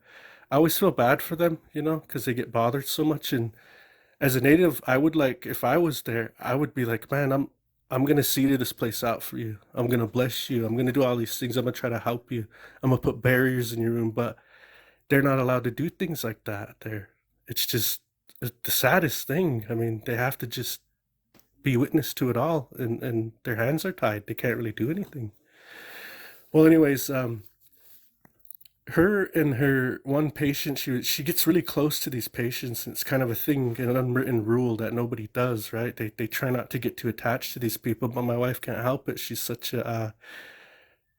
I always feel bad for them, because they get bothered so much. And as a native, I would if I was there, I would be like, man, I'm going to see this place out for you. I'm going to bless you. I'm going to do all these things. I'm going to try to help you. I'm going to put barriers in your room, but they're not allowed to do things like that there. It's just the saddest thing. I mean, they have to just be witness to it all, and their hands are tied. They can't really do anything. Well, anyways, her and her one patient, she gets really close to these patients, and it's kind of a thing, an unwritten rule that nobody does, right? They try not to get too attached to these people, but my wife can't help it. She's such a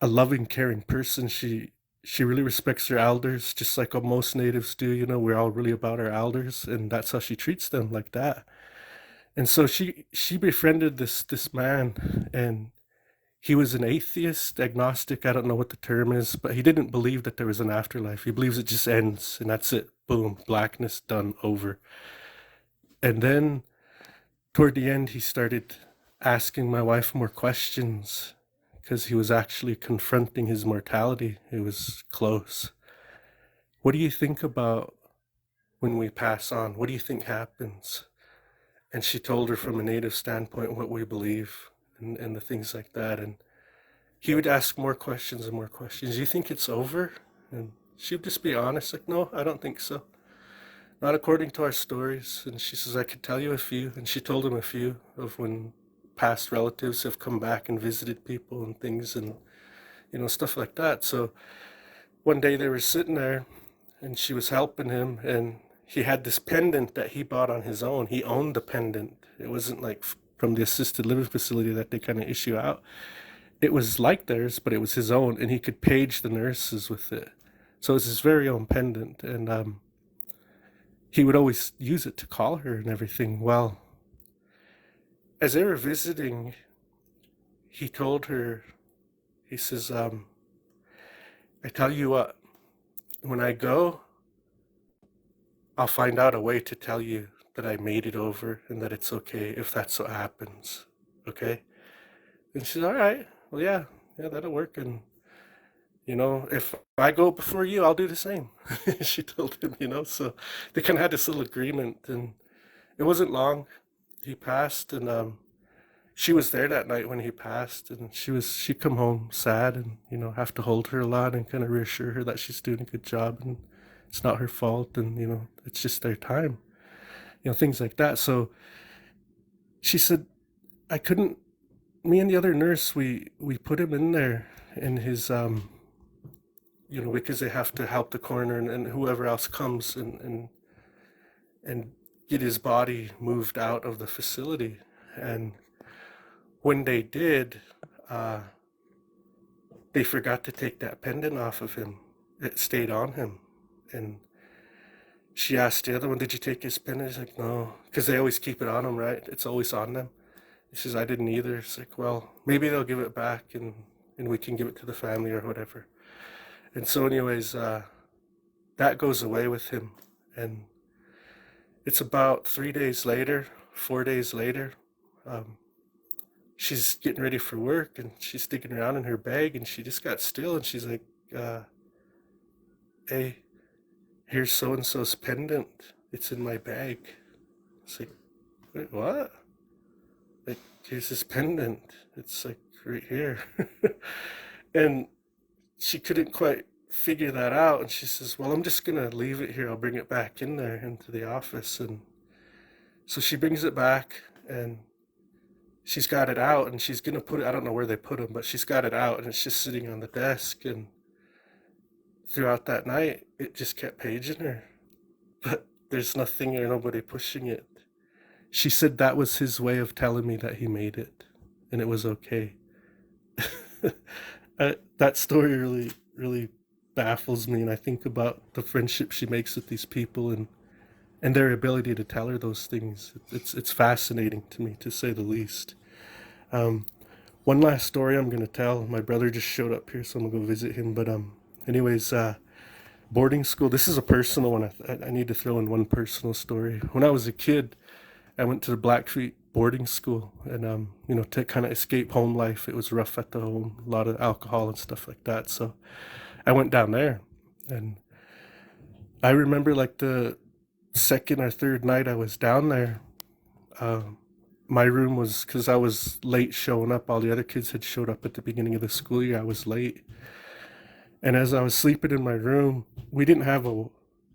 loving, caring person. She really respects her elders, just like most natives do. We're all really about our elders, and that's how she treats them, like that. And so she befriended this man, and he was an atheist, agnostic, I don't know what the term is, but he didn't believe that there was an afterlife. He believes it just ends, and that's it. Boom, blackness, done, over. And then toward the end, he started asking my wife more questions because he was actually confronting his mortality. It was close. What do you think about when we pass on? What do you think happens? And she told her from a native standpoint what we believe and the things like that. And he would ask more questions and more questions. Do you think it's over? And she would just be honest, like, no, I don't think so. Not according to our stories. And she says, I could tell you a few. And she told him a few of when past relatives have come back and visited people and things and, stuff like that. So one day they were sitting there and she was helping him, and he had this pendant that he bought on his own. He owned the pendant. It wasn't like from the assisted living facility that they kind of issue out. It was like theirs, but it was his own, and he could page the nurses with it. So it was his very own pendant, and he would always use it to call her and everything. Well, as they were visiting, he told her, he says, I tell you what, when I go, I'll find out a way to tell you that I made it over and that it's okay if that's what happens. Okay? And she's all right. Well, yeah, that'll work. And if I go before you, I'll do the same. She told him, so they kind of had this little agreement, and it wasn't long. He passed, and she was there that night when he passed, and she'd come home sad, and have to hold her a lot and kind of reassure her that she's doing a good job, and it's not her fault, and it's just their time, things like that. So she said, I couldn't. Me and the other nurse, we put him in there in his because they have to help the coroner and whoever else comes and get his body moved out of the facility. And when they did, they forgot to take that pendant off of him. It stayed on him. And she asked the other one, did you take his pendant? He's like, no, because they always keep it on him, right? It's always on them. He says, I didn't either. It's like, well, maybe they'll give it back and we can give it to the family or whatever. And so anyways, that goes away with him. And it's about 3 days later, 4 days later, she's getting ready for work and she's digging around in her bag and she just got still and she's like, hey, here's so-and-so's pendant. It's in my bag. It's like, wait, what? Like, here's his pendant. It's like right here. And she couldn't quite figure that out. And she says, well, I'm just going to leave it here. I'll bring it back in there into the office. And so she brings it back and she's got it out and she's going to put it, I don't know where they put them, but she's got it out and it's just sitting on the desk. And throughout that night, it just kept paging her. But there's nothing or nobody pushing it. She said that was his way of telling me that he made it and it was okay. That story really, really baffles me. And I think about the friendship she makes with these people and their ability to tell her those things. It's fascinating to me, to say the least. One last story I'm going to tell. My brother just showed up here, so I'm going to go visit him. But anyways, boarding school. This is a personal one. I need to throw in one personal story. When I was a kid, I went to the Blackfeet boarding school, and to kind of escape home life. It was rough at the home, a lot of alcohol and stuff like that. So I went down there, and I remember like the second or third night I was down there. My room was, because I was late showing up. All the other kids had showed up at the beginning of the school year. I was late. And as I was sleeping in my room, we didn't have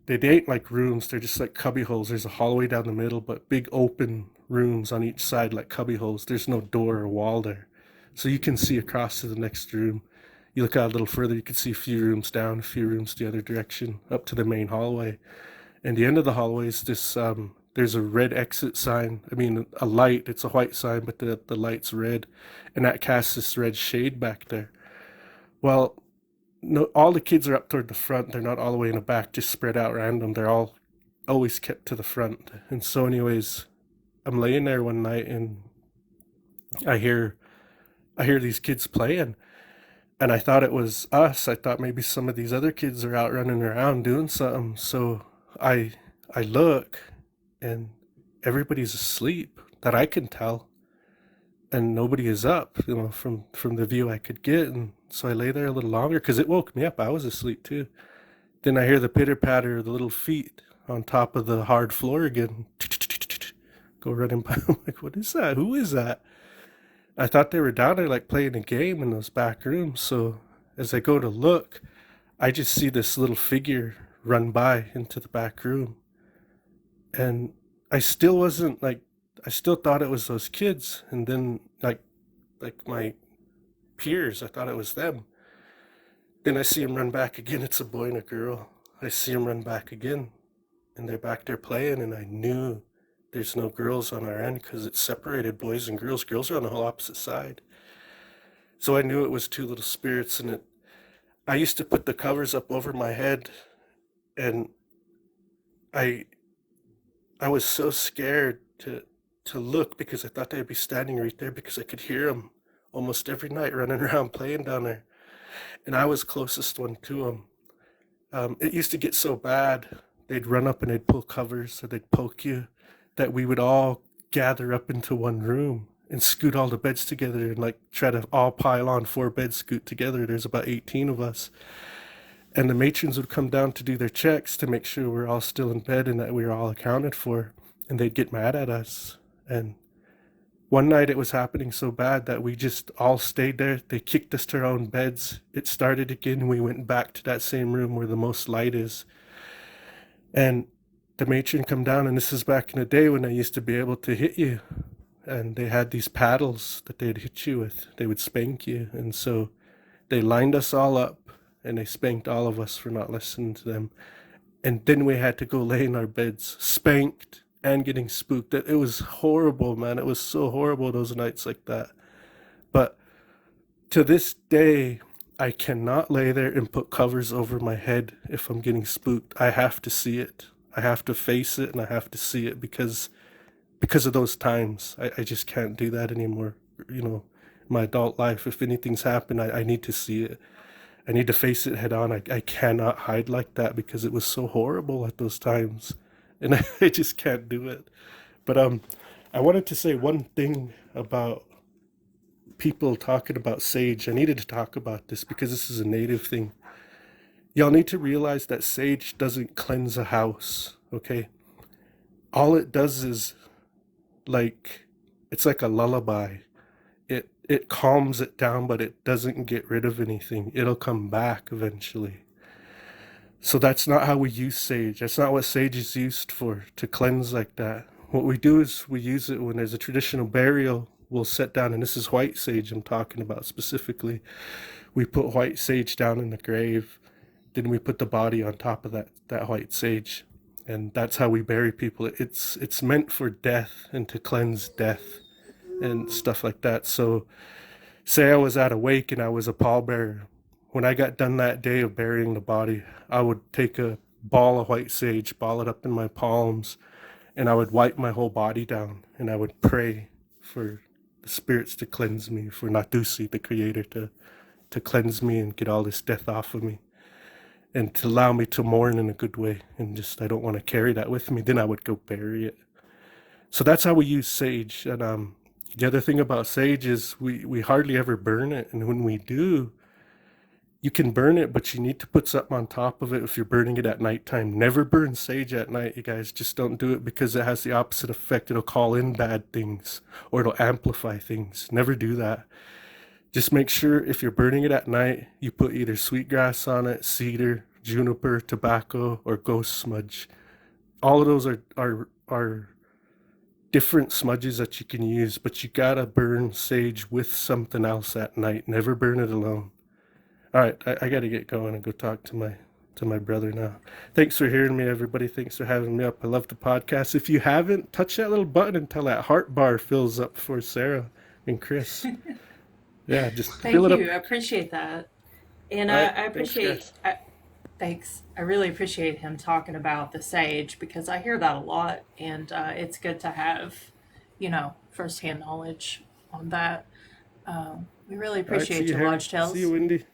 they ain't like rooms. They're just like cubby holes. There's a hallway down the middle, but big open rooms on each side like cubby holes. There's no door or wall there. So you can see across to the next room. You look out a little further, you can see a few rooms down, a few rooms the other direction, up to the main hallway. And the end of the hallway is this, there's a red exit sign. I mean, a light. It's a white sign, but the light's red. And that casts this red shade back there. Well, no, all the kids are up toward the front. They're not all the way in the back, just spread out random. They're all always kept to the front. And so anyways, I'm laying there one night and I hear these kids playing. And I thought it was us. I thought maybe some of these other kids are out running around doing something. So I look and everybody's asleep that I can tell. And nobody is up, from the view I could get. And so I lay there a little longer because it woke me up. I was asleep too. Then I hear the pitter patter of the little feet on top of the hard floor again. Go running by. I'm like, what is that? Who is that? I thought they were down there like playing a game in those back rooms. So as I go to look, I just see this little figure run by into the back room. And I still wasn't like, I still thought it was those kids. And then like my peers, I thought it was them. Then I see him run back again. It's a boy and a girl. I see him run back again. And they're back there playing. And I knew there's no girls on our end because it's separated, boys and girls. Girls are on the whole opposite side. So I knew it was two little spirits. And I used to put the covers up over my head. And I was so scared to look because I thought they'd be standing right there because I could hear them almost every night running around playing down there. And I was closest one to them. It used to get so bad, they'd run up and they'd pull covers or they'd poke you, that we would all gather up into one room and scoot all the beds together and like try to all pile on 4 beds, scoot together. There's about 18 of us. And the matrons would come down to do their checks to make sure we're all still in bed and that we were all accounted for. And they'd get mad at us. And one night it was happening so bad that we just all stayed there. They kicked us to our own beds. It started again, and we went back to that same room where the most light is. And the matron come down, and this is back in the day when I used to be able to hit you. And they had these paddles that they'd hit you with. They would spank you. And so they lined us all up, and they spanked all of us for not listening to them. And then we had to go lay in our beds, spanked and getting spooked. It was horrible, man. It was so horrible, those nights like that. But to this day, I cannot lay there and put covers over my head if I'm getting spooked. I have to see it. I have to face it, and I have to see it because of those times. I just can't do that anymore. You know, my adult life, if anything's happened, I need to see it. I need to face it head on. I cannot hide like that because it was so horrible at those times. And I just can't do it. But I wanted to say one thing about people talking about sage. I needed to talk about this because this is a native thing. Y'all need to realize that sage doesn't cleanse a house, okay? All it does is it's like a lullaby. It calms it down, but it doesn't get rid of anything. It'll come back eventually. So that's not how we use sage. That's not what sage is used for, to cleanse like that. What we do is we use it when there's a traditional burial. We'll sit down, and this is white sage I'm talking about specifically. We put white sage down in the grave. Then we put the body on top of that white sage. And that's how we bury people. It's meant for death and to cleanse death and stuff like that. So say I was at a wake and I was a pallbearer. When I got done that day of burying the body, I would take a ball of white sage, ball it up in my palms, and I would wipe my whole body down, and I would pray for the spirits to cleanse me, for Natusi, the creator, to cleanse me and get all this death off of me, and to allow me to mourn in a good way. And just, I don't want to carry that with me. Then I would go bury it. So that's how we use sage. And the other thing about sage is we hardly ever burn it. And when we do, you can burn it, but you need to put something on top of it if you're burning it at nighttime. Never burn sage at night, you guys. Just don't do it because it has the opposite effect. It'll call in bad things, or it'll amplify things. Never do that. Just make sure if you're burning it at night, you put either sweetgrass on it, cedar, juniper, tobacco, or ghost smudge. All of those are different smudges that you can use, but you gotta burn sage with something else at night. Never burn it alone. All right, I gotta get going and go talk to my brother now. Thanks for hearing me, everybody. Thanks for having me up. I love the podcast. If you haven't, touch that little button until that heart bar fills up for Sarah and Chris. Yeah, just Thank fill it you. up. I appreciate that. And All right, I thanks, appreciate, thanks. I really appreciate him talking about the sage because I hear that a lot, and it's good to have, firsthand knowledge on that. We really All right, see appreciate you, you, Harry. Lodge Tales. See you, Wendy.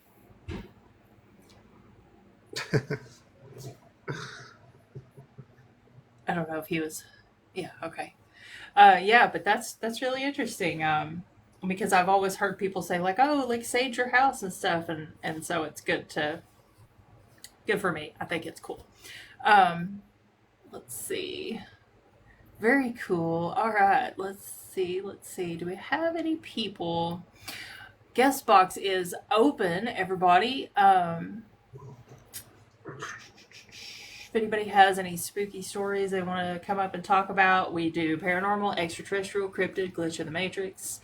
I don't know if he was. Yeah. Okay. Yeah, but that's really interesting. Because I've always heard people say like, "Oh, like sage your house and stuff," and so it's good for me. I think it's cool. Um, let's see. Very cool. All right. Let's see. Let's see. Do we have any people? Guest box is open, everybody. If anybody has any spooky stories they want to come up and talk about, we do paranormal, extraterrestrial, cryptid, glitch in the matrix,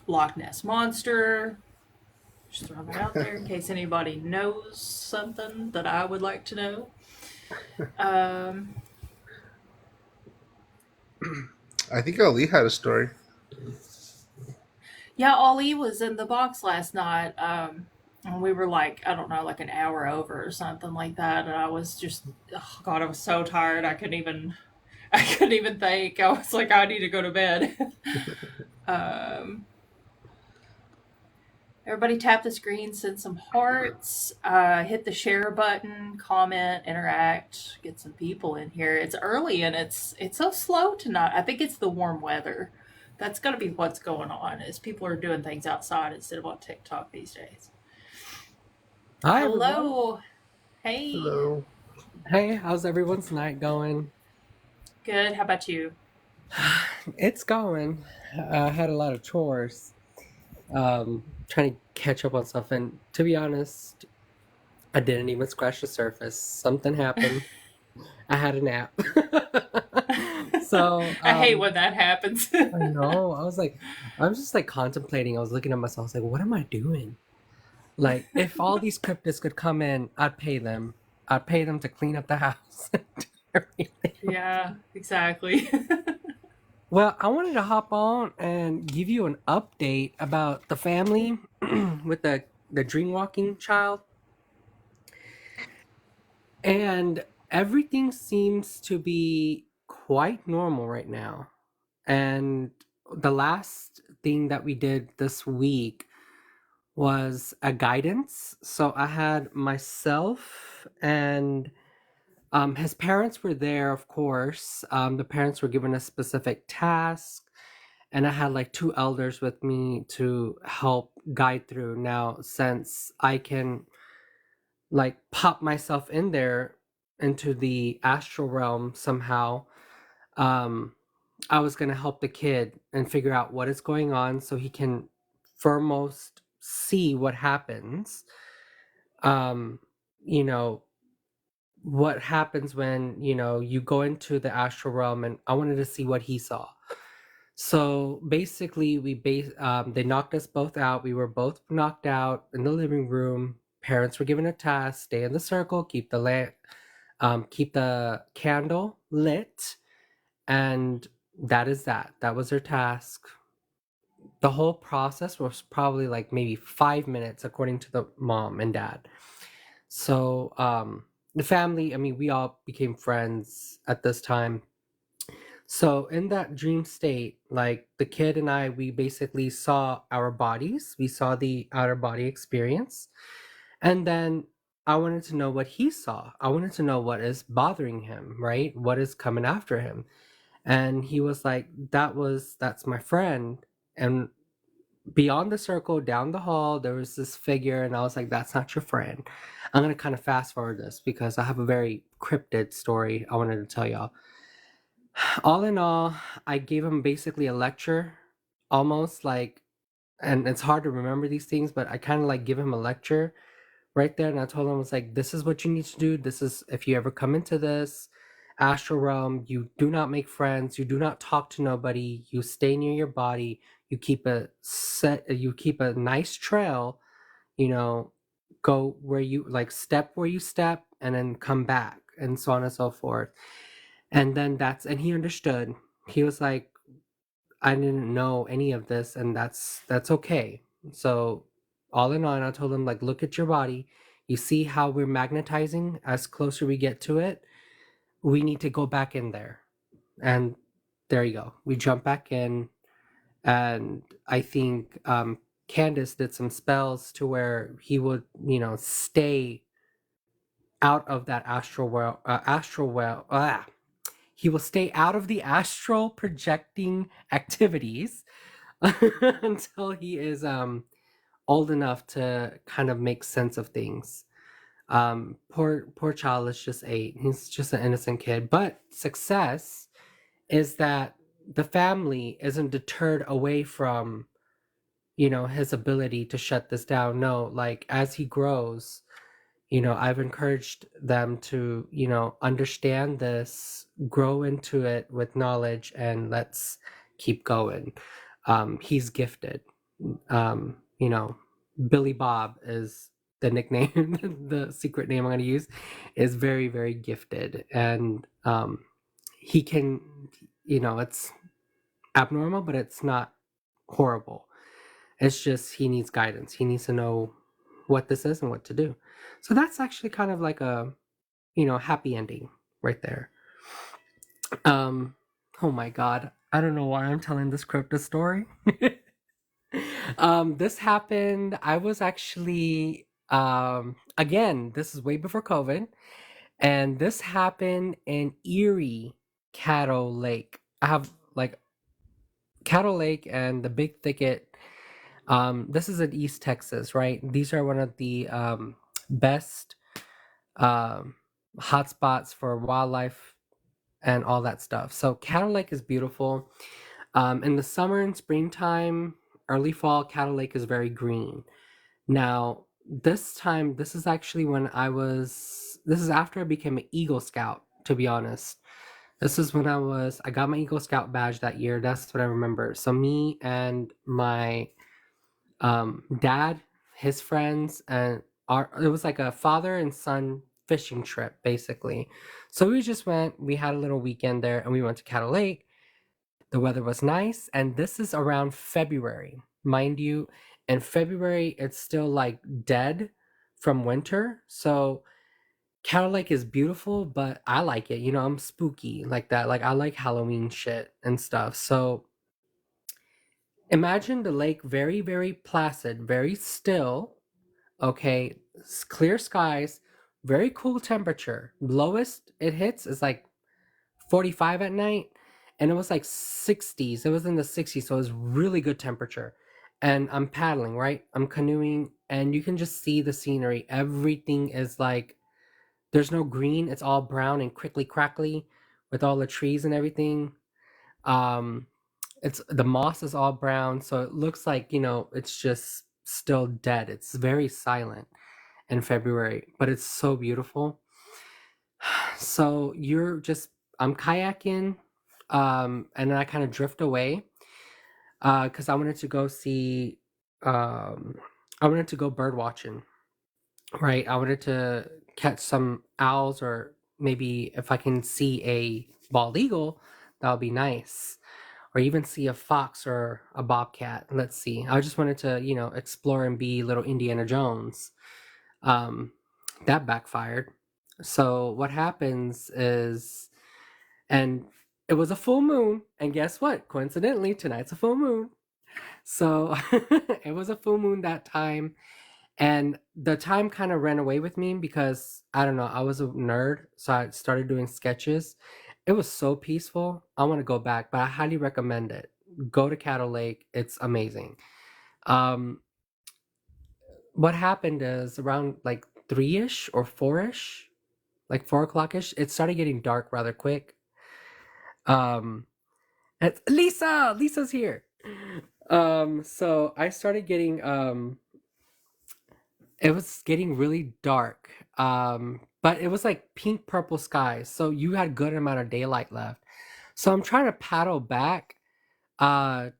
Loch Ness monster. Just throwing that out there in case anybody knows something that I would like to know. I think Ali had a story. Yeah, Ali was in the box last night. And we were like, I don't know, like an hour over or something like that. And I was just, oh God, I was so tired. I couldn't even think. I was like, I need to go to bed. Everybody tap the screen, send some hearts, hit the share button, comment, interact, get some people in here. It's early and it's so slow tonight. I think it's the warm weather. That's got to be what's going on. Is people are doing things outside instead of on TikTok these days. Hi, everyone. Hello. Hey. Hello. Hey, how's everyone's night going? Good. How about you? It's going. I had a lot of chores, trying to catch up on stuff, and to be honest, I didn't even scratch the surface. Something happened. I had a nap. So, I hate when that happens. I know. I was just like contemplating. I was looking at myself. I was like, what am I doing? Like, if all these cryptids could come in, I'd pay them. I'd pay them to clean up the house and do everything. Yeah, exactly. Well, I wanted to hop on and give you an update about the family with the dream walking child. And everything seems to be quite normal right now. And the last thing that we did this week was a guidance. So I had myself and his parents were there, of course. The parents were given a specific task, and I had like two elders with me to help guide through. Now, since I can like pop myself in there into the astral realm somehow, um, I was gonna help the kid and figure out what is going on so he can foremost see what happens. Um, you know, what happens when, you go into the astral realm, and I wanted to see what he saw. So basically, they knocked us both out. We were both knocked out in the living room. Parents were given a task: stay in the circle, keep keep the candle lit, and that is that. That was their task. The whole process was probably like maybe 5 minutes, according to the mom and dad. So the family, I mean, we all became friends at this time. So in that dream state, like the kid and I, we basically saw our bodies. We saw the outer body experience. And then I wanted to know what he saw. I wanted to know what is bothering him, right? What is coming after him. And he was like, that's my friend. And beyond the circle, down the hall, there was this figure, and I was like, that's not your friend. I'm going to kind of fast forward this because I have a very cryptid story I wanted to tell y'all. All in all, I gave him basically a lecture, almost like, and it's hard to remember these things, but I kind of like give him a lecture right there. And I told him, I was like, this is what you need to do. This is, if you ever come into this astral realm, you do not make friends. You do not talk to nobody. You stay near your body. You keep a nice trail, go where you like, step where you step, and then come back, and so on and so forth. And then and he understood. He was like, I didn't know any of this, and that's okay. So all in all, I told him, like, look at your body. You see how we're magnetizing as closer we get to it? We need to go back in there. And there you go. We jump back in, and I think Candace did some spells to where he would, stay out of that he will stay out of the astral projecting activities until he is old enough to kind of make sense of things. Poor child is just 8. He's just an innocent kid. But success is that the family isn't deterred away from, his ability to shut this down. No, like as he grows, I've encouraged them to, understand this, grow into it with knowledge, and let's keep going. He's gifted. You know, Billy Bob is the nickname, the secret name I'm going to use, is very, very gifted. And he can, it's abnormal, but it's not horrible. It's just he needs guidance. He needs to know what this is and what to do. So that's actually kind of like a, happy ending right there. Oh my God. I don't know why I'm telling this cryptid story. This happened. I was actually again, this is way before COVID, and this happened in Erie, Caddo Lake. I have like Caddo Lake and the Big Thicket. This is in East Texas, right? These are one of the best um hotspots for wildlife and all that stuff. So Caddo Lake is beautiful. In the summer and springtime, early fall, Caddo Lake is very green. Now, this time, this is actually when this is after I became an Eagle Scout, to be honest. This is when I got my Eagle Scout badge that year. That's what I remember. So me and my dad, his friends, and it was like a father and son fishing trip, basically. So we just went, we had a little weekend there, and we went to Caddo Lake. The weather was nice, and this is around February. Mind you, in February, it's still like dead from winter. So Cattle Lake is beautiful, but I like it. You know, I'm spooky like that. Like, I like Halloween shit and stuff. So imagine the lake very, very placid, very still. Okay, clear skies, very cool temperature. Lowest it hits is like 45 at night, and it was like 60s. It was in the 60s, so it was really good temperature. And I'm paddling, right? I'm canoeing, and you can just see the scenery. Everything is like there's no green, it's all brown and crickly crackly with all the trees and everything. Um it's the moss is all brown, so it looks like, you know, it's just still dead. It's very silent in February, but it's so beautiful. So I'm kayaking, and then I kind of drift away, because I wanted to go bird watching, right? I wanted to catch some owls, or maybe if I can see a bald eagle, that would be nice. Or even see a fox or a bobcat. Let's see. I just wanted to, you know, explore and be little Indiana Jones. Um, that backfired. So what happens is, and it was a full moon, and guess what? Coincidentally, tonight's a full moon. So it was a full moon that time, and the time kind of ran away with me because I don't know, I was a nerd, so I started doing sketches. It was so peaceful. I want to go back, but I highly recommend it. Go to Cattle Lake. It's amazing. Um, what happened is around like 3-ish or 4-ish, like 4 o'clock-ish, it started getting dark rather quick. It's Lisa's here. So I started getting it was getting really dark. But it was like pink purple skies, so you had good amount of daylight left. So I'm trying to paddle back, uh,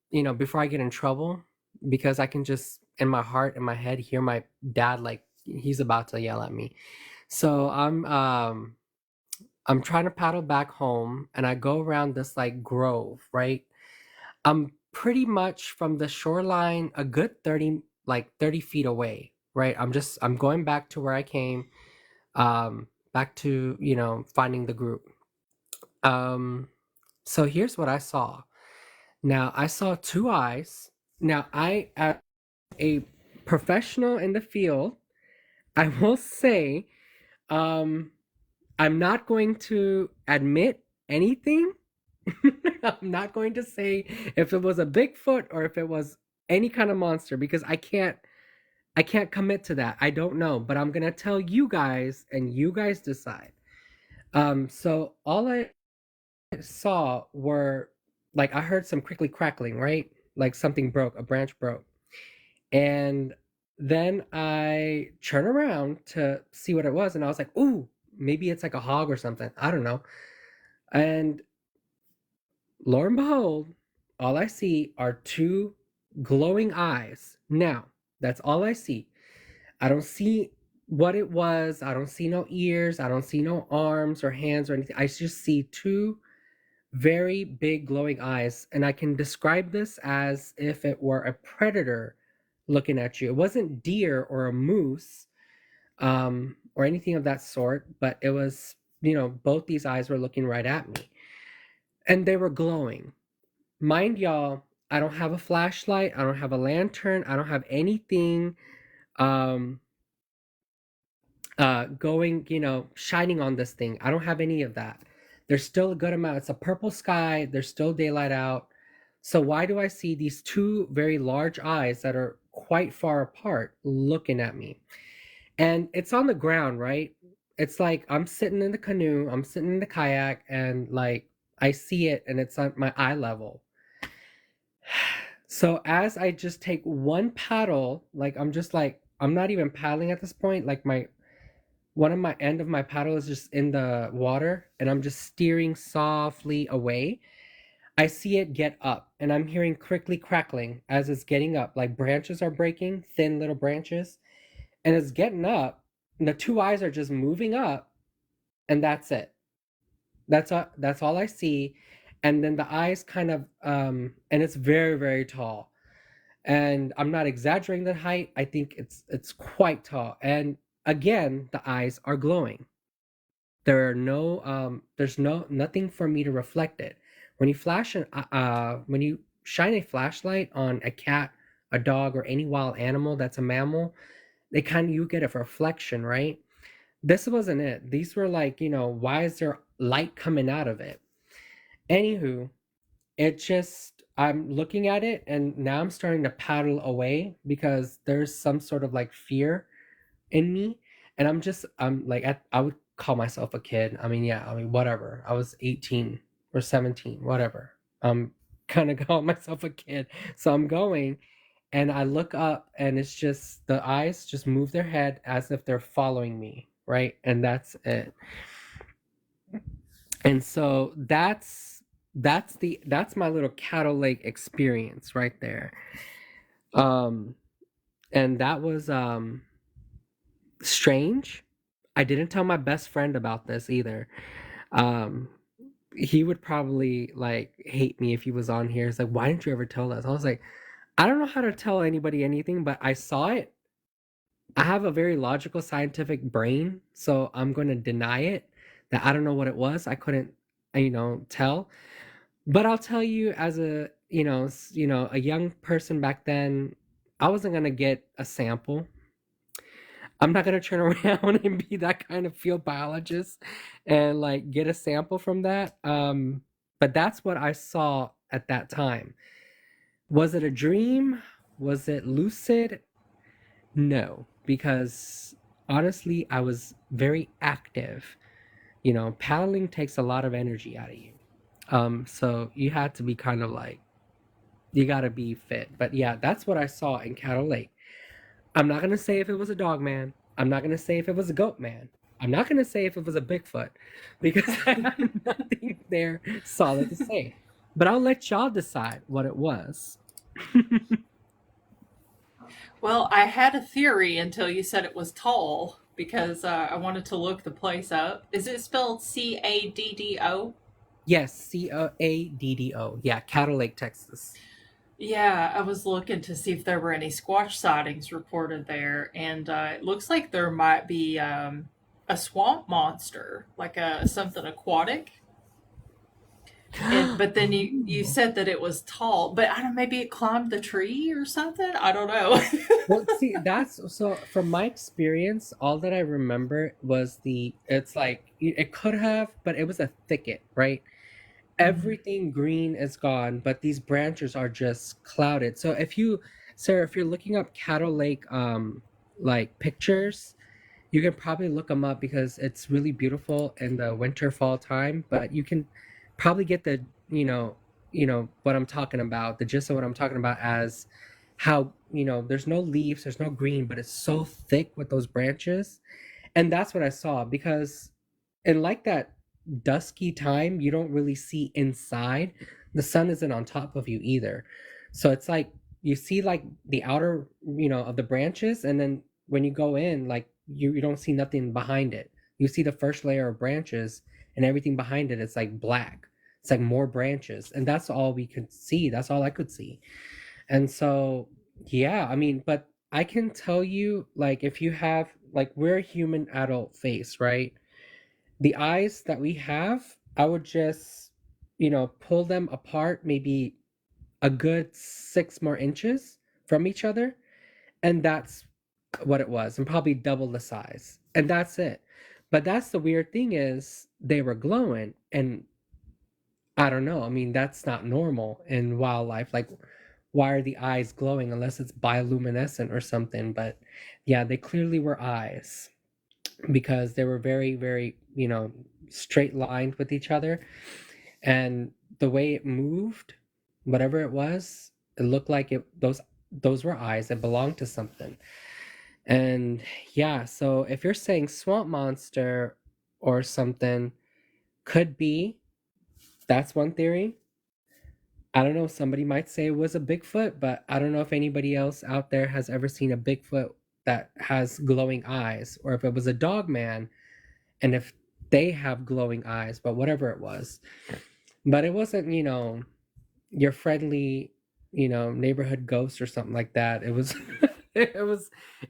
you know, before I get in trouble, because I can just in my heart, in my head, hear my dad like he's about to yell at me. So I'm trying to paddle back home, and I go around this like grove, right? I'm pretty much from the shoreline a good 30 feet away, right? I'm going back to where I came, back to, you know, finding the group. So here's what I saw. Now, I saw two eyes. Now, I am a professional in the field. I will say, um, I'm not going to admit anything. I'm not going to say if it was a Bigfoot or if it was any kind of monster, because I can't commit to that. I don't know, but I'm gonna tell you guys, and you guys decide. So all I saw were like I heard some crickly crackling, right? Like something broke, a branch broke. And then I turn around to see what it was, and I was like, ooh, maybe it's like a hog or something. I don't know. And lo and behold, all I see are two glowing eyes. Now, that's all I see. I don't see what it was. I don't see no ears. I don't see no arms or hands or anything. I just see two very big glowing eyes. And I can describe this as if it were a predator looking at you. It wasn't deer or a moose, or anything of that sort, but it was, you know, both these eyes were looking right at me. And they were glowing. Mind y'all, I don't have a flashlight. I don't have a lantern. I don't have anything um going, shining on this thing. I don't have any of that. There's still a good amount. It's a purple sky. There's still daylight out. So why do I see these two very large eyes that are quite far apart looking at me? And it's on the ground, right? It's like I'm sitting in the canoe, I'm sitting in the kayak, and like I see it and it's at my eye level. So as I just take one paddle, like I'm not even paddling at this point, like my one of my end of my paddle is just in the water and I'm just steering softly away. I see it get up and I'm hearing crickly crackling as it's getting up, like branches are breaking, thin little branches, and it's getting up, and the two eyes are just moving up, and that's it. That's all I see. And then the eyes kind of and it's very, very tall. And I'm not exaggerating the height. I think it's quite tall. And again, the eyes are glowing. There's nothing for me to reflect it. When you shine a flashlight on a cat, a dog, or any wild animal that's a mammal, you get a reflection, right? This wasn't it. These were like, why is there light coming out of it? Anywho, I'm looking at it and now I'm starting to paddle away because there's some sort of like fear in me. And I'm like, I would call myself a kid. I mean, yeah, I mean, whatever. I was 18 or 17, whatever. I'm kind of calling myself a kid. So I'm going and I look up and it's just the eyes just move their head as if they're following me, right? And that's it. And so that's my little Cattle Lake experience right there. And that was strange. I didn't tell my best friend about this either. Um he would probably like hate me if he was on here. It's like, why didn't you ever tell us? I was like, I don't know how to tell anybody anything, but I saw it. I have a very logical scientific brain, so I'm going to deny it that I don't know what it was. I couldn't, tell. But I'll tell you as a, a young person back then, I wasn't going to get a sample. I'm not going to turn around and be that kind of field biologist and like get a sample from that. But that's what I saw at that time. Was it a dream? Was it lucid? No, because honestly, I was very active. Paddling takes a lot of energy out of you. So you had to be kind of like, you got to be fit. But yeah, that's what I saw in Cattle Lake. I'm not going to say if it was a dog man. I'm not going to say if it was a goat man. I'm not going to say if it was a Bigfoot because I have nothing there solid to say. But I'll let y'all decide what it was. Well, I had a theory until you said it was tall because I wanted to look the place up. Is it spelled Caddo? Yes, Caddo. Yeah, Cattle Lake, Texas. Yeah, I was looking to see if there were any squash sightings reported there, and it looks like there might be a swamp monster, like something aquatic. But then you said that it was tall, but I don't know, maybe it climbed the tree or something. I don't know. Well, see, that's so from my experience, all that I remember was it's like it could have, but it was a thicket, right? Everything green is gone, but these branches are just clouded. So Sarah, if you're looking up Cattle Lake like pictures, you can probably look them up because it's really beautiful in the winter fall time, but you can probably get the, what I'm talking about, the gist of what I'm talking about as how, there's no leaves, there's no green, but it's so thick with those branches. And that's what I saw because in like that dusky time, you don't really see inside. The sun isn't on top of you either. So it's like you see like the outer, of the branches, and then when you go in, like you don't see nothing behind it. You see the first layer of branches and everything behind it, it's like black. It's like more branches. And that's all we could see. That's all I could see. And so, yeah, I mean, but I can tell you, like, if you have, like, we're a human adult face, right? The eyes that we have, I would just, pull them apart maybe a good 6 more inches from each other, and that's what it was, and probably double the size, and that's it. But that's the weird thing, is they were glowing, and I don't know, I mean, that's not normal in wildlife. Like, why are the eyes glowing unless it's bioluminescent or something? But yeah, they clearly were eyes, because they were very, very, straight lined with each other. And the way it moved, whatever it was, it looked like those were eyes that belonged to something. And yeah, so if you're saying swamp monster or something, could be, that's one theory. I don't know, somebody might say it was a Bigfoot, but I don't know if anybody else out there has ever seen a Bigfoot that has glowing eyes, or if it was a dog man and if they have glowing eyes, but whatever it was. But it wasn't, your friendly, neighborhood ghost or something like that. It was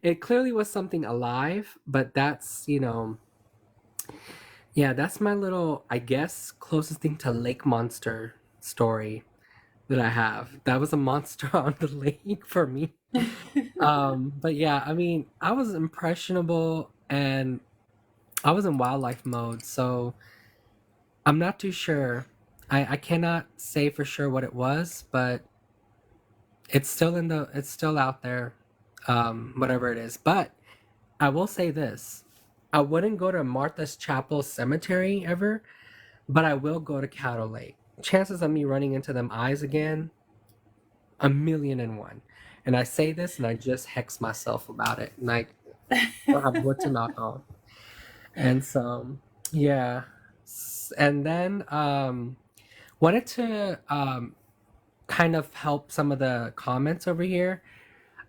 it clearly was something alive, but that's, yeah, that's my little, I guess, closest thing to lake monster story that I have. That was a monster on the lake for me. But yeah, I mean, I was impressionable and I was in wildlife mode, so I'm not too sure. I cannot say for sure what it was, but it's still out there, whatever it is. But I will say this: I wouldn't go to Martha's Chapel Cemetery ever, but I will go to Cattle Lake. Chances of me running into them eyes again, 1,000,001. And I say this, and I just hex myself about it, and I don't have wood to knock on. And so, yeah. And then wanted to kind of help some of the comments over here.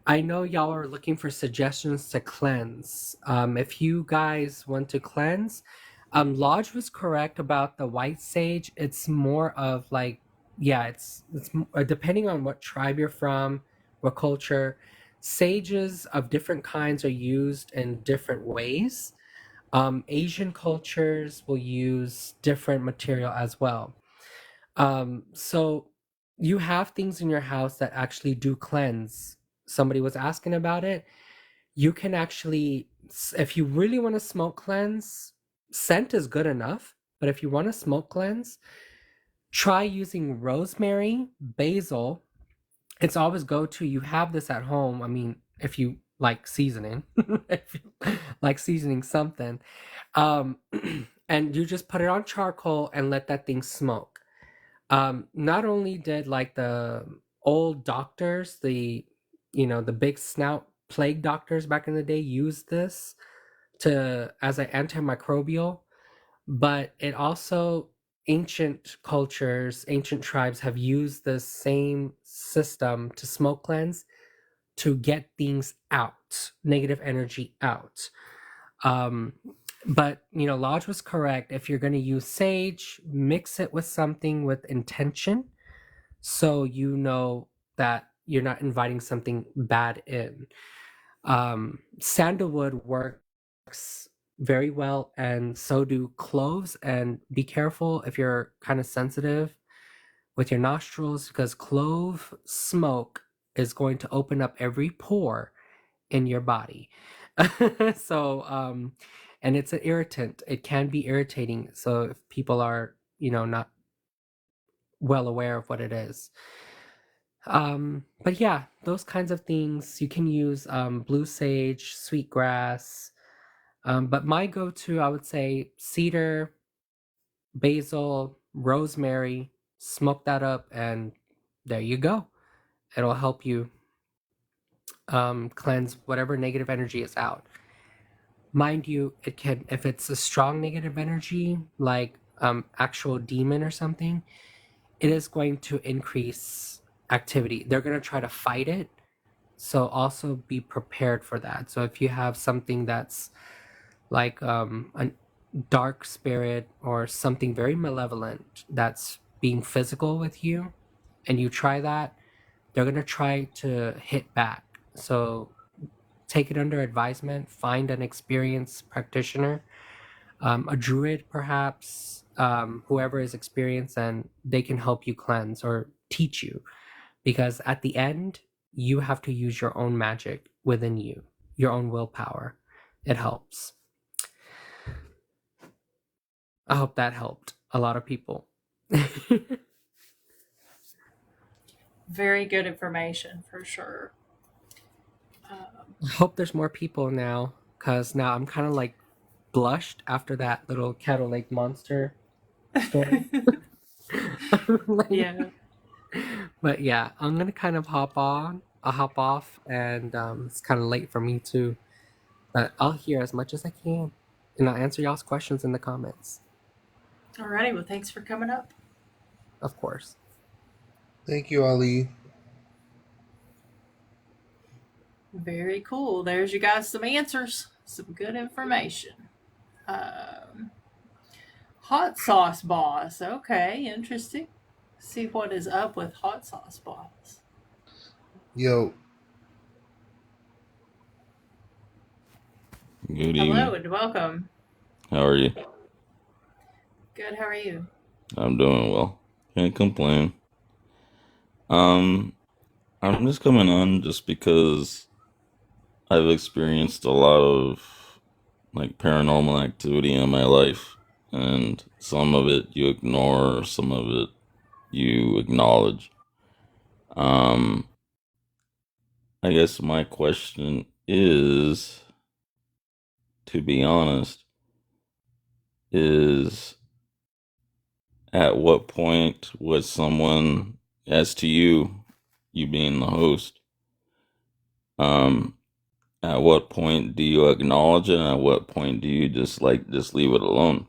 I know y'all are looking for suggestions to cleanse. If you guys want to cleanse, Lodge was correct about the white sage. It's more of like, yeah, it's depending on what tribe you're from, what culture. Sages of different kinds are used in different ways. Asian cultures will use different material as well. So you have things in your house that actually do cleanse. Somebody was asking about it. You can actually, if you really want to smoke cleanse, scent is good enough. But if you want to smoke cleanse, try using rosemary, basil. It's always go to. You have this at home. I mean, if you like seasoning, if you like seasoning something, um, and you just put it on charcoal and let that thing smoke. Not only did like the old doctors, the big snout plague doctors back in the day use this to as an antimicrobial, but it also ancient cultures, ancient tribes have used the same system to smoke cleanse to get things out, negative energy out. Um, but Lodge was correct. If you're going to use sage, mix it with something with intention, so you know that you're not inviting something bad in. Sandalwood works very well, and so do cloves. And be careful if you're kind of sensitive with your nostrils, because clove smoke is going to open up every pore in your body. So, and it's an irritant. It can be irritating. So if people are, not well aware of what it is. But yeah, those kinds of things. You can use blue sage, sweetgrass. But my go-to, I would say cedar, basil, rosemary, smoke that up, and there you go. It'll help you cleanse whatever negative energy is out. Mind you, it can, if it's a strong negative energy, like actual demon or something, it is going to increase activity. They're going to try to fight it. So also be prepared for that. So if you have something that's like a dark spirit or something very malevolent that's being physical with you, and you try that, they're going to try to hit back. So take it under advisement, find an experienced practitioner, a druid perhaps, whoever is experienced, and they can help you cleanse or teach you because at the end, you have to use your own magic within you, your own willpower. It helps. I hope that helped a lot of people. Very good information for sure. I hope there's more people now, because now I'm kind of like blushed after that little Kettle Lake monster story. Like, Yeah. but yeah, I'm gonna kind of hop off, and it's kind of late for me too. But I'll hear as much as I can, and I'll answer y'all's questions in the comments, Alrighty, well, thanks for coming up. of course. Thank you, Ali. Very cool. There's you guys some answers, some good information. Um, hot sauce boss. Okay, interesting. See what is up with hot sauce boss. Yo, Good Hello evening. and welcome. How are you? Good. How are you? I'm doing well. Can't complain. I'm just coming on just because I've experienced a lot of like paranormal activity in my life, and some of it you ignore, some of it you acknowledge. Um, I guess my question is, to be honest, is at what point was someone, as to you being the host, um, at what point do you acknowledge it, and at what point do you just leave it alone?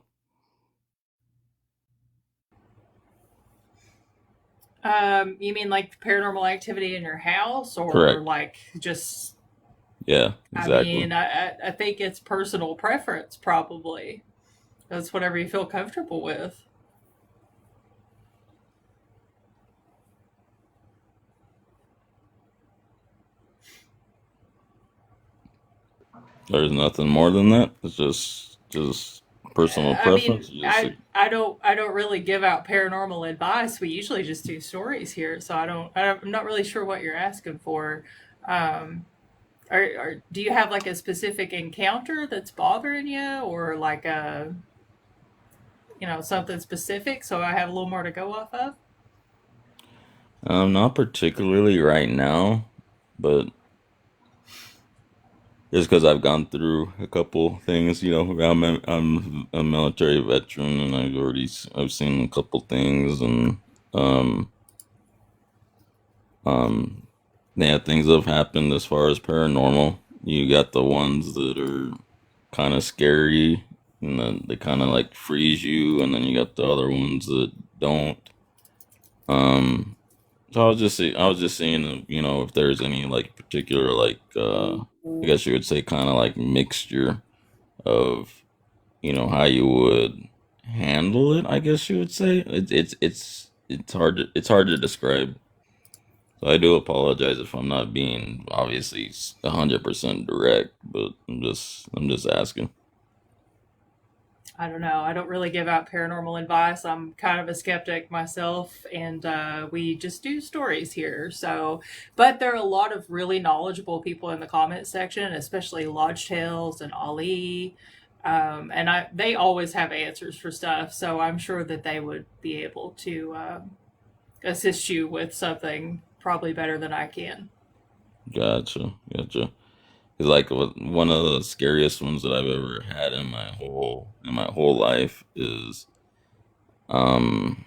You mean like paranormal activity in your house, or Correct. like just? Yeah, I exactly. mean, I think it's personal preference. Probably that's whatever you feel comfortable with. There's nothing more than that. It's just personal I mean, preference. Just I don't really give out paranormal advice. We usually just do stories here, so I'm not really sure what you're asking for. Um, do you have like a specific encounter that's bothering you, or like a something specific? So I have a little more to go off of. not particularly right now, but just because I've gone through a couple things, I'm a military veteran, and I've seen a couple things, and um um yeah, things have happened as far as paranormal. You got the ones that are kind of scary, and then they kind of like freeze you, and then you got the other ones that don't. Um, so I was just seeing, if there's any like particular I guess you would say kind of like mixture of, how you would handle it. I guess you would say it's hard to describe. So I do apologize if I'm not being obviously 100% direct, but I'm just asking. I don't know. I don't really give out paranormal advice. I'm kind of a skeptic myself, and we just do stories here. So, but there are a lot of really knowledgeable people in the comment section, especially Lodge Tales and Ali. And they always have answers for stuff. So I'm sure that they would be able to assist you with something probably better than I can. Gotcha. It's like one of the scariest ones that I've ever had in my whole life is um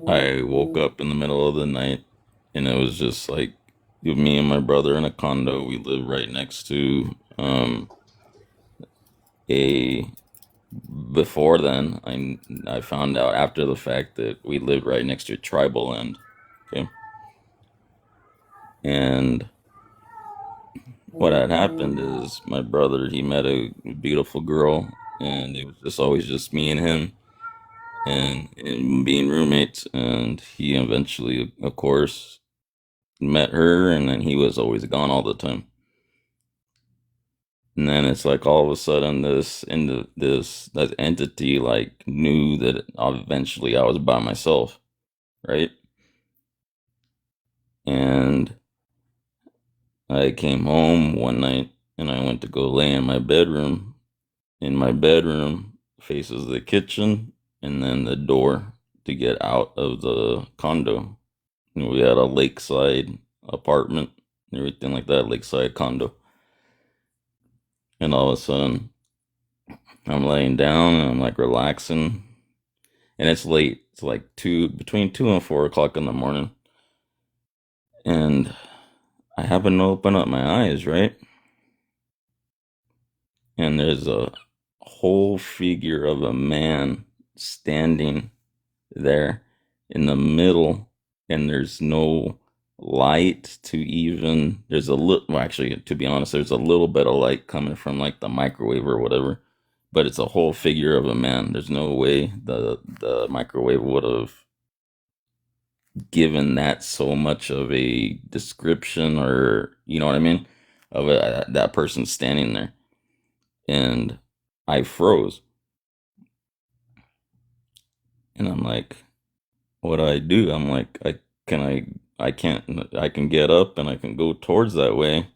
I woke up in the middle of the night, and it was just like me and my brother in a condo. We live right next to a before then I found out after the fact that we lived right next to a tribal land. Okay. And what had happened is my brother, he met a beautiful girl, and it was just always just me and him, and being roommates, and he eventually, of course, met her, and then he was always gone all the time. And then it's like all of a sudden that entity like knew that eventually I was by myself, right? And I came home one night and I went to go lay in my bedroom. In my bedroom faces the kitchen and then the door to get out of the condo. And we had a lakeside apartment and everything like that, lakeside condo. And all of a sudden, I'm laying down and I'm like relaxing. And it's late. It's like between 2 and 4 o'clock in the morning. And I happen to open up my eyes, right? And there's a whole figure of a man standing there in the middle, and there's no light to even. There's a little, well, actually, to be honest, there's a little bit of light coming from like the microwave or whatever, but it's a whole figure of a man. There's no way the microwave would have given that so much of a description, or you know what I mean, of that person standing there. And I froze, and I'm like, what do I do? I'm like, I can't, I can get up and I can go towards that way.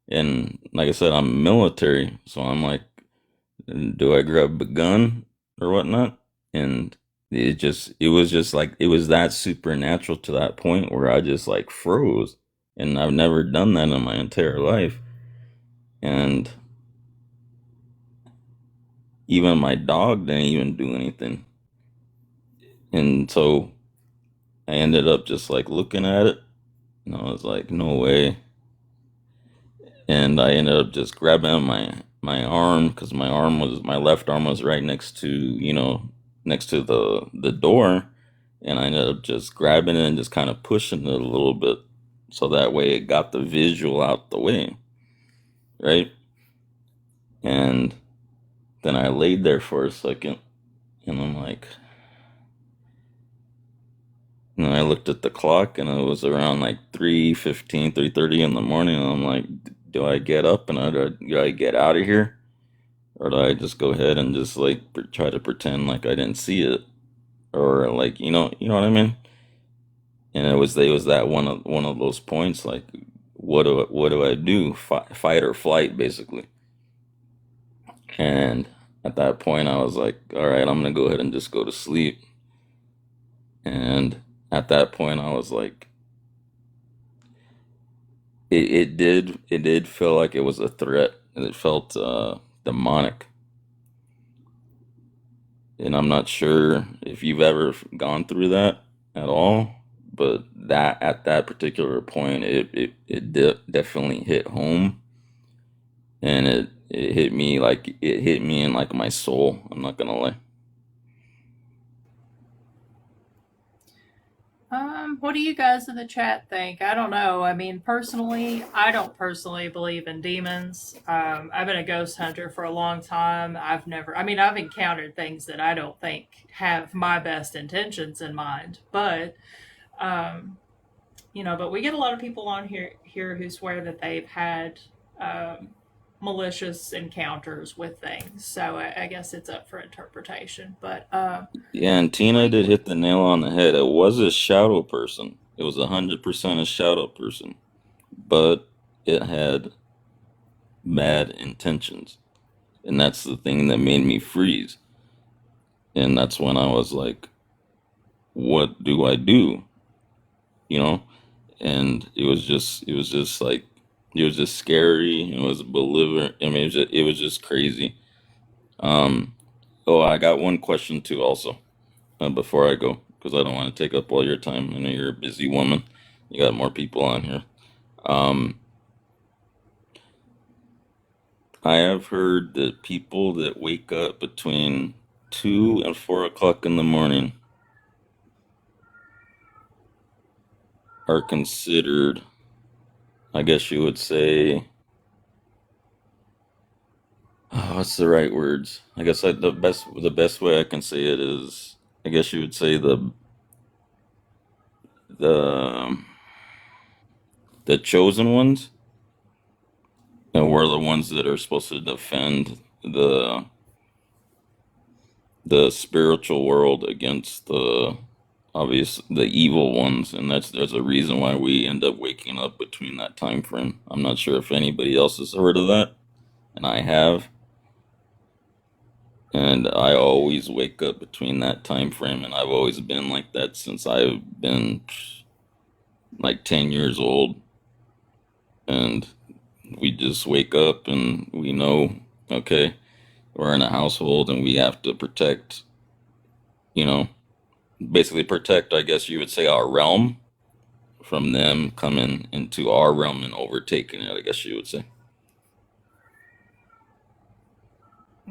And like I said, I'm military, so I'm like, do I grab a gun or whatnot? And it was just like, it was that supernatural to that point where I just like froze. And I've never done that in my entire life. And even my dog didn't even do anything. And so I ended up just like looking at it, and I was like, no way. And I ended up just grabbing my arm, because my left arm was right next to, next to the door, and I ended up just grabbing it and just kind of pushing it a little bit, so that way it got the visual out the way, right? And then I laid there for a second, and I'm like, and I looked at the clock, and it was around like 3:15, 3:30 in the morning, and I'm like, do I get up and do I get out of here? Or do I just go ahead and just like try to pretend like I didn't see it? Or like, what I mean? And it was that one of those points, like, what do I do? Fight or flight, basically. And at that point, I was like, all right, I'm gonna go ahead and just go to sleep. And at that point, I was like, it did feel like it was a threat. It felt demonic. And I'm not sure if you've ever gone through that at all, but that at that particular point, it definitely hit home, and it hit me, like it hit me in like my soul. I'm not gonna lie. What do you guys in the chat think? I don't know. I mean, personally, I don't personally believe in demons. I've been a ghost hunter for a long time. I've encountered things that I don't think have my best intentions in mind. Um, but we get a lot of people on here who swear that they've had um, malicious encounters with things. So I guess it's up for interpretation. But Yeah, and Tina did hit the nail on the head. It was a shadow person. It was 100% a shadow person, but it had bad intentions, and that's the thing that made me freeze. And that's when I was like, what do I do? You know? And it was just like, it was just scary. It was belligerent. I mean, it was just crazy. Um, oh, I got one question too, also, before I go, because I don't want to take up all your time. I know you're a busy woman. You got more people on here. Um, I have heard that people that wake up between 2 and 4 o'clock in the morning are considered, I guess you would say, what's the right words? I guess the best way I can say it is, I guess you would say the the chosen ones, and we're the ones that are supposed to defend the spiritual world against the obvious the evil ones, and there's a reason why we end up waking up between that time frame. I'm not sure if anybody else has heard of that, and I have. And I always wake up between that time frame, and I've always been like that since I've been like 10 years old. And we just wake up and we know, okay, we're in a household and we have to protect, you know, basically protect, I guess you would say, our realm from them coming into our realm and overtaking it, I guess you would say.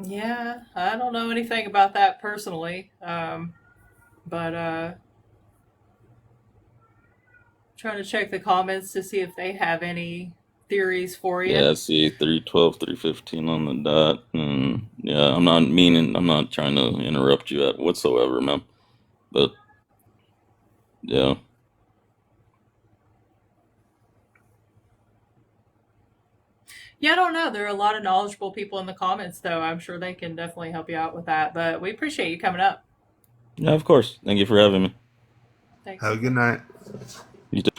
Yeah, I don't know anything about that personally, but trying to check the comments to see if they have any theories for you. Yeah, I see 312, 315 on the dot. And yeah, I'm not trying to interrupt you at whatsoever, man. But yeah. Yeah, I don't know. There are a lot of knowledgeable people in the comments, though. I'm sure they can definitely help you out with that. But we appreciate you coming up. Yeah, of course. Thank you for having me. Thanks. Have a good night. You too.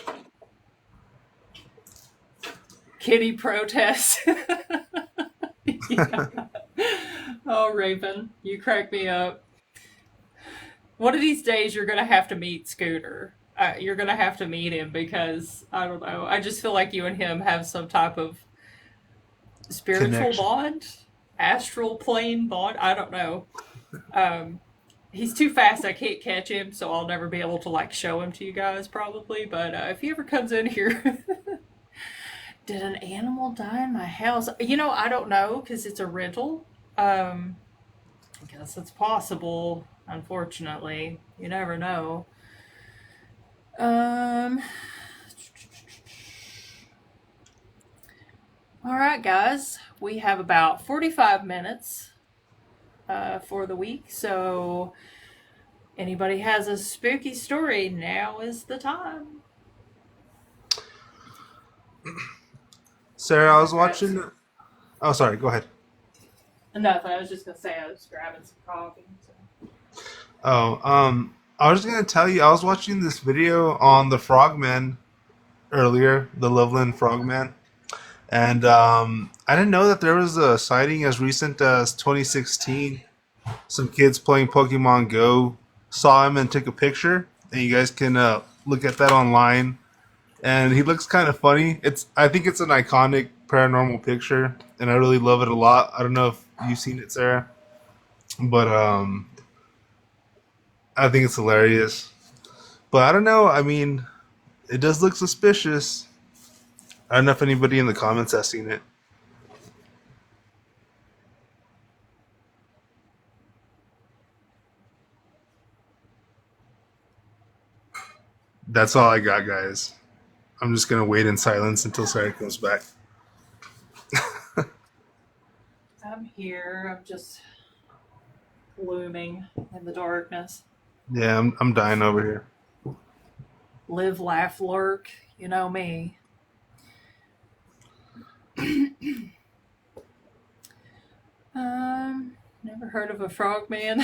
Kitty protest. Yeah. Oh, Raven, you crack me up. One of these days, you're going to have to meet Scooter. You're going to have to meet him because, I don't know, I just feel like you and him have some type of spiritual Connection. bond, astral plane bond. I don't know. He's too fast. I can't catch him, so I'll never be able to like show him to you guys probably. But if he ever comes in here, did an animal die in my house? You know, I don't know because it's a rental. I guess it's possible. Unfortunately, you never know. Um. All right, guys. We have about 45 minutes for the week. So, anybody has a spooky story, now is the time. Sarah, I was watching. Oh, sorry. Go ahead. Nothing. I was just going to say I was grabbing some coffee. So. Oh, I was just gonna tell you. I was watching this video on the Frogman earlier, the Loveland Frogman, and I didn't know that there was a sighting as recent as 2016. Some kids playing Pokemon Go saw him and took a picture, and you guys can look at that online. And he looks kind of funny. I think it's an iconic paranormal picture, and I really love it a lot. I don't know if you've seen it, Sarah, but I think it's hilarious. But I don't know. I mean, it does look suspicious. I don't know if anybody in the comments has seen it. That's all I got, guys. I'm just gonna wait in silence until Sarah comes back. I'm here. I'm just glooming in the darkness. Yeah, I'm dying over here. Live, laugh, lurk. You know me. Never heard of a frogman.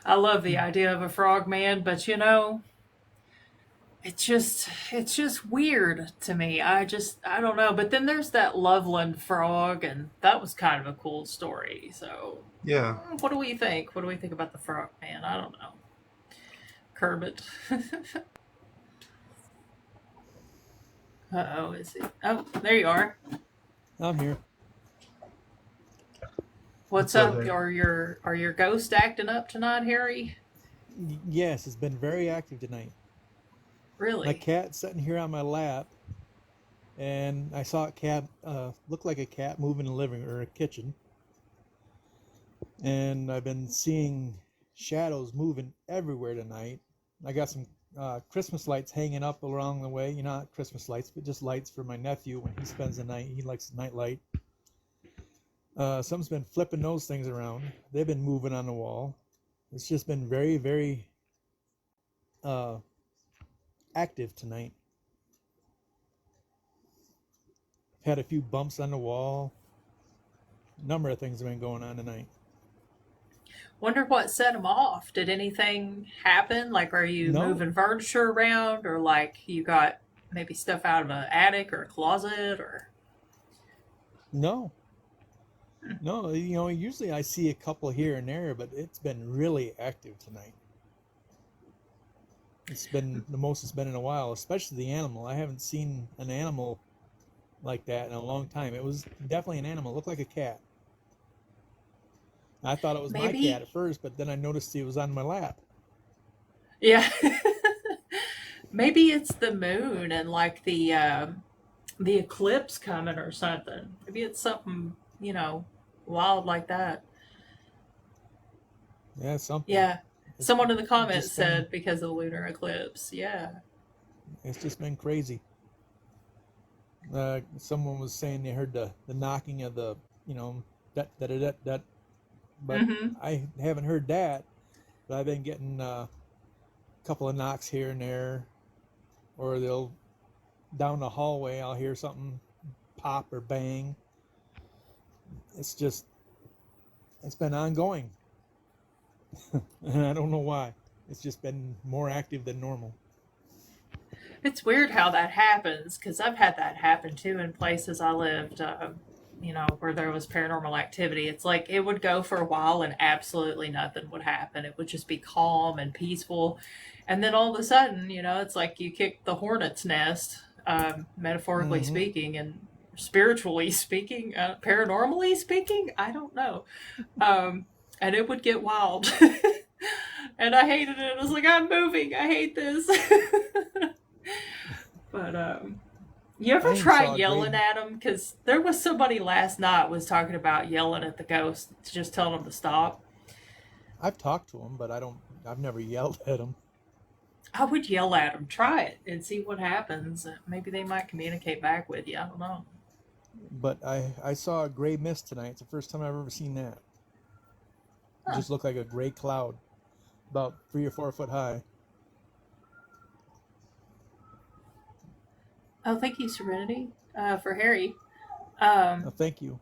I love the idea of a frogman, but you know, it's just weird to me. I don't know. But then there's that Loveland frog, and that was kind of a cool story. So Yeah. what do we think? What do we think about the frogman? I don't know. Kermit. Uh-oh, is he? Oh, there you are. I'm here. What's up? Are your ghosts acting up tonight, Harry? Yes, it's been very active tonight. Really? My cat's sitting here on my lap, and I saw a cat look like a cat move in the living or a kitchen, and I've been seeing shadows moving everywhere tonight. I got some Christmas lights hanging up along the way. You know, not Christmas lights, but just lights for my nephew when he spends the night. He likes night light. Someone's been flipping those things around. They've been moving on the wall. It's just been very, very active tonight. Had a few bumps on the wall. A number of things have been going on tonight. Wonder what set them off. Did anything happen? Like, are you No, moving furniture around, or like you got maybe stuff out of an attic or a closet, or? no, no. Usually I see a couple here and there, but it's been really active tonight. It's been the most it's been in a while, especially the animal. I haven't seen an animal like that in a long time. It was definitely an animal. It looked like a cat. I thought it was my cat Maybe, at first, but then I noticed he was on my lap. yeah. Maybe it's the moon and like the eclipse coming or something. Maybe it's something wild like that. Yeah, something. Yeah. It's Someone in the comments just been said because of the lunar eclipse. Yeah. it's just been crazy. Someone was saying they heard the knocking of the that that that that, but Mm-hmm. I haven't heard that. But I've been getting a couple of knocks here and there, or they'll down the hallway. I'll hear something pop or bang. It's just it's been ongoing, and I don't know why. It's just been more active than normal. It's weird how that happens because I've had that happen too in places I lived, where there was paranormal activity. It's like it would go for a while and absolutely nothing would happen. It would just be calm and peaceful. And then all of a sudden, it's like you kick the hornet's nest, metaphorically Hmm. speaking and spiritually speaking, paranormally speaking. I don't know. And it would get wild. And I hated it. I was like, I'm moving. I hate this. But you I ever even try saw a gray. yelling at them? Because there was somebody last night was talking about yelling at the ghost, just telling them to stop. I've talked to him, but I don't. I've never yelled at him. I would yell at them. Try it and see what happens. Maybe they might communicate back with you. I don't know. But I saw a gray mist tonight. It's the first time I've ever seen that. It Huh. just looked like a gray cloud, about 3 or 4 foot high. Oh, thank you, Serenity, for Harry. Um, Thank you.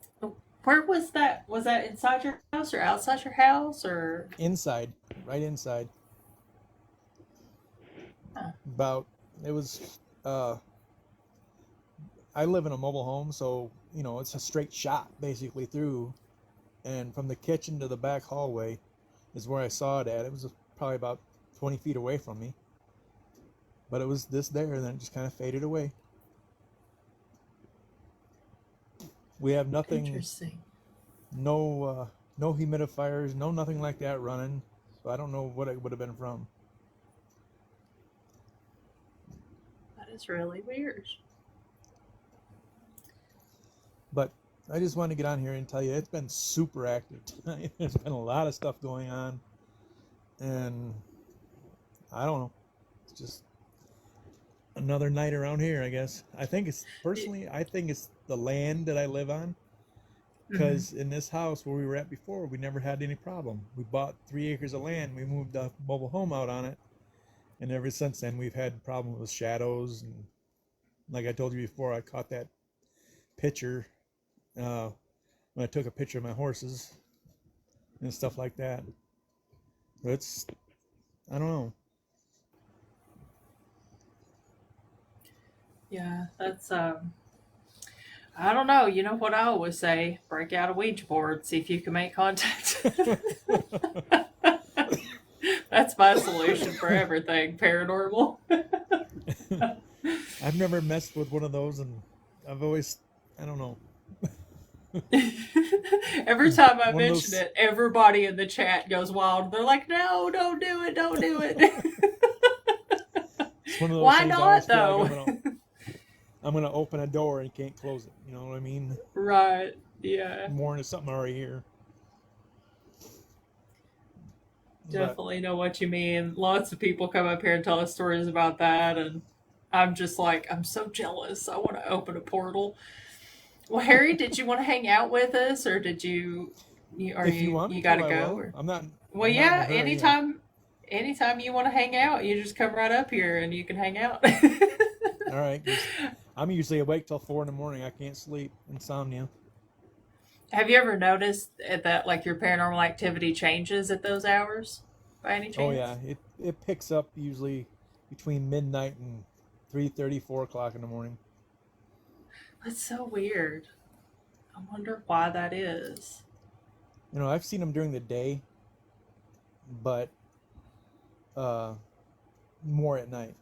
where was that? Was that inside your house or outside your house or? Inside, right inside. Huh. About it was. I live in a mobile home, so it's a straight shot basically through, and from the kitchen to the back hallway is where I saw it at. It was probably about 20 feet away from me, but it was this there, and then it just kind of faded away. We have nothing, Interesting. no humidifiers, no nothing like that running, so I don't know what it would have been from. That is really weird. But I just wanted to get on here and tell you it's been super active tonight. There's been a lot of stuff going on, and I don't know. It's just another night around here, I guess. I think it's the land that I live on, Mm-hmm. because in this house where we were at before, we never had any problem. We bought 3 acres of land, we moved a mobile home out on it, and ever since then we've had problems with shadows. And like I told you before, I caught that picture uh, when I took a picture of my horses and stuff like that. But I don't know. Yeah, that's I don't know. You know what I always say? Break out a Ouija board, see if you can make contact. That's my solution for everything paranormal. I've never messed with one of those, and I've always, I don't know. Every time I One of mention those, it, everybody in the chat goes wild. They're like, "No, don't do it, don't do it." it's one of those Why things I always not feel like though? I'm gonna open a door and can't close it. You know what I mean? Right? Yeah, More into something already here. But definitely know what you mean. Lots of people come up here and tell us stories about that, and I'm just like, I'm so jealous. I want to open a portal. Well, Harry, did you want to hang out with us, or did you are if you want you me got to, to I go? will. Or well, I'm not in a yeah. hurry. Anytime you want to hang out, you just come right up here and you can hang out. All right, 'cause I'm usually awake till 4 in the morning. I can't sleep. Insomnia. Have you ever noticed that like your paranormal activity changes at those hours by any Oh yeah, chance? it picks up usually between midnight and 3:30, 4 o'clock in the morning. That's so weird. I wonder why that is. You know, I've seen them during the day, but uh, more at night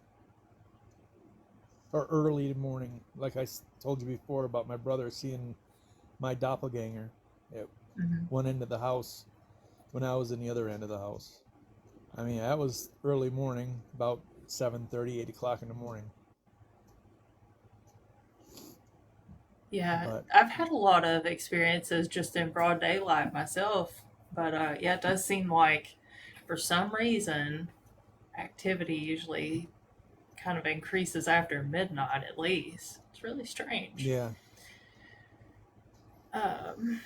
or early morning. Like I told you before about my brother seeing my doppelganger at Hmm. one end of the house when I was in the other end of the house. I mean, that was early morning, about 7:30, 8 o'clock in the morning. Yeah, But I've had a lot of experiences just in broad daylight myself, but yeah, it does seem like for some reason activity usually kind of increases after midnight at least. It's really strange. yeah, Um,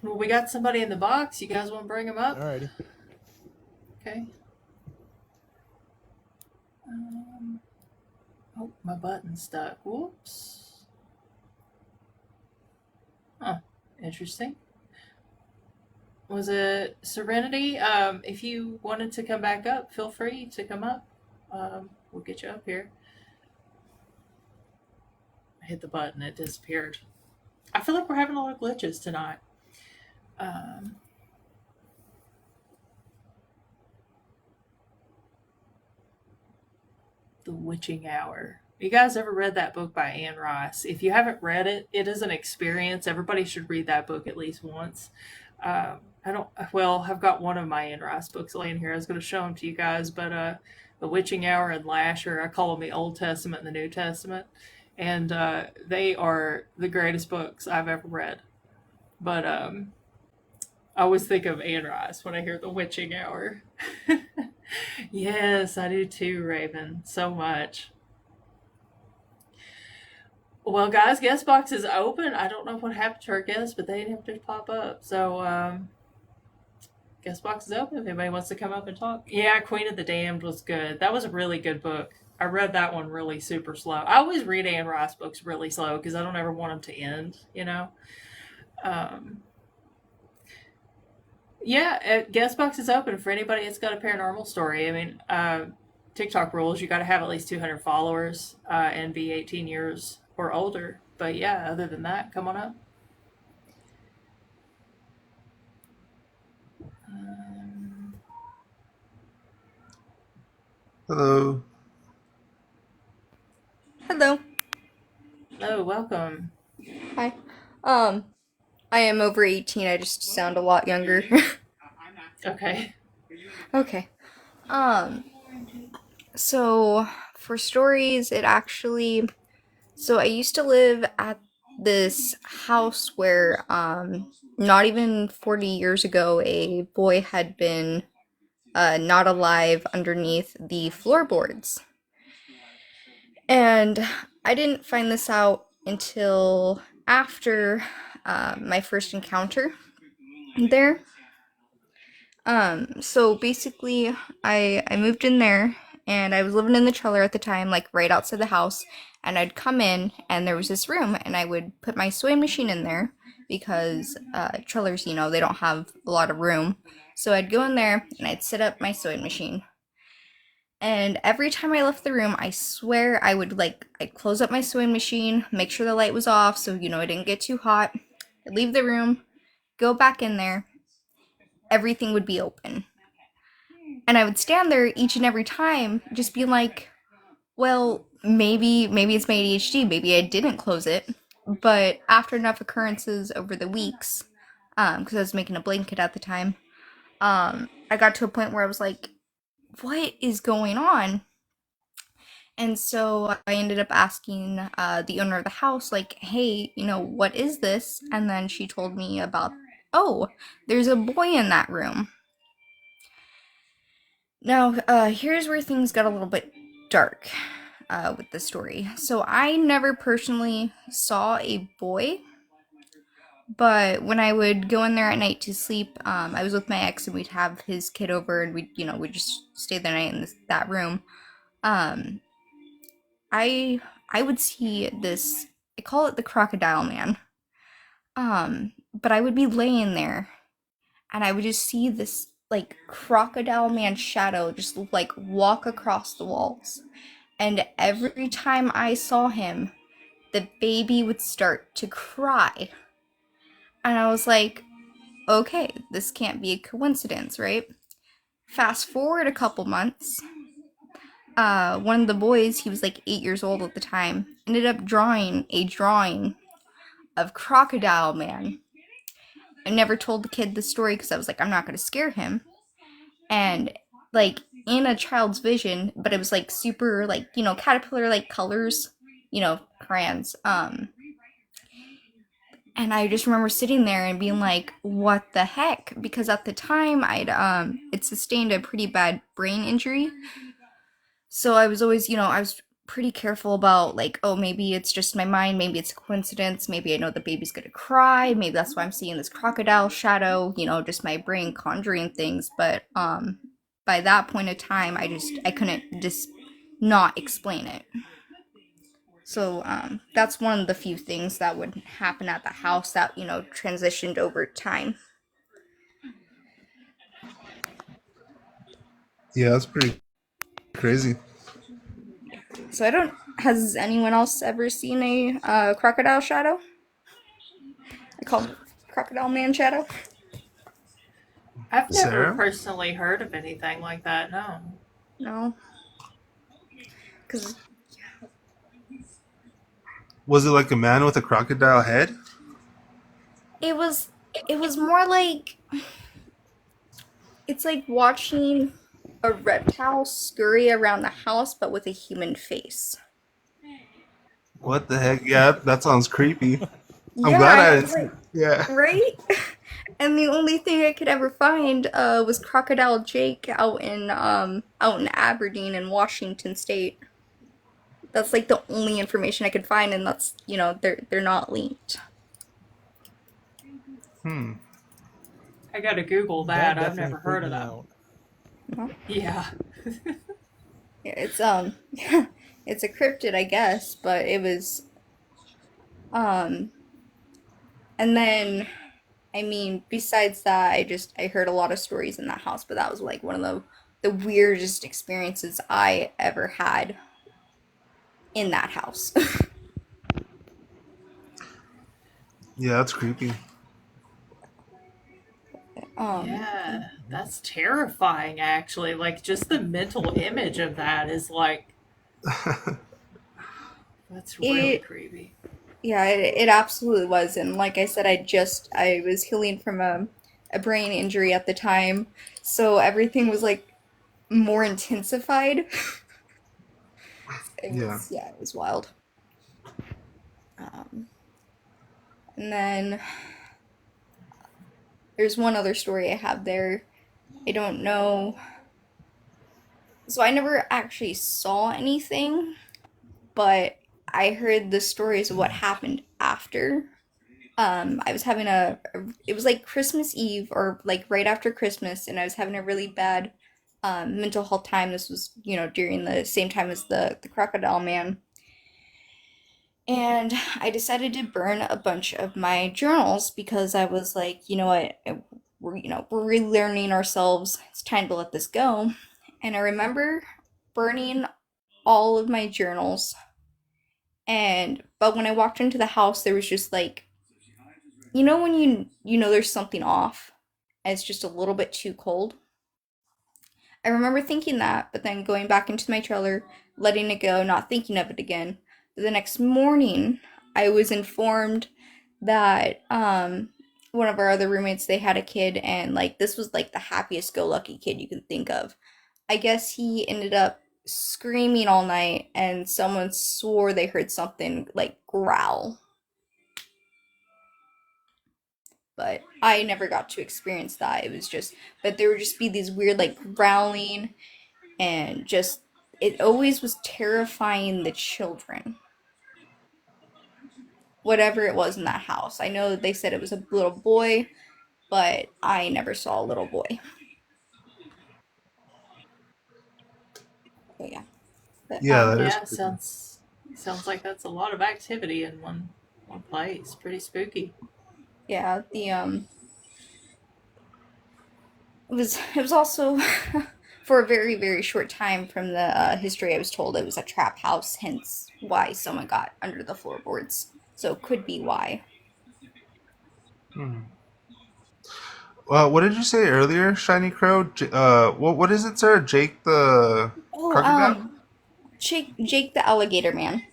well, we got somebody in the box. You guys want to bring them up? alrighty. Okay. Um, oh, my button's stuck. Whoops. Huh. Interesting. Was it Serenity? If you wanted to come back up, feel free to come up. We'll get you up here. I hit the button, it disappeared. I feel like we're having a lot of glitches tonight. Um, the Witching Hour. You guys ever read that book by Anne Rice? If you haven't read it, it is an experience. Everybody should read that book at least once. I don't, well, I've got one of my Anne Rice books laying here. I was going to show them to you guys, but The Witching Hour and Lasher, I call them the Old Testament and the New Testament. And they are the greatest books I've ever read. But I always think of Anne Rice when I hear The Witching Hour. Yes, I do too, Raven. So much. Well, guys, guest box is open. I don't know what happened to our guests, but they didn't have to pop up. So, guest box is open if anybody wants to come up and talk. Yeah, Queen of the Damned was good. That was a really good book. I read that one really super slow. I always read Anne Rice books really slow because I don't ever want them to end, you know? Um, yeah, guest box is open for anybody that's got a paranormal story. I mean, TikTok rules, you got to have at least 200 followers and be 18 years or older. But yeah, other than that, come on up. Um, Hello. Hello. hello, welcome. Hi. I am over 18. I just sound a lot younger. Okay. Okay. Um, so for stories, it actually so I used to live at this house where not even 40 years ago a boy had been not alive underneath the floorboards. And I didn't find this out until after my first encounter there. So basically, I moved in there, and I was living in the trailer at the time, like right outside the house. And I'd come in, and there was this room, and I would put my sewing machine in there because trailers, they don't have a lot of room. So I'd go in there, and I'd set up my sewing machine. And every time I left the room, I swear I'd close up my sewing machine, make sure the light was off so, it didn't get too hot. I'd leave the room, go back in there, everything would be open. And I would stand there each and every time, just being like, well, maybe it's my ADHD, maybe I didn't close it. But after enough occurrences over the weeks, because I was making a blanket at the time, I got to a point where I was like, what is going on? And so I ended up asking the owner of the house, like, hey, what is this? And then she told me about, oh, there's a boy in that room. Now, here's where things got a little bit dark with the story. So I never personally saw a boy, but when I would go in there at night to sleep, I was with my ex and we'd have his kid over and we'd just stay the night in that room. Um, I I would see this. I call it the crocodile man. But I would be laying there and I would just see this like crocodile man shadow just like walk across the walls. And every time I saw him, the baby would start to cry. And I was like, okay, this can't be a coincidence, right? Fast forward a couple months, one of the boys, he was like 8 years old at the time, ended up drawing a drawing of Crocodile Man. I never told the kid the story because I was like, I'm not going to scare him. And like in a child's vision, but it was like super like, caterpillar like colors, crayons. And I just remember sitting there and being like, what the heck? Because at the time it sustained a pretty bad brain injury. So I was always, I was pretty careful about like, oh, maybe it's just my mind, maybe it's a coincidence, maybe I know the baby's gonna cry, maybe that's why I'm seeing this crocodile shadow, just my brain conjuring things. But by that point of time, I couldn't just not explain it. So that's one of the few things that would happen at the house that, transitioned over time. Yeah, that's pretty crazy. So has anyone else ever seen a crocodile shadow? I call it crocodile man shadow. I've never Sarah? personally heard of anything like that, no. No, because Was it like a man with a crocodile head? it was it was more like it's like watching a reptile scurry around the house, but with a human face. What the heck? Yeah, that sounds creepy. I'm Yeah, glad I I was didn't see. like, Yeah. right? And the only thing I could ever find was Crocodile Jake out in Aberdeen in Washington State. That's like the only information I could find, and that's they're not linked. Hmm. I gotta Google That that. I've definitely never freaked heard of me that. out. Well, Yeah. yeah, it's it's a cryptid, I guess, but it was um and then I mean, besides that, I heard a lot of stories in that house, but that was like one of the weirdest experiences I ever had in that house. Yeah, that's creepy. Yeah, that's terrifying, actually. Like, just the mental image of that is like, that's really it creepy. Yeah, it absolutely was. And like I said, I was healing from a brain injury at the time, so everything was like more intensified. Yeah. It was wild. Um, and then there's one other story I have there. I don't know. So I never actually saw anything, but I heard the stories of what happened after. I was having it was like Christmas Eve or like right after Christmas, and I was having a really bad mental health time. This was, during the same time as the Crocodile Man. And I decided to burn a bunch of my journals because I was like, you know what, we're relearning ourselves. It's time to let this go. And I remember burning all of my journals. But when I walked into the house, there was just like, when you know there's something off, and it's just a little bit too cold. I remember thinking that, but then going back into my trailer, letting it go, not thinking of it again. But the next morning, I was informed that one of our other roommates, they had a kid, and like this was like the happiest go lucky kid you can think of. I guess he ended up screaming all night, and someone swore they heard something like growl. But I never got to experience that. It was just, but there would just be these weird like growling, and just it always was terrifying the children, whatever it was in that house. I know that they said it was a little boy, but I never saw a little boy. So yeah, but Yeah, that is Yeah, creepy. sounds like that's a lot of activity in one place. Pretty spooky. Yeah, it was also for a very very short time from the history I was told it was a trap house, hence why someone got under the floorboards. So it could be why. Hmm. What did you say earlier, Shiny Crow? What is it, sir? Jake the Oh, crocodile? Jake the alligator man.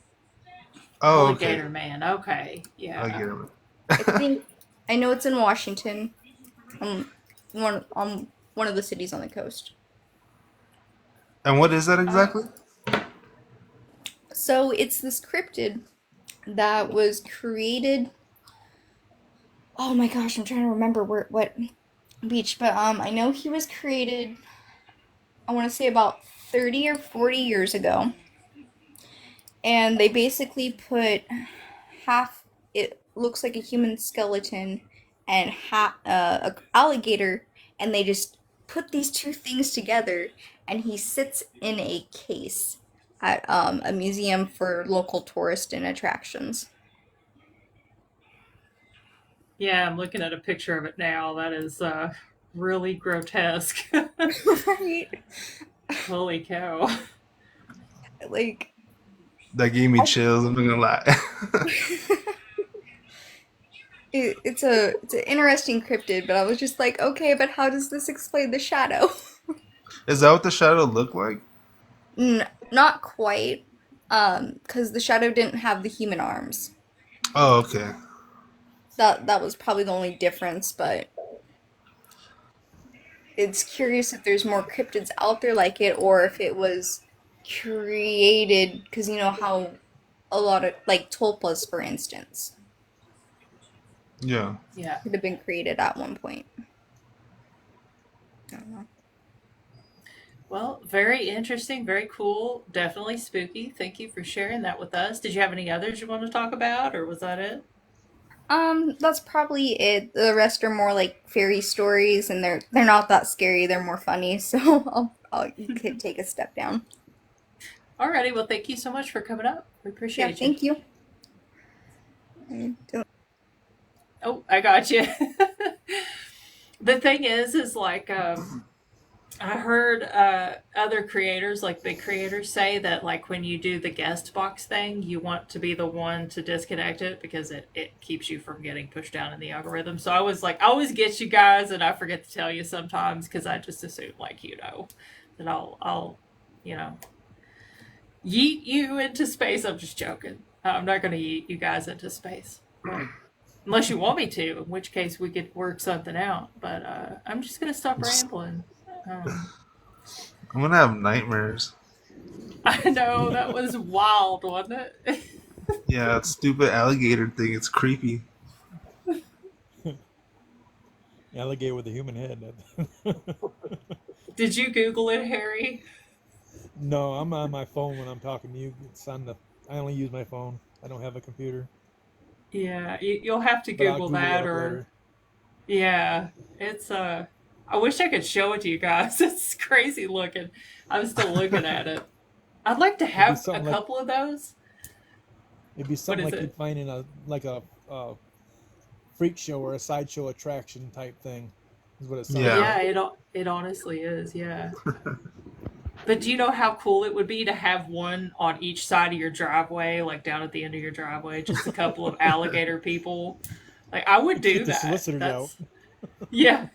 Oh, okay. Alligator Man. Okay. Yeah. Alligator. I think I know it's in Washington, one of the cities on the coast. And what is that Uh, exactly? So it's this cryptid that was created. Oh my gosh, I'm trying to remember what beach, but I know he was created. I want to say about 30 or 40 years ago, and they basically put half. It looks like a human skeleton and half a alligator, and they just put these two things together, and he sits in a case at a museum for local tourist and attractions. yeah, I'm looking at a picture of it now. That is really grotesque. Right? Holy cow. Like, That gave me I, chills. I'm not gonna lie. it's an interesting cryptid, but I was just like, okay, but how does this explain the shadow? Is that what the shadow looked like? Not quite, because the shadow didn't have the human arms. Oh, okay. That was probably the only difference, but it's curious if there's more cryptids out there like it, or if it was created, because you know how a lot of, like, tulpas, for instance, Yeah. Yeah. could have been created at one point. I don't know. Well, very interesting, very cool, definitely spooky. Thank you for sharing that with us. Did you have any others you want to talk about, or was that it? That's probably it. The rest are more like fairy stories, and they're not that scary. They're more funny. So you could take a step down. Alrighty, well, thank you so much for coming up. We Yeah, appreciate you. thank you. I don't- Oh, I got you. The thing is like, I heard other creators, like big creators, say that like when you do the guest box thing, you want to be the one to disconnect it because it keeps you from getting pushed down in the algorithm. So I was like, I always get you guys, and I forget to tell you sometimes because I just assume like that I'll you know yeet you into space. I'm just joking. I'm not going to yeet you guys into space. But unless you want me to, in which case we could work something out. But I'm just gonna stop rambling. Um, I'm gonna have nightmares. I know that was wild, wasn't it? Yeah, that stupid alligator thing. It's creepy. Alligator with a human head. Did you Google it, Harry? No, I'm on my phone when I'm talking to you. I only use my phone. I don't have a computer, Yeah, you'll have to but I'll Google Google it that, up or later. yeah, it's I wish I could show it to you guys. It's crazy looking. I'm still looking at it. I'd like to It'd be have a something like couple of those. it'd be What something is like it? you'd find in a freak show or a sideshow attraction type thing. Is what it sounds Yeah. Yeah, like. it honestly is. Yeah. But do you know how cool it would be to have one on each side of your driveway, like down at the end of your driveway, just a couple of alligator people? Like I would do Get the that. solicitors out. That's yeah.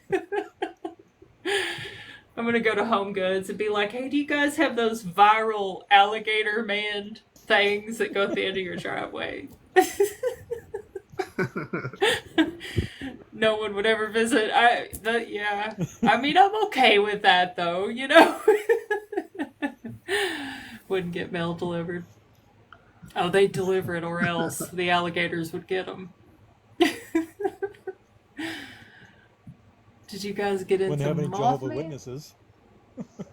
I'm gonna go to Home Goods and be like, "Hey, do you guys have those viral alligator man things that go at the end of your driveway?" No one would ever visit. Yeah. I mean, I'm okay with that though. Wouldn't get mail delivered. Oh, they'd deliver it, or else the alligators would get them. Did you guys get Wouldn't into have any Jehovah Mothman? Witnesses.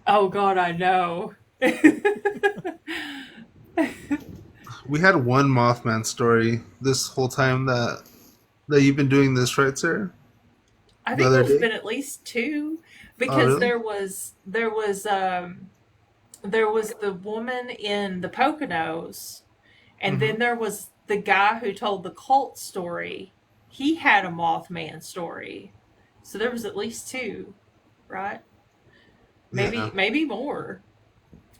Oh God, I know. We had one Mothman story this whole time that you've been doing this, right, sir? I The think other there's day. been at least two Oh, because really? there was the woman in the Poconos, and Mm-hmm. then there was the guy who told the cult story. he had a Mothman story. So there was at least two, right? Yeah. Maybe more.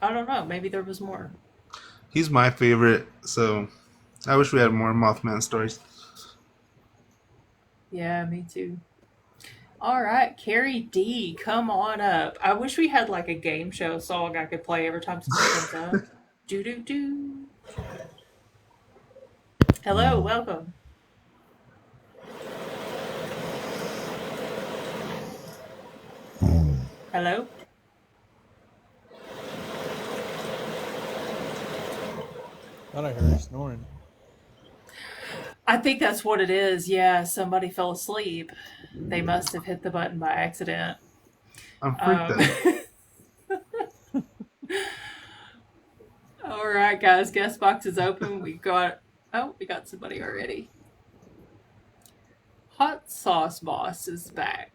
I don't know. Maybe there was more. He's my favorite, so I wish we had more Mothman stories. Yeah, me too. All right, Carrie D, come on up. I wish we had like a game show song I could play every time somebody comes up. Do do do. Hello, welcome. Hello? Thought I heard her snoring. I think that's what it is. Yeah, somebody fell asleep. They must have hit the button by accident. I'm freaked out. All right, guys, guest box is open. We got somebody already. Hot Sauce Boss is back.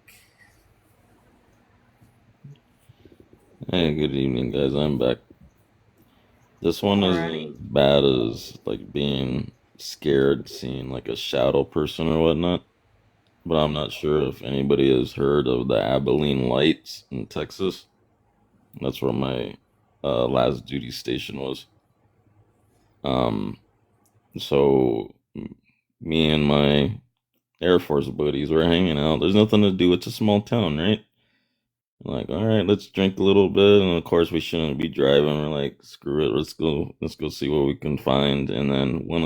Hey, good evening, guys. I'm back. This one Alrighty. isn't as bad as like being scared, seeing like a shadow person or whatnot. But I'm not sure if anybody has heard of the Abilene Lights in Texas. That's where my last duty station was. Um, so me and my Air Force buddies were hanging out. There's nothing to do. It's a small town, right? Like, all right, let's drink a little bit, and of course we shouldn't be driving. We're like, screw it, let's go see what we can find. And then one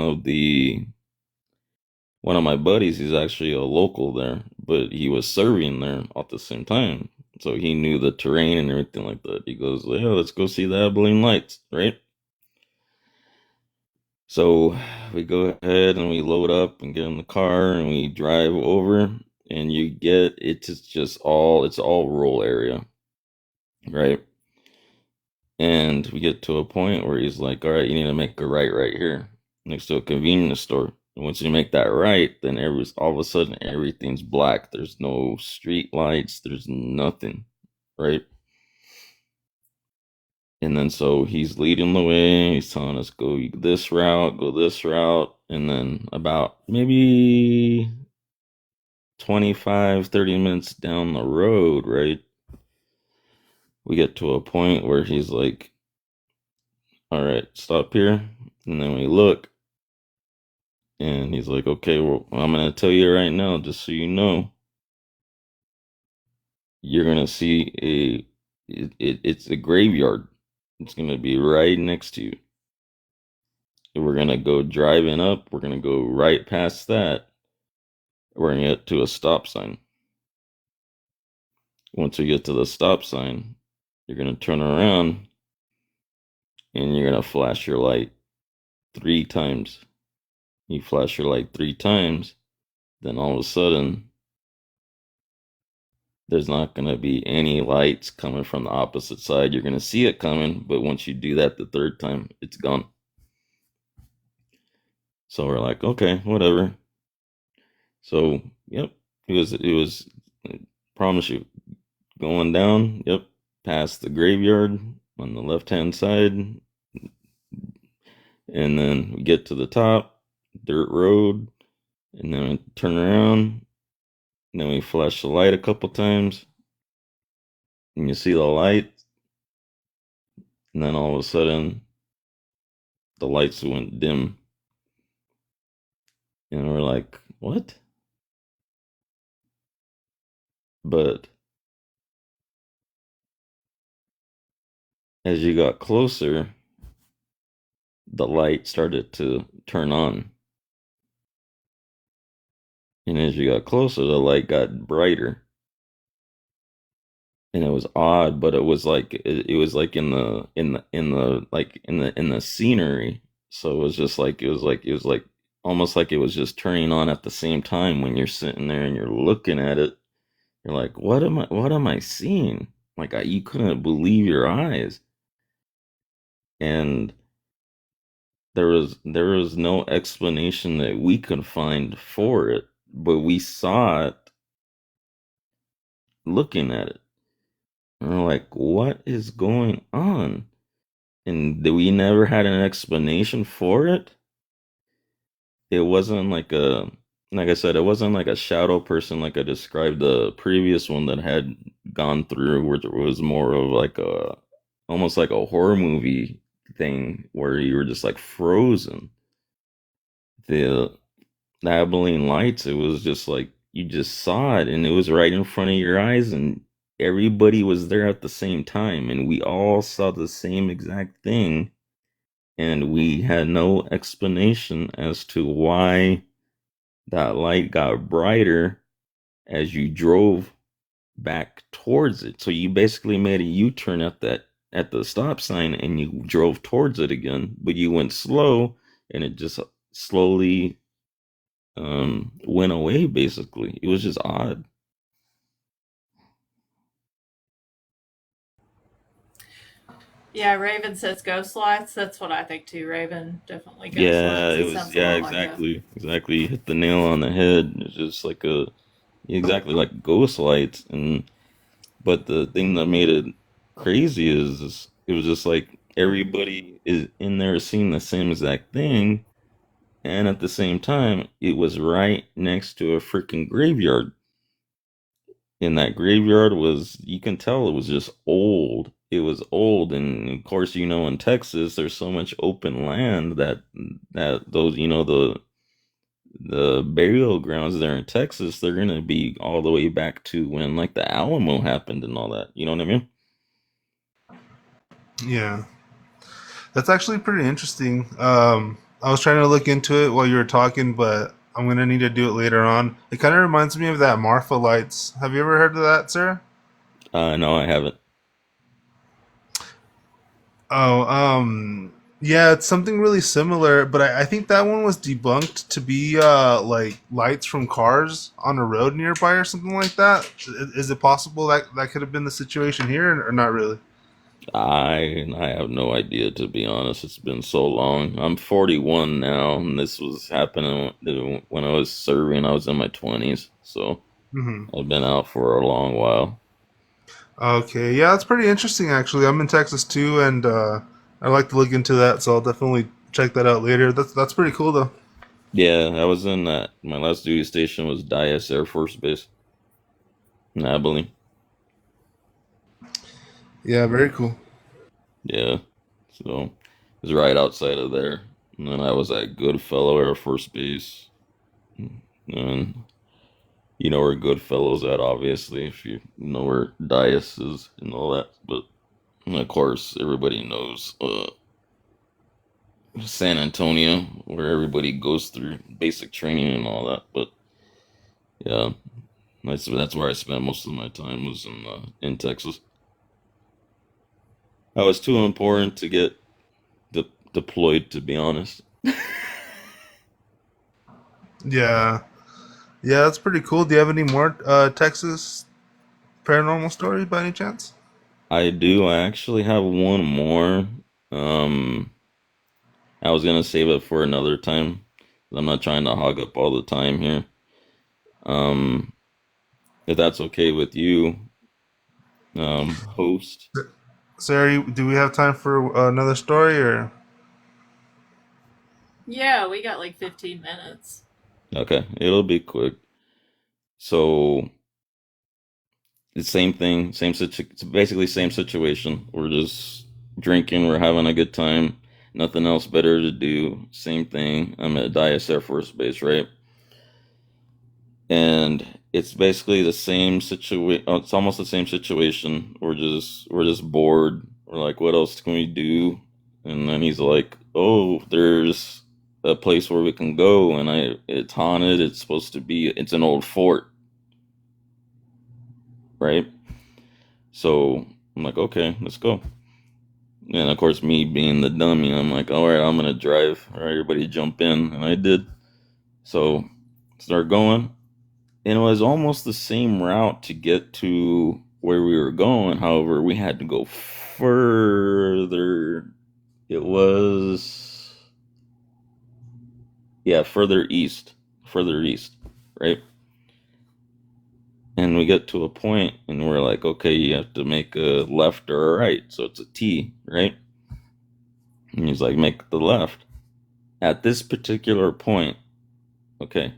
of my buddies, he's actually a local there, but he was serving there at the same time, so he knew the terrain and everything like that. He goes, yeah, let's go see the Abilene Lights, right? So we go ahead and we load up and get in the car and we drive over, and it's all rural area, right? And we get to a point where he's like, all right, you need to make a right here next to a convenience store. And once you make that right, then all of a sudden everything's black. There's no street lights, there's nothing, right? And then so he's leading the way, he's telling us go this route, and then about maybe 25, 30 minutes down the road, right? We get to a point where he's like, all right, stop here. And then we look, and he's like, okay, well, I'm going to tell you right now, just so you know, you're going to see it's a graveyard. It's going to be right next to you. We're going to go driving up. We're going to go right past that. We're going to get to a stop sign. Once we get to the stop sign, you're going to turn around and you're going to flash your light 3 times. You flash your light 3 times, then all of a sudden, there's not going to be any lights coming from the opposite side. You're going to see it coming, but once you do that the 3rd time, it's gone. So we're like, okay, whatever. So, yep, it was, promise you, going down, yep, past the graveyard on the left-hand side. And then we get to the top, dirt road, and then we turn around, and then we flash the light a couple times, and you see the light, and then all of a sudden, the lights went dim. And we're like, what? But as you got closer, the light started to turn on. And as you got closer, the light got brighter. And it was odd, but it was like in the scenery. So it was like almost like it was just turning on at the same time when you're sitting there and you're looking at it. You're like, what am I seeing? Like you couldn't believe your eyes. And there was no explanation that we could find for it, but we saw it looking at it. And we're like, what is going on? And we never had an explanation for it. It wasn't like like I said, it wasn't like a shadow person like I described the previous one that had gone through, which was more of like a almost like a horror movie thing where you were just like frozen. The Abilene Lights, it was just like you just saw it and it was right in front of your eyes and everybody was there at the same time and we all saw the same exact thing and we had no explanation as to why that light got brighter as you drove back towards it. So you basically made a U-turn at the stop sign and you drove towards it again, but you went slow and it just slowly went away basically. It was just odd. Yeah, Raven says ghost lights. That's what I think too, Raven. Definitely ghost Yeah, lights. it It was sounds a yeah, lot like a. exactly. Exactly. You hit the nail on the head. It's just like a exactly like ghost lights and but the thing that made it crazy is it was just like everybody is in there seeing the same exact thing, and at the same time, it was right next to a freaking graveyard. And that graveyard was, you can tell it was just old. It was old, and of course, in Texas, there's so much open land that those, the burial grounds there in Texas, they're gonna be all the way back to when like the Alamo happened and all that. You know what I mean? Yeah, that's actually pretty interesting. I was trying to look into it while you were talking, but I'm gonna need to do it later on. It kind of reminds me of that Marfa Lights. Have you ever heard of that, Sarah? No, I haven't. Oh, yeah, it's something really similar, but I think that one was debunked to be like lights from cars on a road nearby or something like that. Is it possible that that could have been the situation here, or not really? I have no idea, to be honest. It's been so long. I'm 41 now, and this was happening when I was serving. I was in my 20s, so Hmm. I've been out for a long while. Okay, yeah, that's pretty interesting actually. I'm in Texas too, and I like to look into that, so I'll definitely check that out later. That's pretty cool though. Yeah, I was in that. My last duty station was Dyess Air Force Base in Abilene. Yeah, very cool. Yeah, so it was right outside of there. And then I was at Goodfellow Air Force Base, and you know where Goodfellow's at, obviously, if you know where Dyess is and all that. But of course, everybody knows San Antonio, where everybody goes through basic training and all that. But yeah, that's where I spent most of my time was in Texas. I was too important to get deployed, to be honest. Yeah, yeah, that's pretty cool. Do you have any more Texas paranormal stories by any chance? I do. I actually have one more. Um, I was gonna save it for another time. I'm not trying to hog up all the time here. Um, if that's okay with you, host. Sarah, do we have time for another story or? Yeah, we got like 15 minutes. Okay, it'll be quick. So the same thing, it's basically same situation. We're just drinking, we're having a good time, nothing else better to do. Same thing. I'm at Dyess Air Force Base, right? And it's basically the same situation. It's almost the same situation. We're just bored. We're like, what else can we do? And then he's like, oh, there's a place where we can go, and it's haunted. It's supposed to be. It's an old fort, right? So I'm like, okay, let's go. And of course, me being the dummy, I'm like, all right, I'm gonna drive. All right, everybody jump in, and I did. So start going, and it was almost the same route to get to where we were going. However, we had to go further. It was, yeah, further east, right? And we get to a point, and we're like, okay, you have to make a left or a right, so it's a T, right? And he's like, make the left. At this particular point, okay,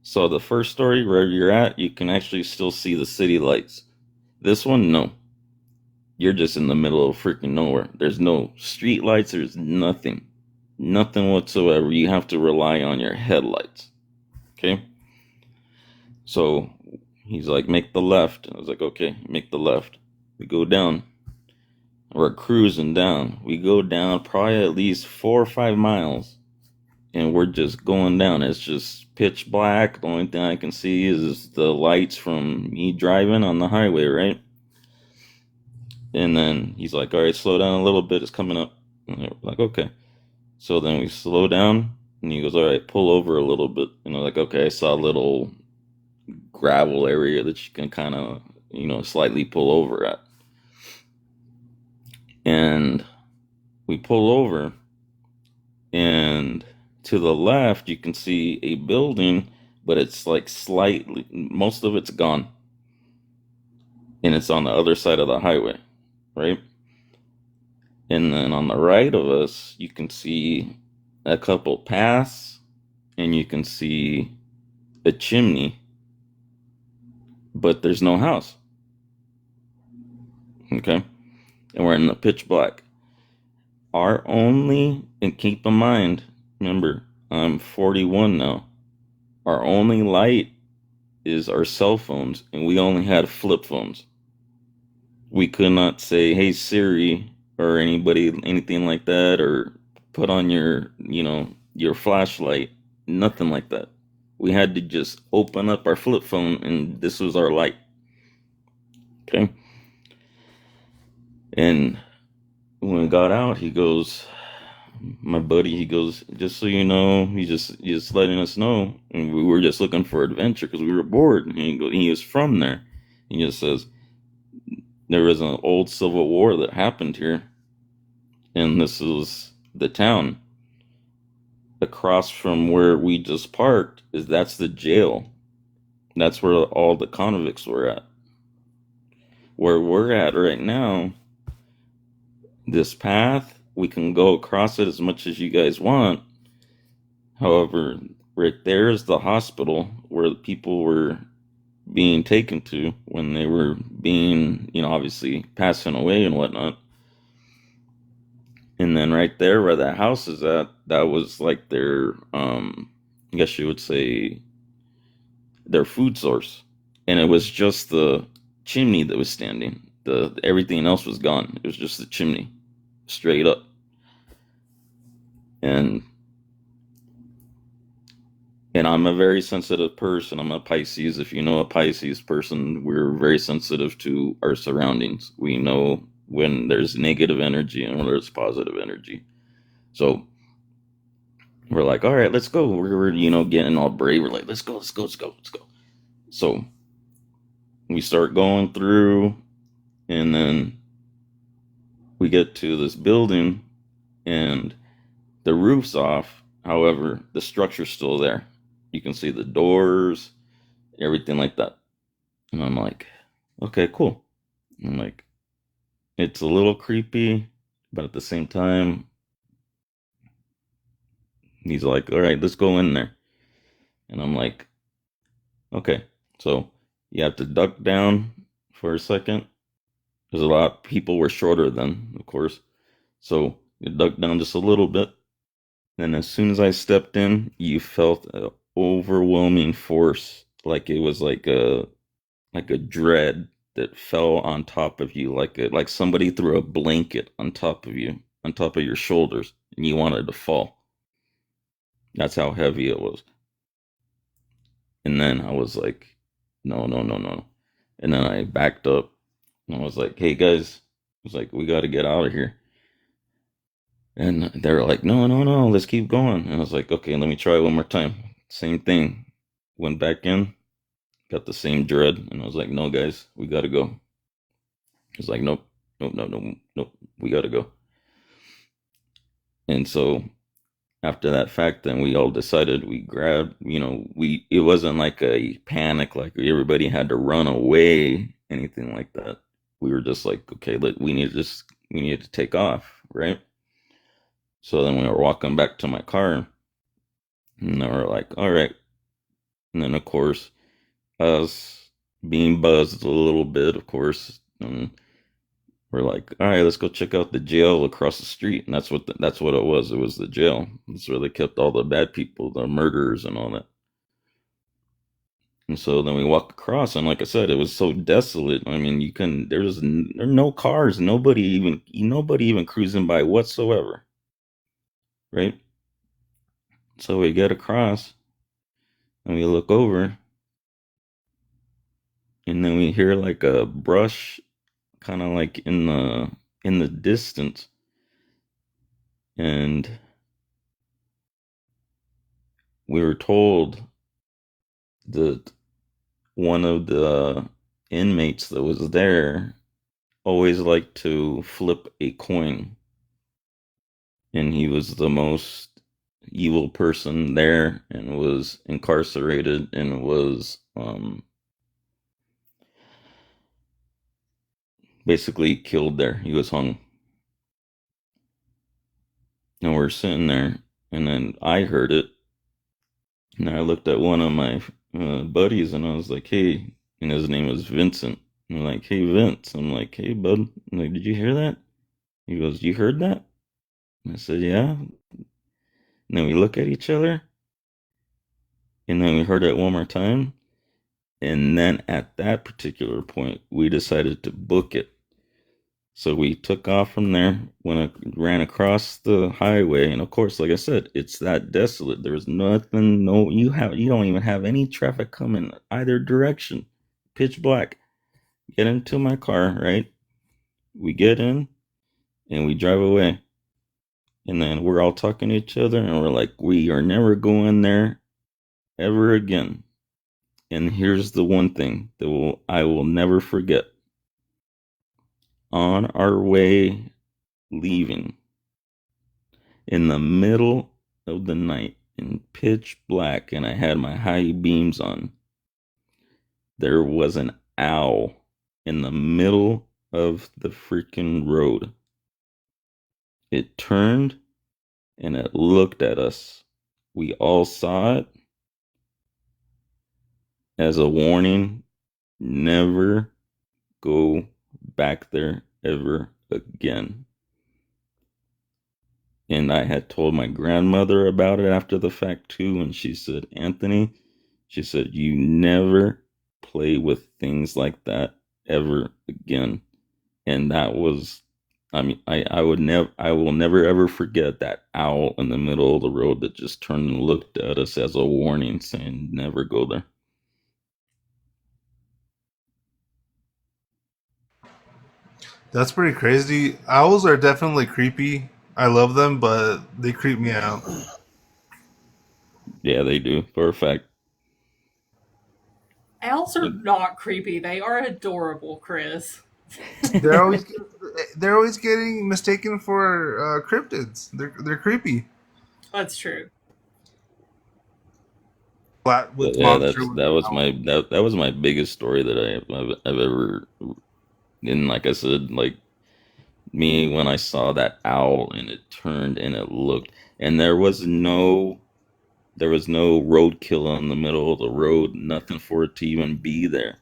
So the first story, where you're at, you can actually still see the city lights. This one, no. You're just in the middle of freaking nowhere. There's no street lights. There's nothing. Nothing whatsoever. You have to rely on your headlights. Okay? So he's like, make the left. I was like, okay, make the left. We go down. We're cruising down. We go down probably at least 4 or 5 miles. And we're just going down. It's just pitch black. The only thing I can see is the lights from me driving on the highway, right? And then he's like, all right, slow down a little bit. It's coming up. And we're like, okay. So then we slow down. And he goes, all right, pull over a little bit. And I'm like, okay, I saw a little gravel area that you can kind of, slightly pull over at. And we pull over. And to the left, you can see a building, but it's like slightly, most of it's gone. And it's on the other side of the highway, right? And then on the right of us, you can see a couple paths, and you can see a chimney, but there's no house. Okay? And we're in the pitch black. And keep in mind, remember, I'm 41 now. Our only light is our cell phones, and we only had flip phones. We could not say, hey Siri, or anything like that, or put on your flashlight. Nothing like that. We had to just open up our flip phone, and this was our light. Okay? And when we got out, my buddy, he goes, just so you know, he's just letting us know, and we were just looking for adventure because we were bored. And he was from there. He just says, there was an old civil war that happened here, and this is the town. Across from where we just parked that's the jail. That's where all the convicts were at. Where we're at right now, this path, we can go across it as much as you guys want. However, right there is the hospital where the people were being taken to when they were being, obviously passing away and whatnot. And then right there where that house is at, that was like their, I guess you would say, their food source. And it was just the chimney that was standing. Everything else was gone. It was just the chimney, straight up. And I'm a very sensitive person. I'm a Pisces. If you know a Pisces person, we're very sensitive to our surroundings. We know when there's negative energy and when there's positive energy. So we're like, all right, let's go. We're getting all brave. We're like, let's go. So we start going through, and then we get to this building, and the roof's off. However, the structure's still there. You can see the doors, everything like that. And I'm like, okay, cool. I'm like, it's a little creepy, but at the same time, he's like, all right, let's go in there. And I'm like, okay. So you have to duck down for a second. There's a lot of people were shorter than, of course. So you duck down just a little bit. And as soon as I stepped in, you felt an overwhelming force, like it was like a dread that fell on top of you, like somebody threw a blanket on top of you, on top of your shoulders, and you wanted to fall. That's how heavy it was. And then I was like, no. And then I backed up, and I was like, hey guys, I was like, we got to get out of here. And they were like, no, let's keep going. And I was like, okay, let me try one more time. Same thing. Went back in, got the same dread, and I was like, no, guys, we got to go. He was like, nope, we got to go. And so after that fact, then we all decided, we grabbed, it wasn't like a panic, like everybody had to run away, anything like that. We were just like, okay, we need to take off, right? So then we were walking back to my car, and they were like, all right, And then, of course, us being buzzed a little bit, of course, and we're like, all right, let's go check out the jail across the street. And that's what it was. It was the jail. That's where they kept all the bad people, the murderers, and all that. And so then we walked across, and like I said, it was so desolate. I mean, there are no cars, nobody even cruising by whatsoever, right? So we get across, and we look over, and then we hear like a brush, kind of like in the distance, and we were told that one of the inmates that was there always liked to flip a coin, and he was the most evil person there and was incarcerated and was basically killed there. He was hung. And we're sitting there, and then I heard it, and I looked at one of my buddies, and I was like, "Hey," and his name was Vincent. And I'm like, "Hey, Vince." I'm like, "Hey, bud." I'm like, "Did you hear that?" He goes, "You heard that?" And I said, "Yeah." And then we look at each other, and then we heard it one more time. And then at that particular point, we decided to book it. So we took off from there, ran across the highway, and of course, like I said, it's that desolate. There's nothing, you don't even have any traffic coming either direction. Pitch black. Get into my car, right? We get in and we drive away. And then we're all talking to each other, and we're like, we are never going there ever again. And here's the one thing that I will never forget. On our way leaving, in the middle of the night, in pitch black, and I had my high beams on, there was an owl in the middle of the freaking road. It turned and it looked at us. We all saw it as a warning. Never go back there ever again. And I had told my grandmother about it after the fact too, and she said, "Anthony," she said, "you never play with things like that ever again." And that was, I mean, I will never ever forget that owl in the middle of the road that just turned and looked at us as a warning, saying, "Never go there." That's pretty crazy. Owls are definitely creepy. I love them, but they creep me out. Yeah, they do, for a fact. Owls are not creepy. They are adorable, Chris. They're always they're always getting mistaken for cryptids. They're creepy. That's true. Flat with Yeah, monster with that was my biggest story that I've ever. And like I said, like me when I saw that owl and it turned and it looked, and there was no roadkill in the middle of the road, nothing for it to even be there.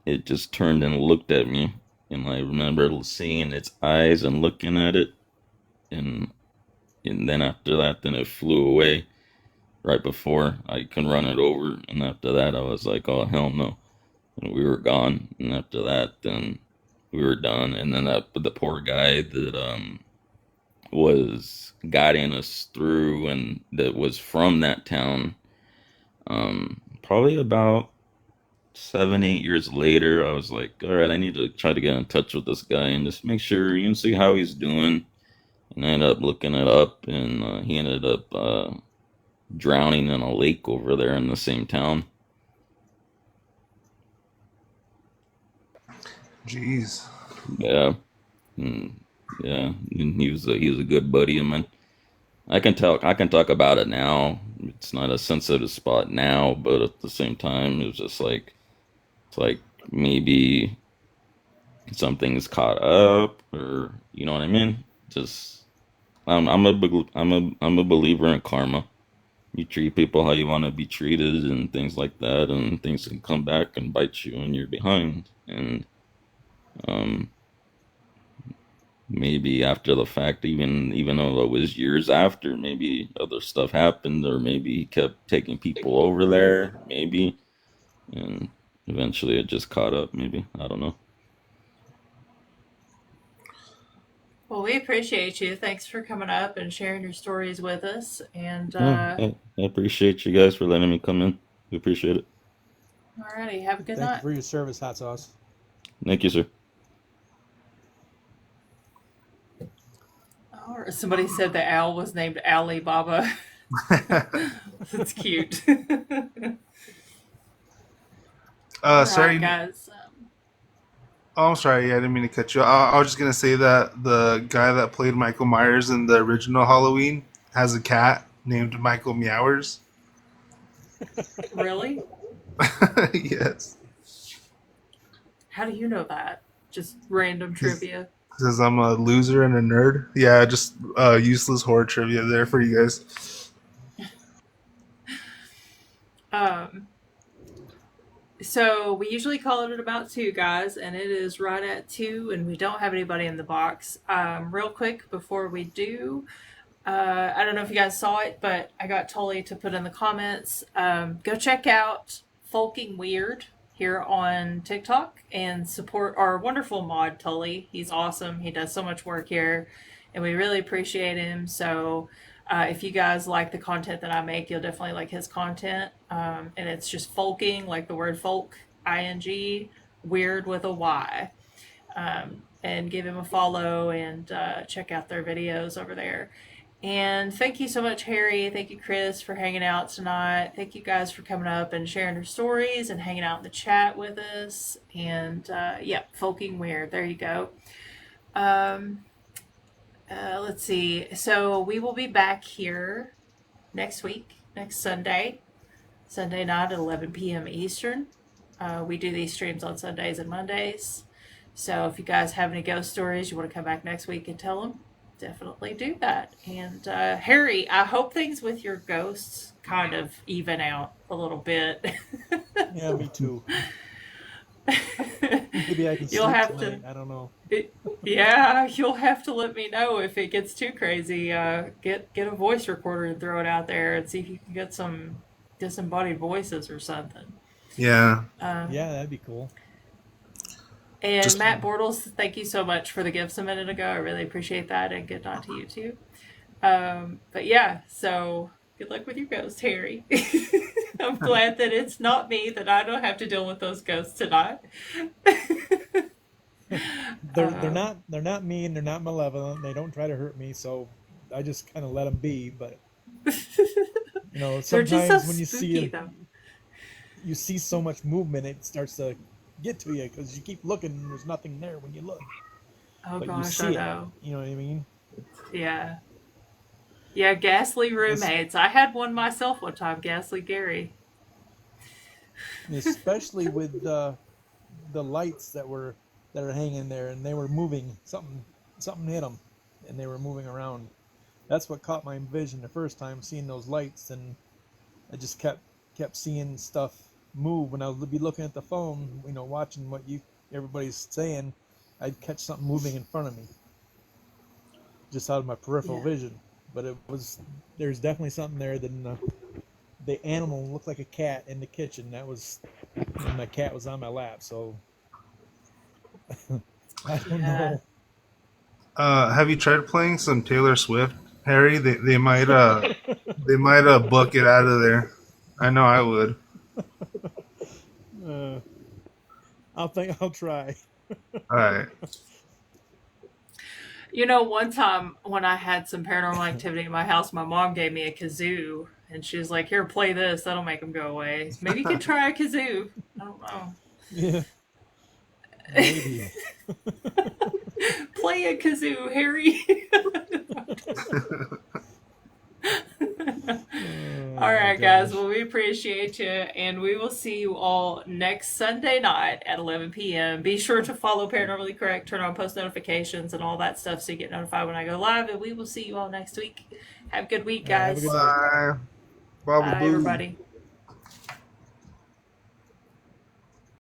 It just turned and looked at me, and I remember seeing its eyes and looking at it, and then after that, then it flew away right before I can run it over, and after that, I was like, oh hell no, and we were gone, and after that, then we were done, and then the poor guy that was guiding us through and that was from that town, probably about 7, 8 years later, I was like, all right, I need to try to get in touch with this guy and just make sure you can see how he's doing. And I ended up looking it up, and he ended up drowning in a lake over there in the same town. Jeez. Yeah, and, yeah, and he was a good buddy of mine. I can talk about it now. It's not a sensitive spot now, but at the same time, it was just like it's like maybe something's caught up, or you know what I mean. Just I'm a believer in karma. you treat people how you want to be treated and things like that, and things can come back and bite you when you're behind. And um, maybe after the fact, even though it was years after, maybe other stuff happened, or maybe he kept taking people over there, maybe, and eventually it just caught up. Maybe, I don't know. Well, we appreciate you. Thanks for coming up and sharing your stories with us. And Yeah, I appreciate you guys for letting me come in. We appreciate it. alrighty, have a good Thank you night. for your service, Hot Sauce. Thank you, sir. Or somebody said the owl was named Alibaba. That's cute. All right, Sorry. guys. Oh, I'm sorry. Yeah, I didn't mean to cut you. I was just gonna say that the guy that played Michael Myers in the original Halloween has a cat named Michael Meowers. Really? Yes, How do you know that? Just random trivia. because I'm a loser and a nerd. Yeah, just useless horror trivia there for you guys. Um, so we usually call it at about 2, guys, and it is right at 2, and we don't have anybody in the box. Real quick before we do, I don't know if you guys saw it, but I got Tully to put in the comments. Go check out Folking Weird here on TikTok and support our wonderful mod, Tully. He's awesome. He does so much work here, and we really appreciate him. So if you guys like the content that I make, you'll definitely like his content. And it's just folking, like the word folk, ing, weird with a Y. And give him a follow and check out their videos over there. And thank you so much, Harry. Thank you, Chris, for hanging out tonight. Thank you guys for coming up and sharing your stories and hanging out in the chat with us. And yeah, Folking Weird. There you go. Let's see. So we will be back here next week, next Sunday night at 11 p.m. Eastern. We do these streams on Sundays and Mondays. So if you guys have any ghost stories, you want to come back next week and tell them, definitely do that. And Harry, I hope things with your ghosts kind of even out a little bit. Yeah, me too. Maybe I can You'll sleep have tonight. to. I don't know. Yeah, you'll have to let me know if it gets too crazy. Get a voice recorder and throw it out there and see if you can get some disembodied voices or something. Yeah. Yeah, that'd be cool. And Just Matt Bortles, thank you so much for the gifts a minute ago. I really appreciate that, and good night to you too. But yeah, so good luck with your ghost, Harry. I'm glad that it's not me, that I don't have to deal with those ghosts tonight. They're not mean. They're not malevolent. They don't try to hurt me. So I just kind of let them be. But you know, They're just so sometimes when spooky, though. you see so much movement, it starts to get to you because you keep looking and there's nothing there when you look. Oh But you gosh, see I it. know. You know what I mean? Yeah. Yeah, ghastly roommates. I had one myself one time, Ghastly Gary. Especially with the lights that are hanging there and they were moving. Something hit them, and they were moving around. That's what caught my vision the first time, seeing those lights, and I just kept seeing stuff move. When I would be looking at the phone, you know, watching what everybody's saying, I'd catch something moving in front of me, just out of my peripheral Yeah. vision. But there's definitely something there. That the animal looked like a cat in the kitchen. That was when my cat was on my lap. So I don't Yeah. know. have you tried playing some Taylor Swift, Harry? They might book it out of there. I know I would. I'll try. All right. You know, one time when I had some paranormal activity in my house, my mom gave me a kazoo, and she was like, "Here, play this. That'll make them go away. Maybe you could try a kazoo." I don't know. Yeah, maybe. Play a kazoo, Harry. All right, guys. Well, we appreciate you, and we will see you all next Sunday night at 11 p.m. Be sure to follow Paranormally Correct, turn on post notifications and all that stuff so you get notified when I go live, and we will see you all next week. Have a good week, Have a guys. good night. Bye. Baba Bye, Boo. everybody.